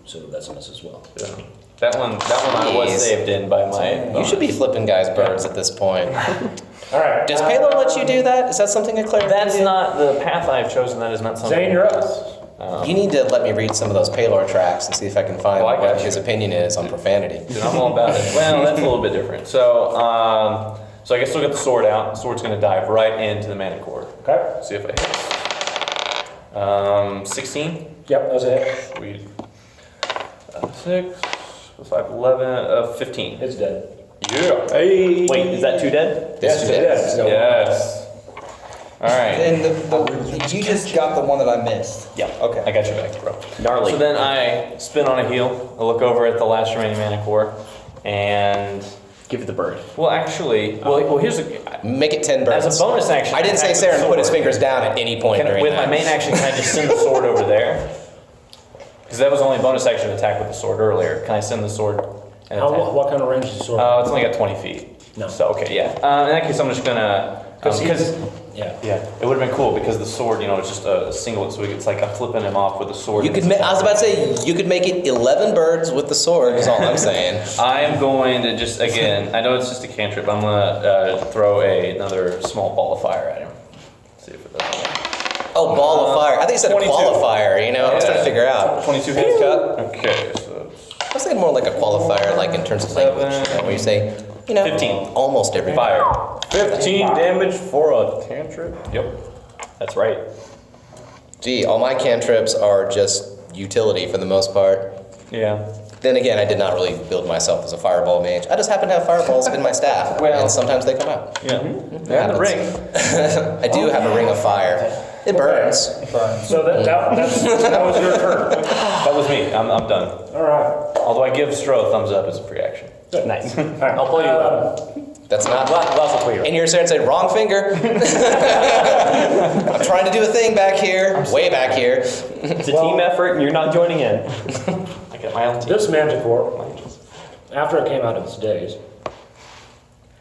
So that's a miss as well. Yeah. That one I was Jeez. saved in by my. You should be flipping guys' birds at this point. All right. Does Payload let you do that? Is that something a cleric can That's do? not the path I've chosen. That is not something. Zayne, you're up. You need to let me read some of those Paylor tracks and see if I can find Oh, I got what you. his opinion is on profanity. Dude, I'm all about it. Well, that's a little bit different. So I guess we'll get the sword out. The sword's going to dive right into the manticore. Okay. See if it hits. 16. Yep, that was a hit. Sweet. 6, 5, 11, 15. It's dead. Yeah. Hey. Wait, is that 2 dead? Yes, you did. Yes. All right. And you just got the one that I missed. Yeah. Okay. I got your back, bro. Gnarly. So then I spin on a heel. I look over at the last remaining manticore, and Give it the bird. well, actually, here's a. Make it 10 birds. As a bonus action, I didn't say attack with Serin put his sword. fingers down at any point during With that. my main action, can I just send the sword over there? Because that was only a bonus action to attack with the sword earlier. Can I send the sword and How, attack? what kind of range is the sword? It's only got 20 feet. No. So, okay, yeah. In that case, I'm just gonna... Because yeah. it would have been cool because the sword, it's just a single, so it's like I'm flipping him off with the sword. You could. I was about to say you could make it 11 birds with the sword. Is all I'm saying. I am going to just, again, I know it's just a cantrip, I'm gonna throw another small ball of fire at him. See if it does. Oh, ball of fire! I think you said 22. qualifier. I was trying to figure out. 22 hits cut. Okay, so I was thinking more like a qualifier, like in terms of language, where you say, 15. almost every Fire. 15 damage for a cantrip? Yep. That's right. Gee, all my cantrips are just utility for the most part. Yeah. Then again, I did not really build myself as a fireball mage. I just happen to have fireballs in my staff, Well- and sometimes they come out. Yeah. It And the happens. ring. I do have a ring of fire. It burns. So that was your turn. That was me. I'm done. All right. Although I give Stro a thumbs up as a free action. Nice. All right. I'll play you That's not. Lots of clear. And you're saying, wrong finger. I'm trying to do a thing back here, way back here. It's a team effort and you're not joining in. I got my own team. This manticore, after it came out of its daze,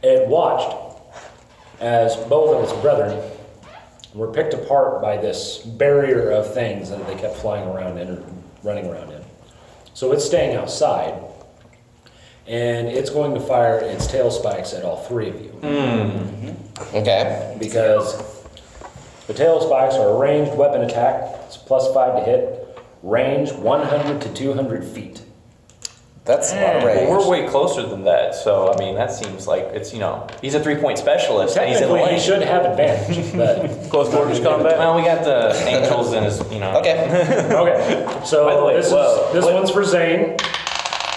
it watched as both of its brethren were picked apart by this barrier of things that they kept flying around in or running around in. So it's staying outside, and it's going to fire its tail spikes at all three of you. Okay. Because the tail spikes are a ranged weapon attack. It's +5 to hit. Range 100 to 200 feet. That's a lot of range. We're way closer than that, so I mean that seemes like it's he's a 3-point specialist and he's in Technically, he lane. should have advantage, but Close quarters combat. Well, we got the angels in his Okay. okay. So By the way, this whoa. this one's for Zayne,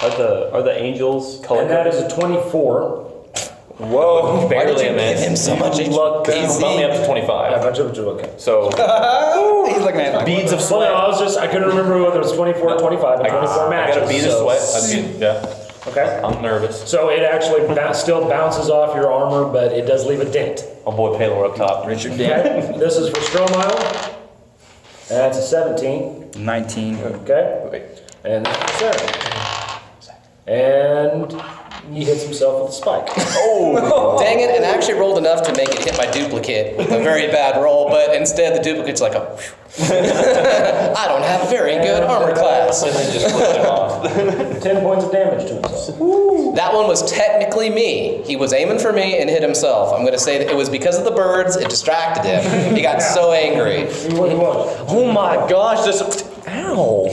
Are the angels color and that is a 24. Whoa. Why did Barely you a miss. give him so much Bump me up to 25. Yeah, bunch of okay. So He's looking at me like, beads of Well, no, sweat. I couldn't remember whether it was 24 or 25. But 24 I matches. got a bead of so- sweat. Yeah. Okay. I'm nervous. So it actually still bounces off your armor, but it does leave a dent. Oh boy, Palor up top. Richard Okay. This is for Stromile. That's a 17. 19. Okay. Wait. And that's for Serin. And he hits himself with a spike. Dang it, and I actually rolled enough to make it hit my duplicate with a very bad roll, but instead the duplicate's like a I don't have a very good armor class. And then just flipped him off. 10 points of damage to himself. That one was technically me. He was aiming for me and hit himself. I'm going to say that it was because of the birds, it distracted him. He got so angry. He was. Oh my gosh, this ow.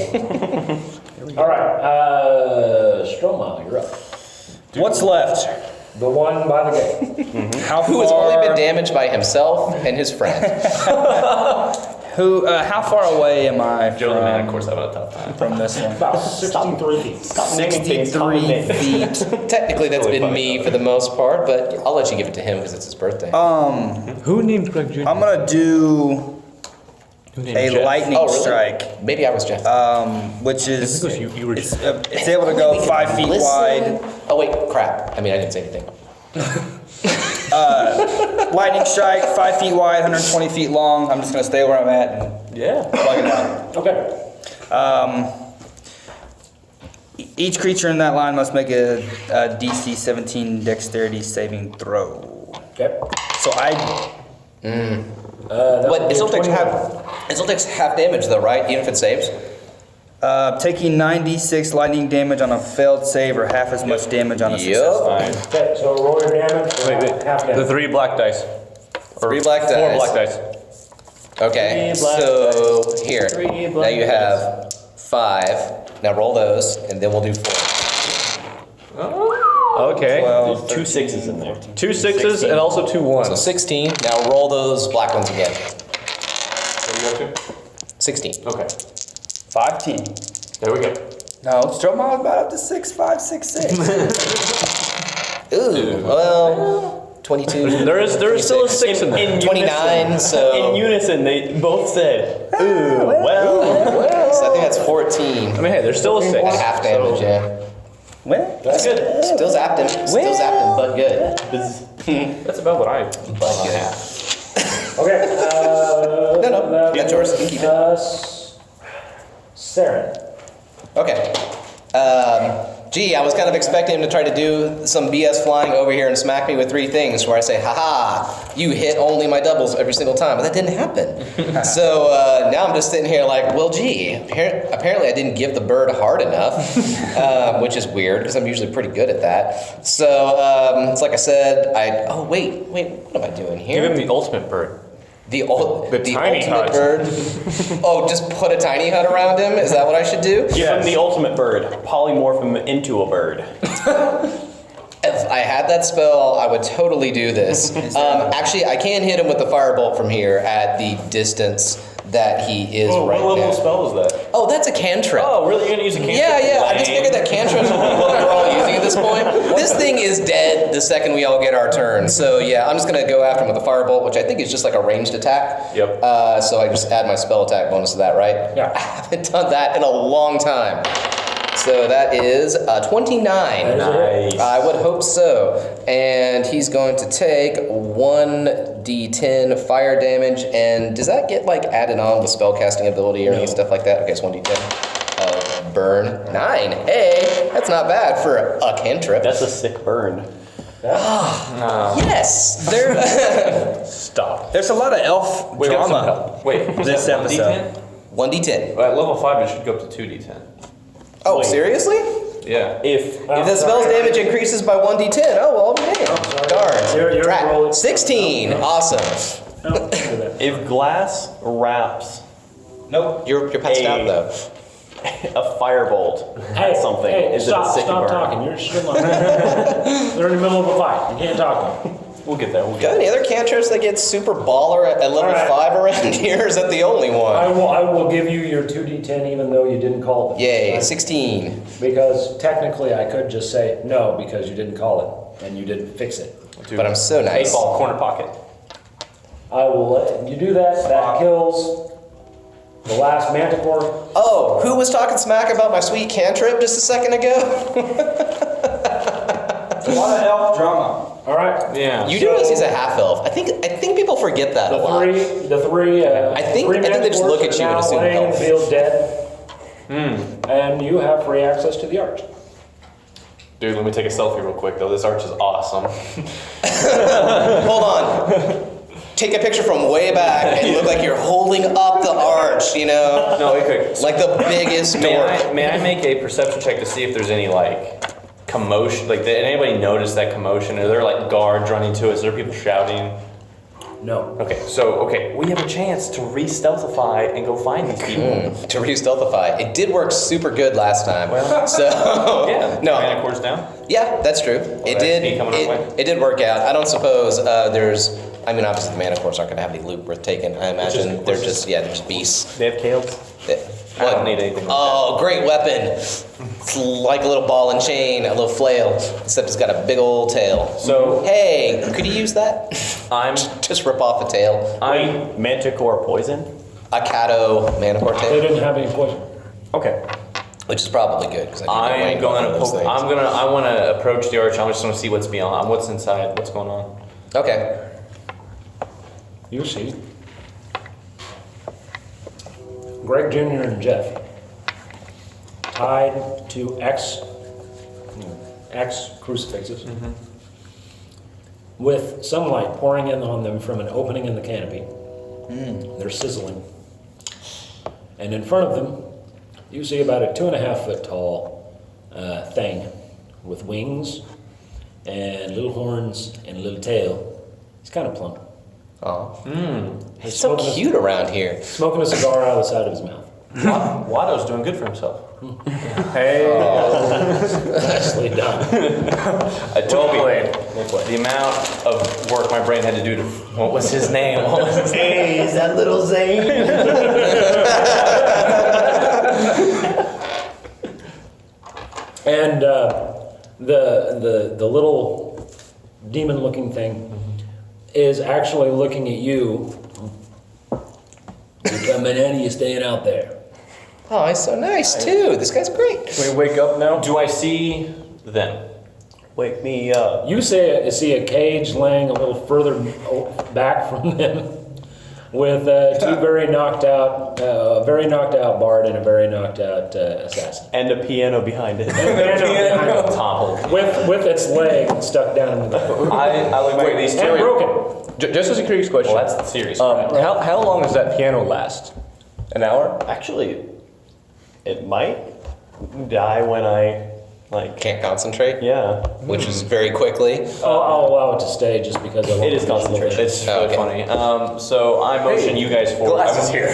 All right. Stromile, you're up. What's left? The one by the gate. Who has only been damaged by himself and his friend. How far away am I Joe the man, of course, having a tough time. from this one? About 63 feet. 63 feet. Technically, that's been me for the most part, but I'll let you give it to him because it's his birthday. Who named Greg Jr.? I'm gonna do a lightning Oh, really? strike, Maybe I was Jeff. which is You were just. it's able to go 5 feet wide. Oh wait, crap. I mean, I didn't say anything. Lightning strike, 5 feet wide, 120 feet long. I'm just gonna stay where I'm at and Yeah. plug it out. Okay. Each creature in that line must make a DC 17 Dexterity saving throw. Okay. So I That would But be it a still takes 21. it still takes half damage though, right? Even if it saves. taking 9d6 lightning damage on a failed save or half as much damage on a successful. Fine. Okay, so roll your damage. Half The damage. 3 black dice. Or 3 black 4 dice. black dice. Okay, Three black so dice. here. Three Now black you have 5. Now roll those, and then we'll do 4. Okay. 12, 2 6s in there. 2 6s and also 2 So 1s. 16. Now roll those black ones again. 16. Okay. 15. There we go. No, Stromile is about up to 6, 5, 6, 6. Ooh, well, 22. There is still a 6 in there. In 29, unison, so- in unison, they both said, "Ooh, well." So I think that's 14. I mean, hey, there's still a 6. And half damage, yeah. Well, That's good. Still zapped him. Still zapped him, but good. That's about what I. But good. Okay. No, that's yours. You can keep it. Serin. Okay. Gee, I was kind of expecting him to try to do some BS flying over here and smack me with 3 things where I say, haha, you hit only my doubles every single time. But that didn't happen. So now I'm just sitting here like, well, gee, apparently I didn't give the bird hard enough, which is weird because I'm usually pretty good at that. So it's like I said, oh, wait, what am I doing here? Give him the ultimate bird. The tiny ultimate hut. bird. Oh, just put a tiny hut around him? Is that what I should do? Give him the ultimate bird. Polymorph him into a bird. If I had that spell, I would totally do this. Actually, I can hit him with the firebolt from here at the distance that he is right what level now. spell is that? Oh, that's a cantrip. Oh, really? You're gonna use a cantrip? Yeah, I just figured that cantrips are what we're all using at this point. This thing is dead the second we all get our turn. So yeah, I'm just gonna go after him with a firebolt, which I think is just like a ranged attack. Yep. So I just add my spell attack bonus to that, right? Yeah. I haven't done that in a long time. So that is 29. Nice. I would hope so. And he's going to take 1d10 fire damage. And does that get like added on with spellcasting ability or any stuff like that? Okay, it's 1d10 of burn. 9. Hey, that's not bad for a cantrip. That's a sick burn. Yes. There. Stop. there's a lot of elf Wait, what's drama. Wait, is This that episode. 1d10. At level 5, it should go up to 2d10. Oh, seriously? Yeah. If If the spell's damage increases by 1d10, oh well, man. Darn. You're Drat. rolling. 16. Awesome. No, do that. if glass wraps Nope. You're passed out though. a firebolt at something, Hey, is stop, it a sick stop burn? talking. You're still on. They're in the middle of a fight. You can't talk to them. We'll get there. We'll Got get any other cantrips that get super baller at level Alright. 5 around here? Or is that the only I one? will give you your 2d10 even though you didn't call it. Yay, 16. Because technically I could just say no because you didn't call it and you didn't fix it. But I'm so nice. 8-ball, corner pocket. I will let you do that. That kills the last manticore. Oh, who was talking smack about my sweet cantrip just a second ago? A lot of elf drama. All right. Yeah. You do realize he's a half elf. I think people forget that a lot. The three. I think they just look at you and assume laying in the health. field dead. And you have free access to the arch. Dude, let me take a selfie real quick, though. This arch is awesome. Hold on. Take a picture from way back and look like you're holding up the arch, you know? No, wait, quick. Like the biggest May door. I make a perception check to see if there's any, like, commotion? Like, did anybody notice that commotion? Are there, like, guards running to us? Are there people shouting? No. Okay, we have a chance to re-stealthify and go find these people. To re-stealthify. It did work super good last time. Well, so yeah, no. Manicore's down. Yeah, that's true. It XP coming our way. did work out. I don't suppose there's. I mean, obviously the Manticores aren't going to have any loot worth taking. I imagine they're just beasts. They have tails. I don't need anything. Oh, great weapon! It's like a little ball and chain, a little flail, except it's got a big old tail. So Hey, could you use that? I'm Just rip off a tail. Wait, manticore poison? A Cato Manicore They tail, didn't have any poison. Okay. which is probably good because I'm going to poke. I want to approach the arch. I'm just going to see what's beyond. What's inside? What's going on? Okay. You see. Greg Jr. and Jeff tied to X crucifixes with sunlight pouring in on them from an opening in the canopy. They're sizzling. And in front of them, you see about a 2.5 foot tall thing with wings and little horns and a little tail. He's kind of plump. Oh. He's so cute around here. Smoking a cigar out of the side of his mouth. Watto's doing good for himself. Hey. Nicely done. The amount of work my brain had to do to. What was his name? Hey, is that little Zayne? And the little demon-looking thing is actually looking at you. You coming in, or you staying out there? Oh, he's so nice too. This guy's great. Can we wake up now? Do I see them? Wake me up. You see a cage laying a little further back from them, with two very knocked out bard and a very knocked out assassin. And a piano behind it. Toppled. With its leg stuck down in the ground. I look back at these two. And broken. Just as a curious question. Well, that's serious. How long does that piano last? An hour? Actually, it might die when I, Can't concentrate. yeah. Which is very quickly. I'll allow it to stay just because I want It is concentration. It's Oh, really okay. funny. So I motion you guys forward. Glasses here.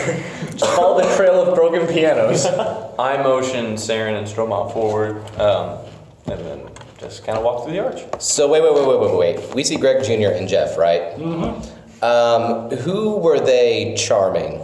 Just follow the trail of broken pianos. I motion Serin and Stromile forward, and then just kind of walk through the arch. So wait. We see Greg Jr. and Jeff, right? Mm-hmm. Who were they charming?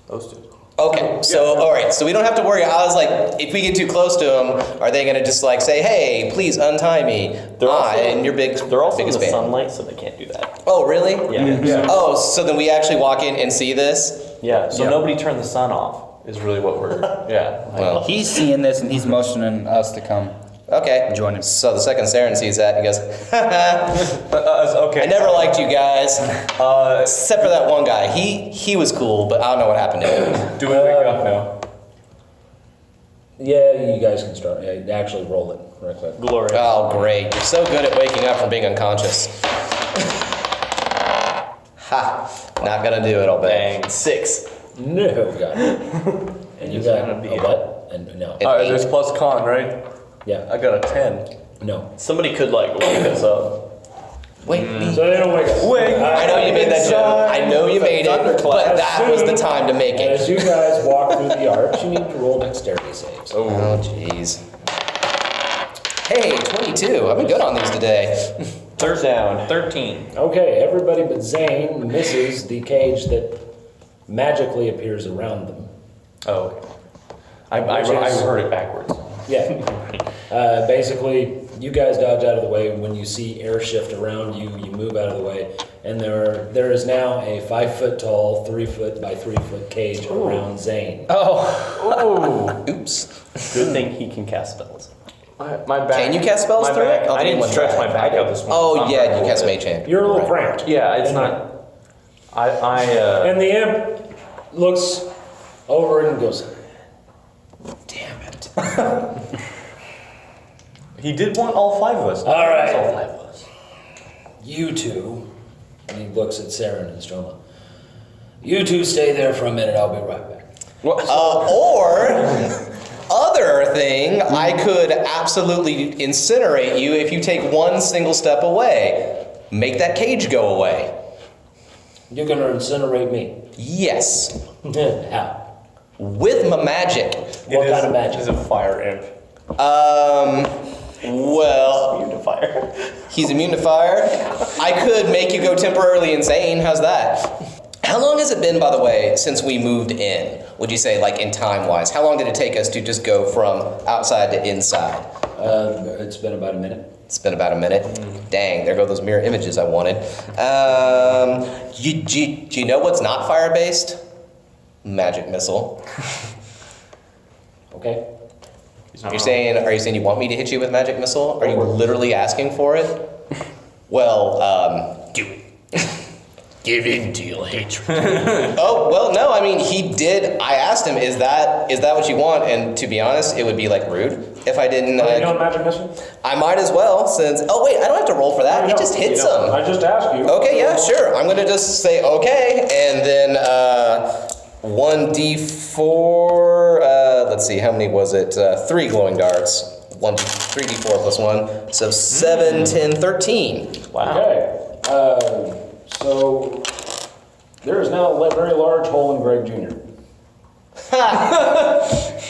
Those two. Okay, so all right, so we don't have to worry. I was like, if we get too close to them, are they gonna just say, "Hey, please untie me"? And you're big. They're also in biggest the fan. sunlight, so they can't do that. Oh, really? Yeah. Oh, so then we actually walk in and see this? Yeah. So nobody turn the sun off is really what we're. Yeah. Well, He's seeing this and he's motioning us to come. okay. Join him. So the second Serin sees that, he goes, Okay. I never liked you guys, except for that one guy. He was cool, but I don't know what happened to him. Do we wake up now? Yeah, you guys can start. Yeah, actually roll it right quick. Glorious. Oh, great. You're so good at waking up from being unconscious. Ha. Not gonna do it, I'll bet. Bang. 6. No, got it. And you got a what? And no. There's plus con, right? Yeah. I got a 10. No. Somebody could wake us up. Wait, So they don't wake up. I know you made that joke. I know you made it, but that was the time to make As it. you guys walk through the arch, you need to roll dexterity saves. Oh, jeez. Hey, 22. I've been good on these today. Third down. 13. Okay, everybody but Zayne misses the cage that magically appears around them. Oh, okay. I heard it backwards. Yeah. Basically, you guys dodge out of the way. When you see air shift around you, you move out of the way. And there is now a 5 foot tall, 3 foot by 3 foot cage around Zayne. Oops. Good thing he can cast spells. My back. Can you cast spells my through back, it? I didn't stretch my back out this morning. Oh, so yeah, I'm you cast little Mage bit- Hand. You're a little cramped. Yeah, it's not. And the imp looks over and goes, Damn it. He did want all 5 of us. all right, All 5 of us. you two, and he looks at Serin and Stroma. You two stay there for a minute, I'll be right back. Or, other thing, I could absolutely incinerate you if you take one single step away. Make that cage go away. You're gonna incinerate me. Yes. How? With my magic. What kind of magic? He's a fire imp. Well, Immune to fire. he's immune to fire. I could make you go temporarily insane. How's that? How long has it been, by the way, since we moved in? Would you say, like, in time-wise? How long did it take us to just go from outside to inside? It's been about a minute. It's been about a minute. Dang, there go those mirror images I wanted. Do you know what's not fire-based? Magic missile. Okay. Are you saying you want me to hit you with magic missile? Are you literally asking for it? Well, do it. Give in to your hatred. Oh, well, no, I mean, he did. I asked him, is that what you want? And to be honest, it would be, like, rude if I didn't. Are you doing magic mission? I might as well, since. Oh, wait, I don't have to roll for that. He just hits him. I just asked you. Okay, yeah, sure. I'm gonna just say okay, and then 1d4. Let's see, how many was it? 3 glowing darts. 3d4 plus 1. So 7, 10, 13. Wow. Okay. So there is now a very large hole in Greg Jr.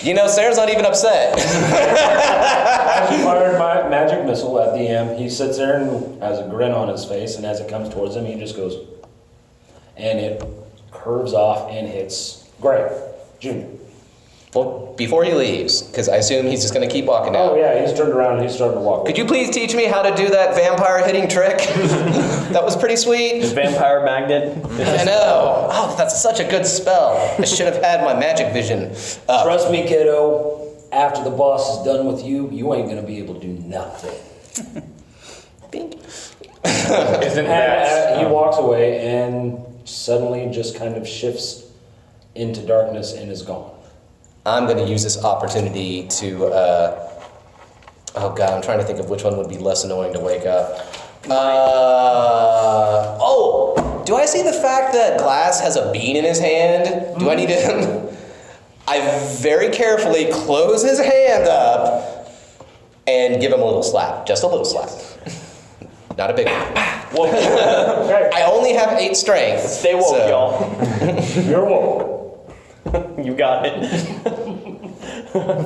You know, Sarah's not even upset. As you fired my magic missile at the imp, he sits there and has a grin on his face, and as it comes towards him, he just goes, and it curves off and hits Greg Jr. Well, before he leaves, because I assume he's just gonna keep walking out. Oh yeah, he's turned around and he's starting to walk. Could you please teach me how to do that vampire hitting trick? That was pretty sweet. Vampire magnet. I know. Oh, that's such a good spell. I should have had my magic vision up. Trust me, kiddo. After the boss is done with you, you ain't gonna be able to do nothing. Isn't that? He walks away and suddenly just kind of shifts into darkness and is gone. I'm going to use this opportunity to, oh god, I'm trying to think of which one would be less annoying to wake up. Oh, do I see the fact that Glass has a bean in his hand? Do I need to, I very carefully close his hand up and give him a little slap, just a little slap. Not a big one. I only have 8 strength. Stay woke, so- y'all. You're woke. You got it.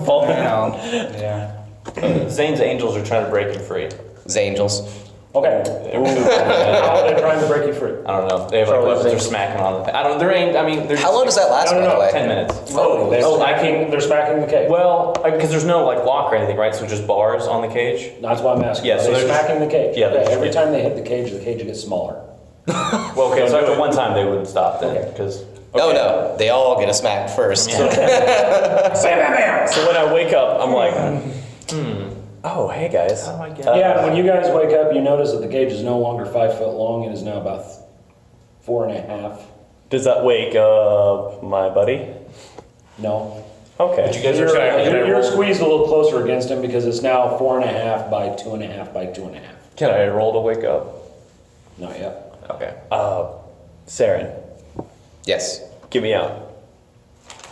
Fall down. Yeah. Zayne's angels are trying to break you free. Zangels. Okay. How are they trying to break you free? I don't know. They have like weapons they're smacking on the. I don't. There ain't. I mean, they're How long does that last, No, no, by the no, way? 10 minutes. They're smacking the cage. Well, because there's no like lock or anything, right? So just bars on the cage. That's why I'm asking. Yeah, so they're they're smacking the cage. Yeah, they're Every just- time they hit the cage gets smaller. Well, okay. So after one time, they would stop then, Okay. because. No, no, they all get a smack first. So when I wake up, I'm like, oh, hey guys. Oh my god. Yeah, when you guys wake up, you notice that the cage is no longer 5 foot long. It is now about 4.5. Does that wake up my buddy? No. Okay. You guys are trying to You're squeezed a little closer against him because it's now 4.5 by 2.5 by 2.5. Can I roll to wake up? Not yet. Okay. Serin, Yes. get me out.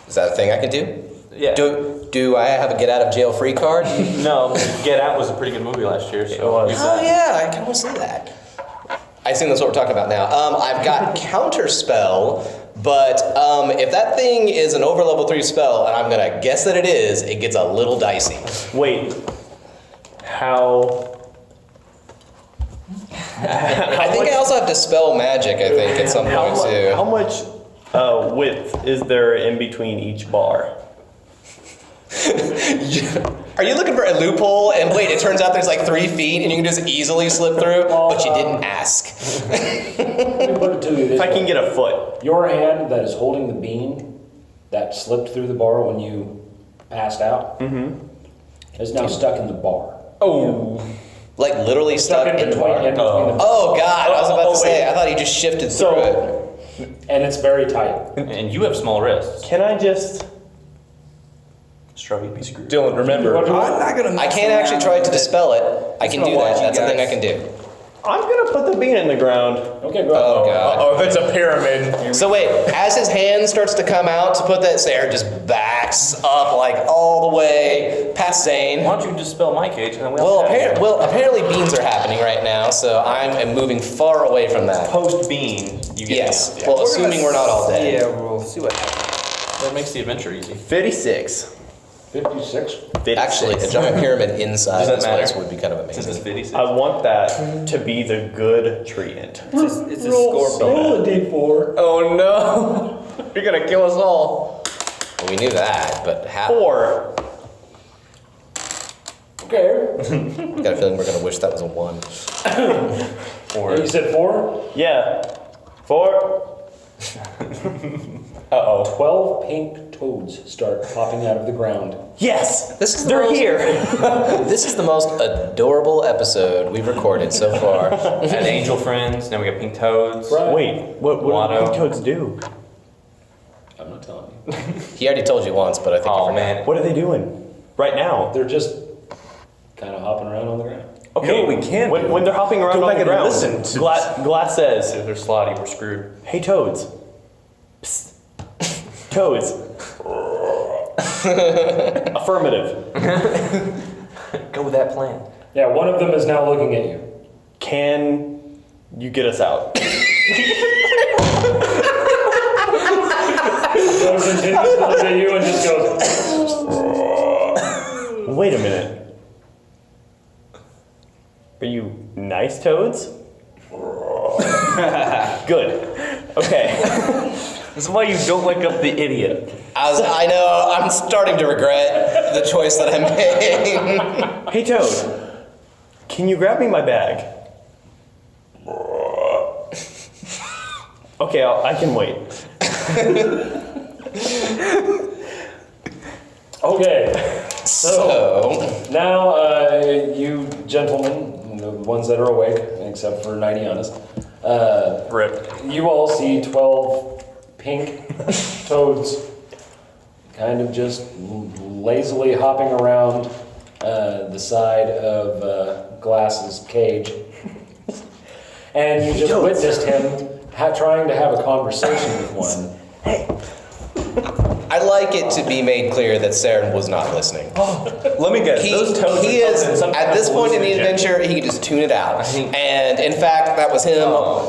Is that a thing I can do? Yeah. Do I have a get out of jail free card? No, Get Out was a pretty good movie last year. So It was. use Oh that. yeah, I can almost see that. I assume that's what we're talking about now. I've got counterspell, but if that thing is an over level 3 spell, and I'm gonna guess that it is, it gets a little dicey. Wait. How? I think I also have dispel magic. I think at some point too. How much width is there in between each bar? Are you looking for a loophole? And wait, it turns out there's like 3 feet, and you can just easily slip through, but you didn't ask. Let me put it to you this If I can way. get a foot. Your hand that is holding the bean that slipped through the bar when you passed out is now stuck in the bar. Oh. Like literally stuck in the bar. in between the Oh god, I was about to say. wait. I thought he just shifted So- through it. and it's very tight. And you have small wrists. Can I just? Stroke, you'd be screwed. Dylan, remember. What do you I'm want? not gonna. I can't actually try to dispel it. I can gonna do that. watch you That's a thing I guys. can do. I'm gonna put the bean in the ground. Okay, go Oh, ahead. God. Oh, if it's a pyramid. So wait, as his hand starts to come out to put that, Serin just backs up like all the way past Zayne. Why don't you dispel my cage and then we'll Apparently beans are happening right now, so I am moving far away from that. post bean, you get Yes. down. Well, assuming we're not all dead. Yeah, we'll see what happens. That makes the adventure easy. 56. 56. 56. Actually, a giant pyramid inside Does that this matter? place would be kind of Since it's amazing. 56. I want that to be the good treatment. It's a score. a d4. Oh no! You're gonna kill us all. Well, we knew that, but how? 4. Okay. Got a feeling we're gonna wish that was a 1. You said 4? Yeah. 4. Uh-oh. 12 pink toads start popping out of the ground. Yes! This is the They're most- here! This is the most adorable episode we've recorded so far. Had angel friends, now we got pink toads. Right. Wait, what do Watto. pink toads do? I'm not telling you. He already told you once, but I think you Oh forgot. man. What are they doing right now? They're just kind of hopping around on the ground. Okay, You know what we can do? when they're hopping around Go on back the and ground, listen to- Glass says, If they're slotty, we're screwed. "Hey toads, Psst. Toads." Affirmative. Go with that plan. Yeah, one of them is now looking at you. Can you get us out? So continues to look at you and just goes, Wait a minute. Are you nice toads? Good. Okay. This is why you don't look up the idiot. I know, I'm starting to regret the choice that I made. Hey Toad, can you grab me my bag? Okay, I can wait. okay. So, Now, you gentlemen, the ones that are awake, except for Ninianus, Rip. you all see 12 pink toads kind of just lazily hopping around the side of Glass's cage. And you just witnessed him trying to have a conversation with one. I'd like it to be made clear that Serin was not listening. Let me guess. He Those toads is, are in some at kind this of point in the hallucinogen. adventure, he can just tune it out. think- And in fact, that was him,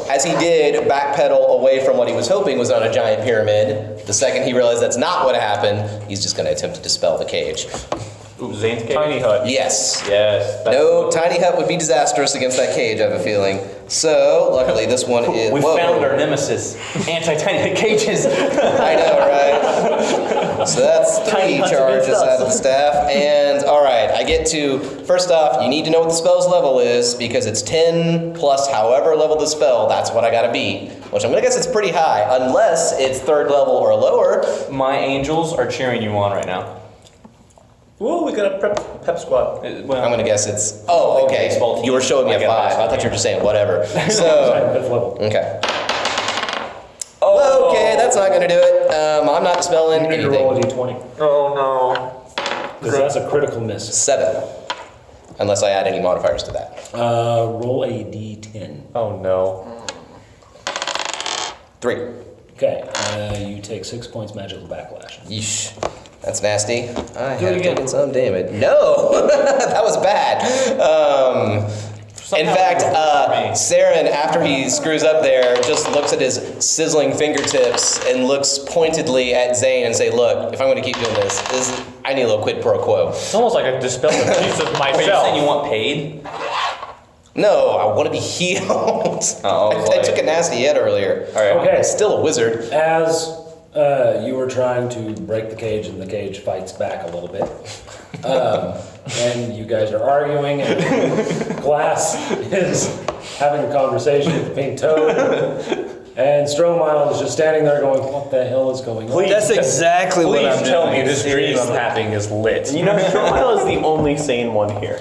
as he did backpedal away from what he was hoping was on a giant pyramid. The second he realized that's not what happened, he's just going to attempt to dispel the cage. Ooh, Zayne's cage. Tiny hut. Yes. Yes. that's No, the- tiny hut would be disastrous against that cage, I have a feeling. So, luckily, this one is. We whoa. found our nemesis. Anti-tiny hut cages. I know, right? So that's 3 huts charges against us. out of the staff. And all right, I get to, first off, you need to know what the spell's level is because it's 10 plus however level the spell, that's what I gotta beat. Which I'm gonna guess it's pretty high, unless it's 3rd level or lower. My angels are cheering you on right now. Whoa, we got a pep squad. Well, I'm gonna guess it's, oh, okay. baseball team. You were showing me a Like a 5. I basketball thought you were team. just saying whatever. So, 5th level. okay. Okay, that's not gonna do it. I'm not dispelling You need to roll a anything. d20. Oh Because that's a critical miss. 7. Unless I add any modifiers to that. Roll a d10. no. Oh no. 3. Okay, you take 6 points magical backlash. Yeesh. That's nasty. I Do it have again. taken some damage. No! That was bad. In fact, Serin, after he screws up there, just looks at his sizzling fingertips and looks pointedly at Zayne and say, look, if I'm going to keep doing this, I need a little quid pro quo. It's almost like I dispelled a piece of Wait, you're saying you myself. want paid? No, I want to be healed. Oh, I took a nasty hit earlier. All right. Okay. I'm still a wizard. As you were trying to break the cage, and the cage fights back a little bit, and you guys are arguing, and Glass is having a conversation with the pink toad, and Stromile is just standing there going, "What the hell is going on?" That's exactly what I'm Please tell doing. me this dream I'm Seriously. having is lit. You know, Stromile is the only sane one here.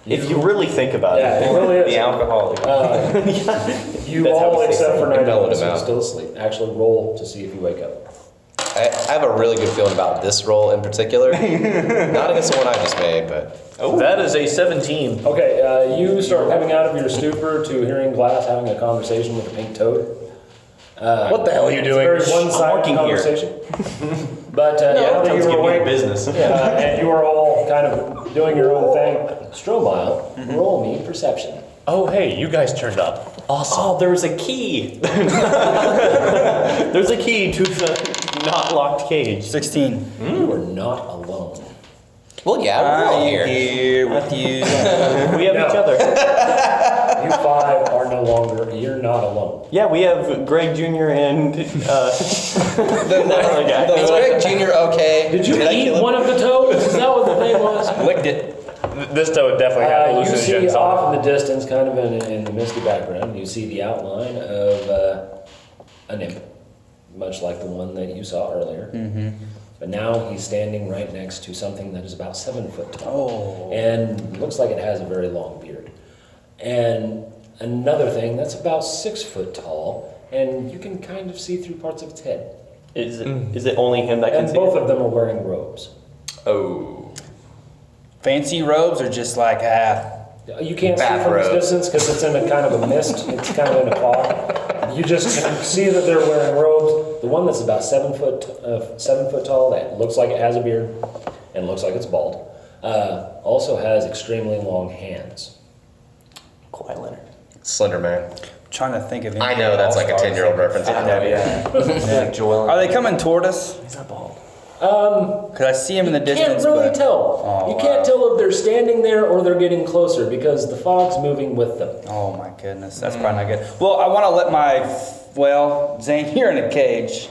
If you really think about Yeah, it. it really is. The alcoholic. You That's how all, we except say for it. Mellowed Ninianus, him are out. still asleep. Actually, roll to see if you wake up. I have a really good feeling about this roll in particular. Not against the one I just made, but That is a 17. Okay, you start coming out of your stupor to hearing Glass having a conversation with the pink toad. What the hell are you doing? It's a very one-sided working here. conversation. But now that Let's you give are you awake, business. and you are all kind of doing your own thing, Stromile, roll me perception. Oh, hey, you guys turned up. Awesome. Oh, there's a key. There's a key to the not locked cage. 16. You are not alone. well, yeah, we're all here. Here with you. We have each other. You five are no longer, you're not alone. Yeah, we have Greg Jr. and the other guy. Is Greg Jr. okay? Did you I kill eat him? one of the toads? Is that what the thing was? Licked it. This toad definitely had You see hallucinogens on off in the distance, kind of in the misty background, you see the outline of a nymph, much like the one that you saw earlier. But now he's standing right next to something that is about 7 foot tall, and looks like it has a very long beard. And another thing that's about 6 foot tall, and you can kind of see through parts of its head. Is it only him that can And see both it? of them are wearing robes. Oh. Fancy robes or just like You can't see from this distance because it's in a kind of a mist. It's kind of in a fog. You just can see that they're wearing robes. The one that's about 7 foot tall, that looks like it has a beard and looks like it's bald, also has extremely long hands. Kawhi Leonard. Slender Man. trying to think of. I know that's like a 10-year-old reference. I know, yeah. Like Joel. Are they coming toward us? He's not bald. Because I see him in the distance. Can't really but... tell. Oh, You can't tell if they're standing there or they're getting closer because the fog's moving with them. Oh my goodness, that's probably not good. Well, I want to let Zayne, you're in a cage.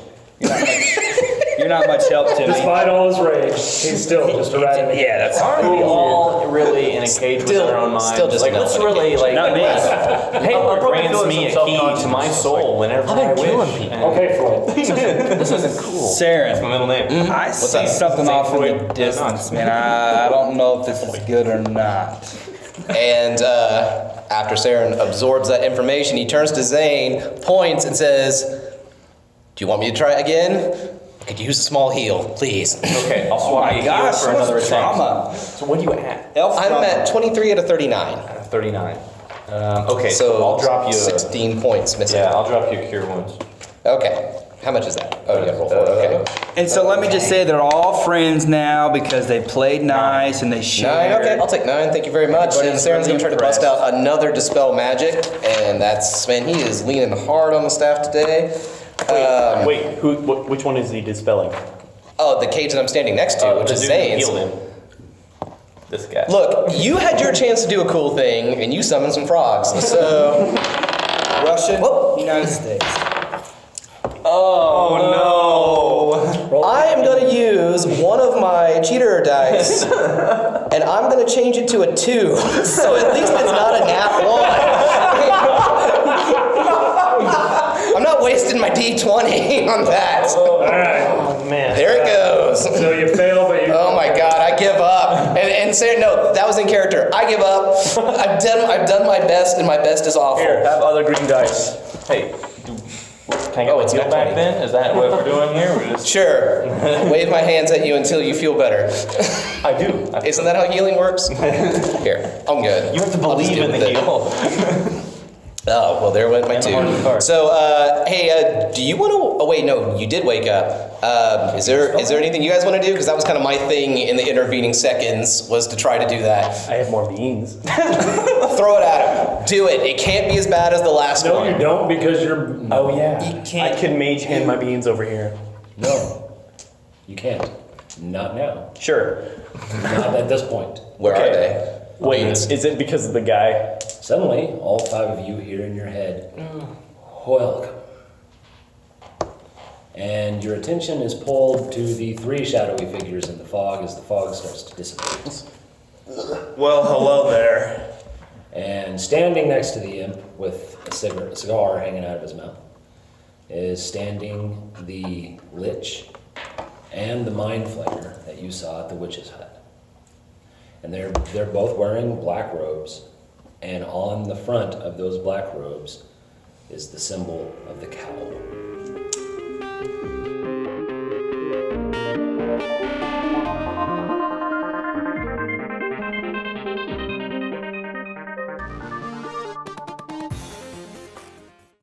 You're not much help to me. Despite all his rage, he's still just a rat in a Yeah, that's Aren't we all really in a cage with our own minds? still just like, not let's in a really, cage. like, Not me. Hayward probably grants feeling me a some key to my self-consciousness. soul whenever I've been I wish. killing people. And Okay, Floyd. This isn't cool. Serin. That's my middle name. I see up? something off in the Floyd? distance, man. I don't know if this is good or not. And after Serin absorbs that information, he turns to Zayne, points, and says, "Do you want me to try again? I could use a small heal, please." Okay, I'll Oh swap my you gosh, for another what's attempt. trauma? So what are you at? Elf I'm trauma. at 23 out of 39. 39. Okay, so I'll drop you 16 points missing. Yeah, I'll drop you a cure wounds. Okay. How much is that? Oh, you got to roll for it. Okay. And so let me just say they're all friends now because they played nice and they shared. 9, okay, I'll take 9, thank you very much. And Everybody's Serin's really gonna try to bust impressed. out another Dispel Magic, and that's, man, he is leaning hard on the staff today. Wait, which one is he dispelling? Oh, the cage that I'm standing next to, which The is dude that Zayne's. healed him. This guy. Look, you had your chance to do a cool thing, and you summoned some frogs, so... Russian, United States. Oh no! I am going to use one of my cheater dice, and I'm going to change it to a 2, so at least it's not a nat 1. I'm not wasting my D20 on that. Alright, Oh man. There it goes. so you fail, but you... Oh my god, I give up. And say no, that was in character. I give up. I've done my best, and my best is awful. Here, have other green dice. Hey, can I get Oh, my it's heal not back 20. then? Is that what we're doing here? We're just... Sure. Wave my hands at you until you feel better. I do. Isn't that how healing works? Here, I'm good. You have to I'll just believe deal in the with it. heal. Oh, well, there went my And the hard 2. card. So, hey, do you want to... Oh, wait, no, you did wake up. Is there anything you guys want to do? Because that was kind of my thing in the intervening seconds, was to try to do that. I have more beans. Throw it at him. Do it. It can't be as bad as the last No, one. you don't because you're... Oh yeah. You can't- I can mage hand my beans over here. No, you can't. Not now. Sure. Not at this point. Where Okay. are they? Wait, Beans. is it because of the guy? Suddenly, all 5 of you hear in your head, "Welcome." And your attention is pulled to the 3 shadowy figures in the fog as the fog starts to dissipate. Well, hello there. And standing next to the imp with a cigar hanging out of his mouth is standing the lich and the mind flayer that you saw at the witch's hut. And they're both wearing black robes, and on the front of those black robes is the symbol of the cowl.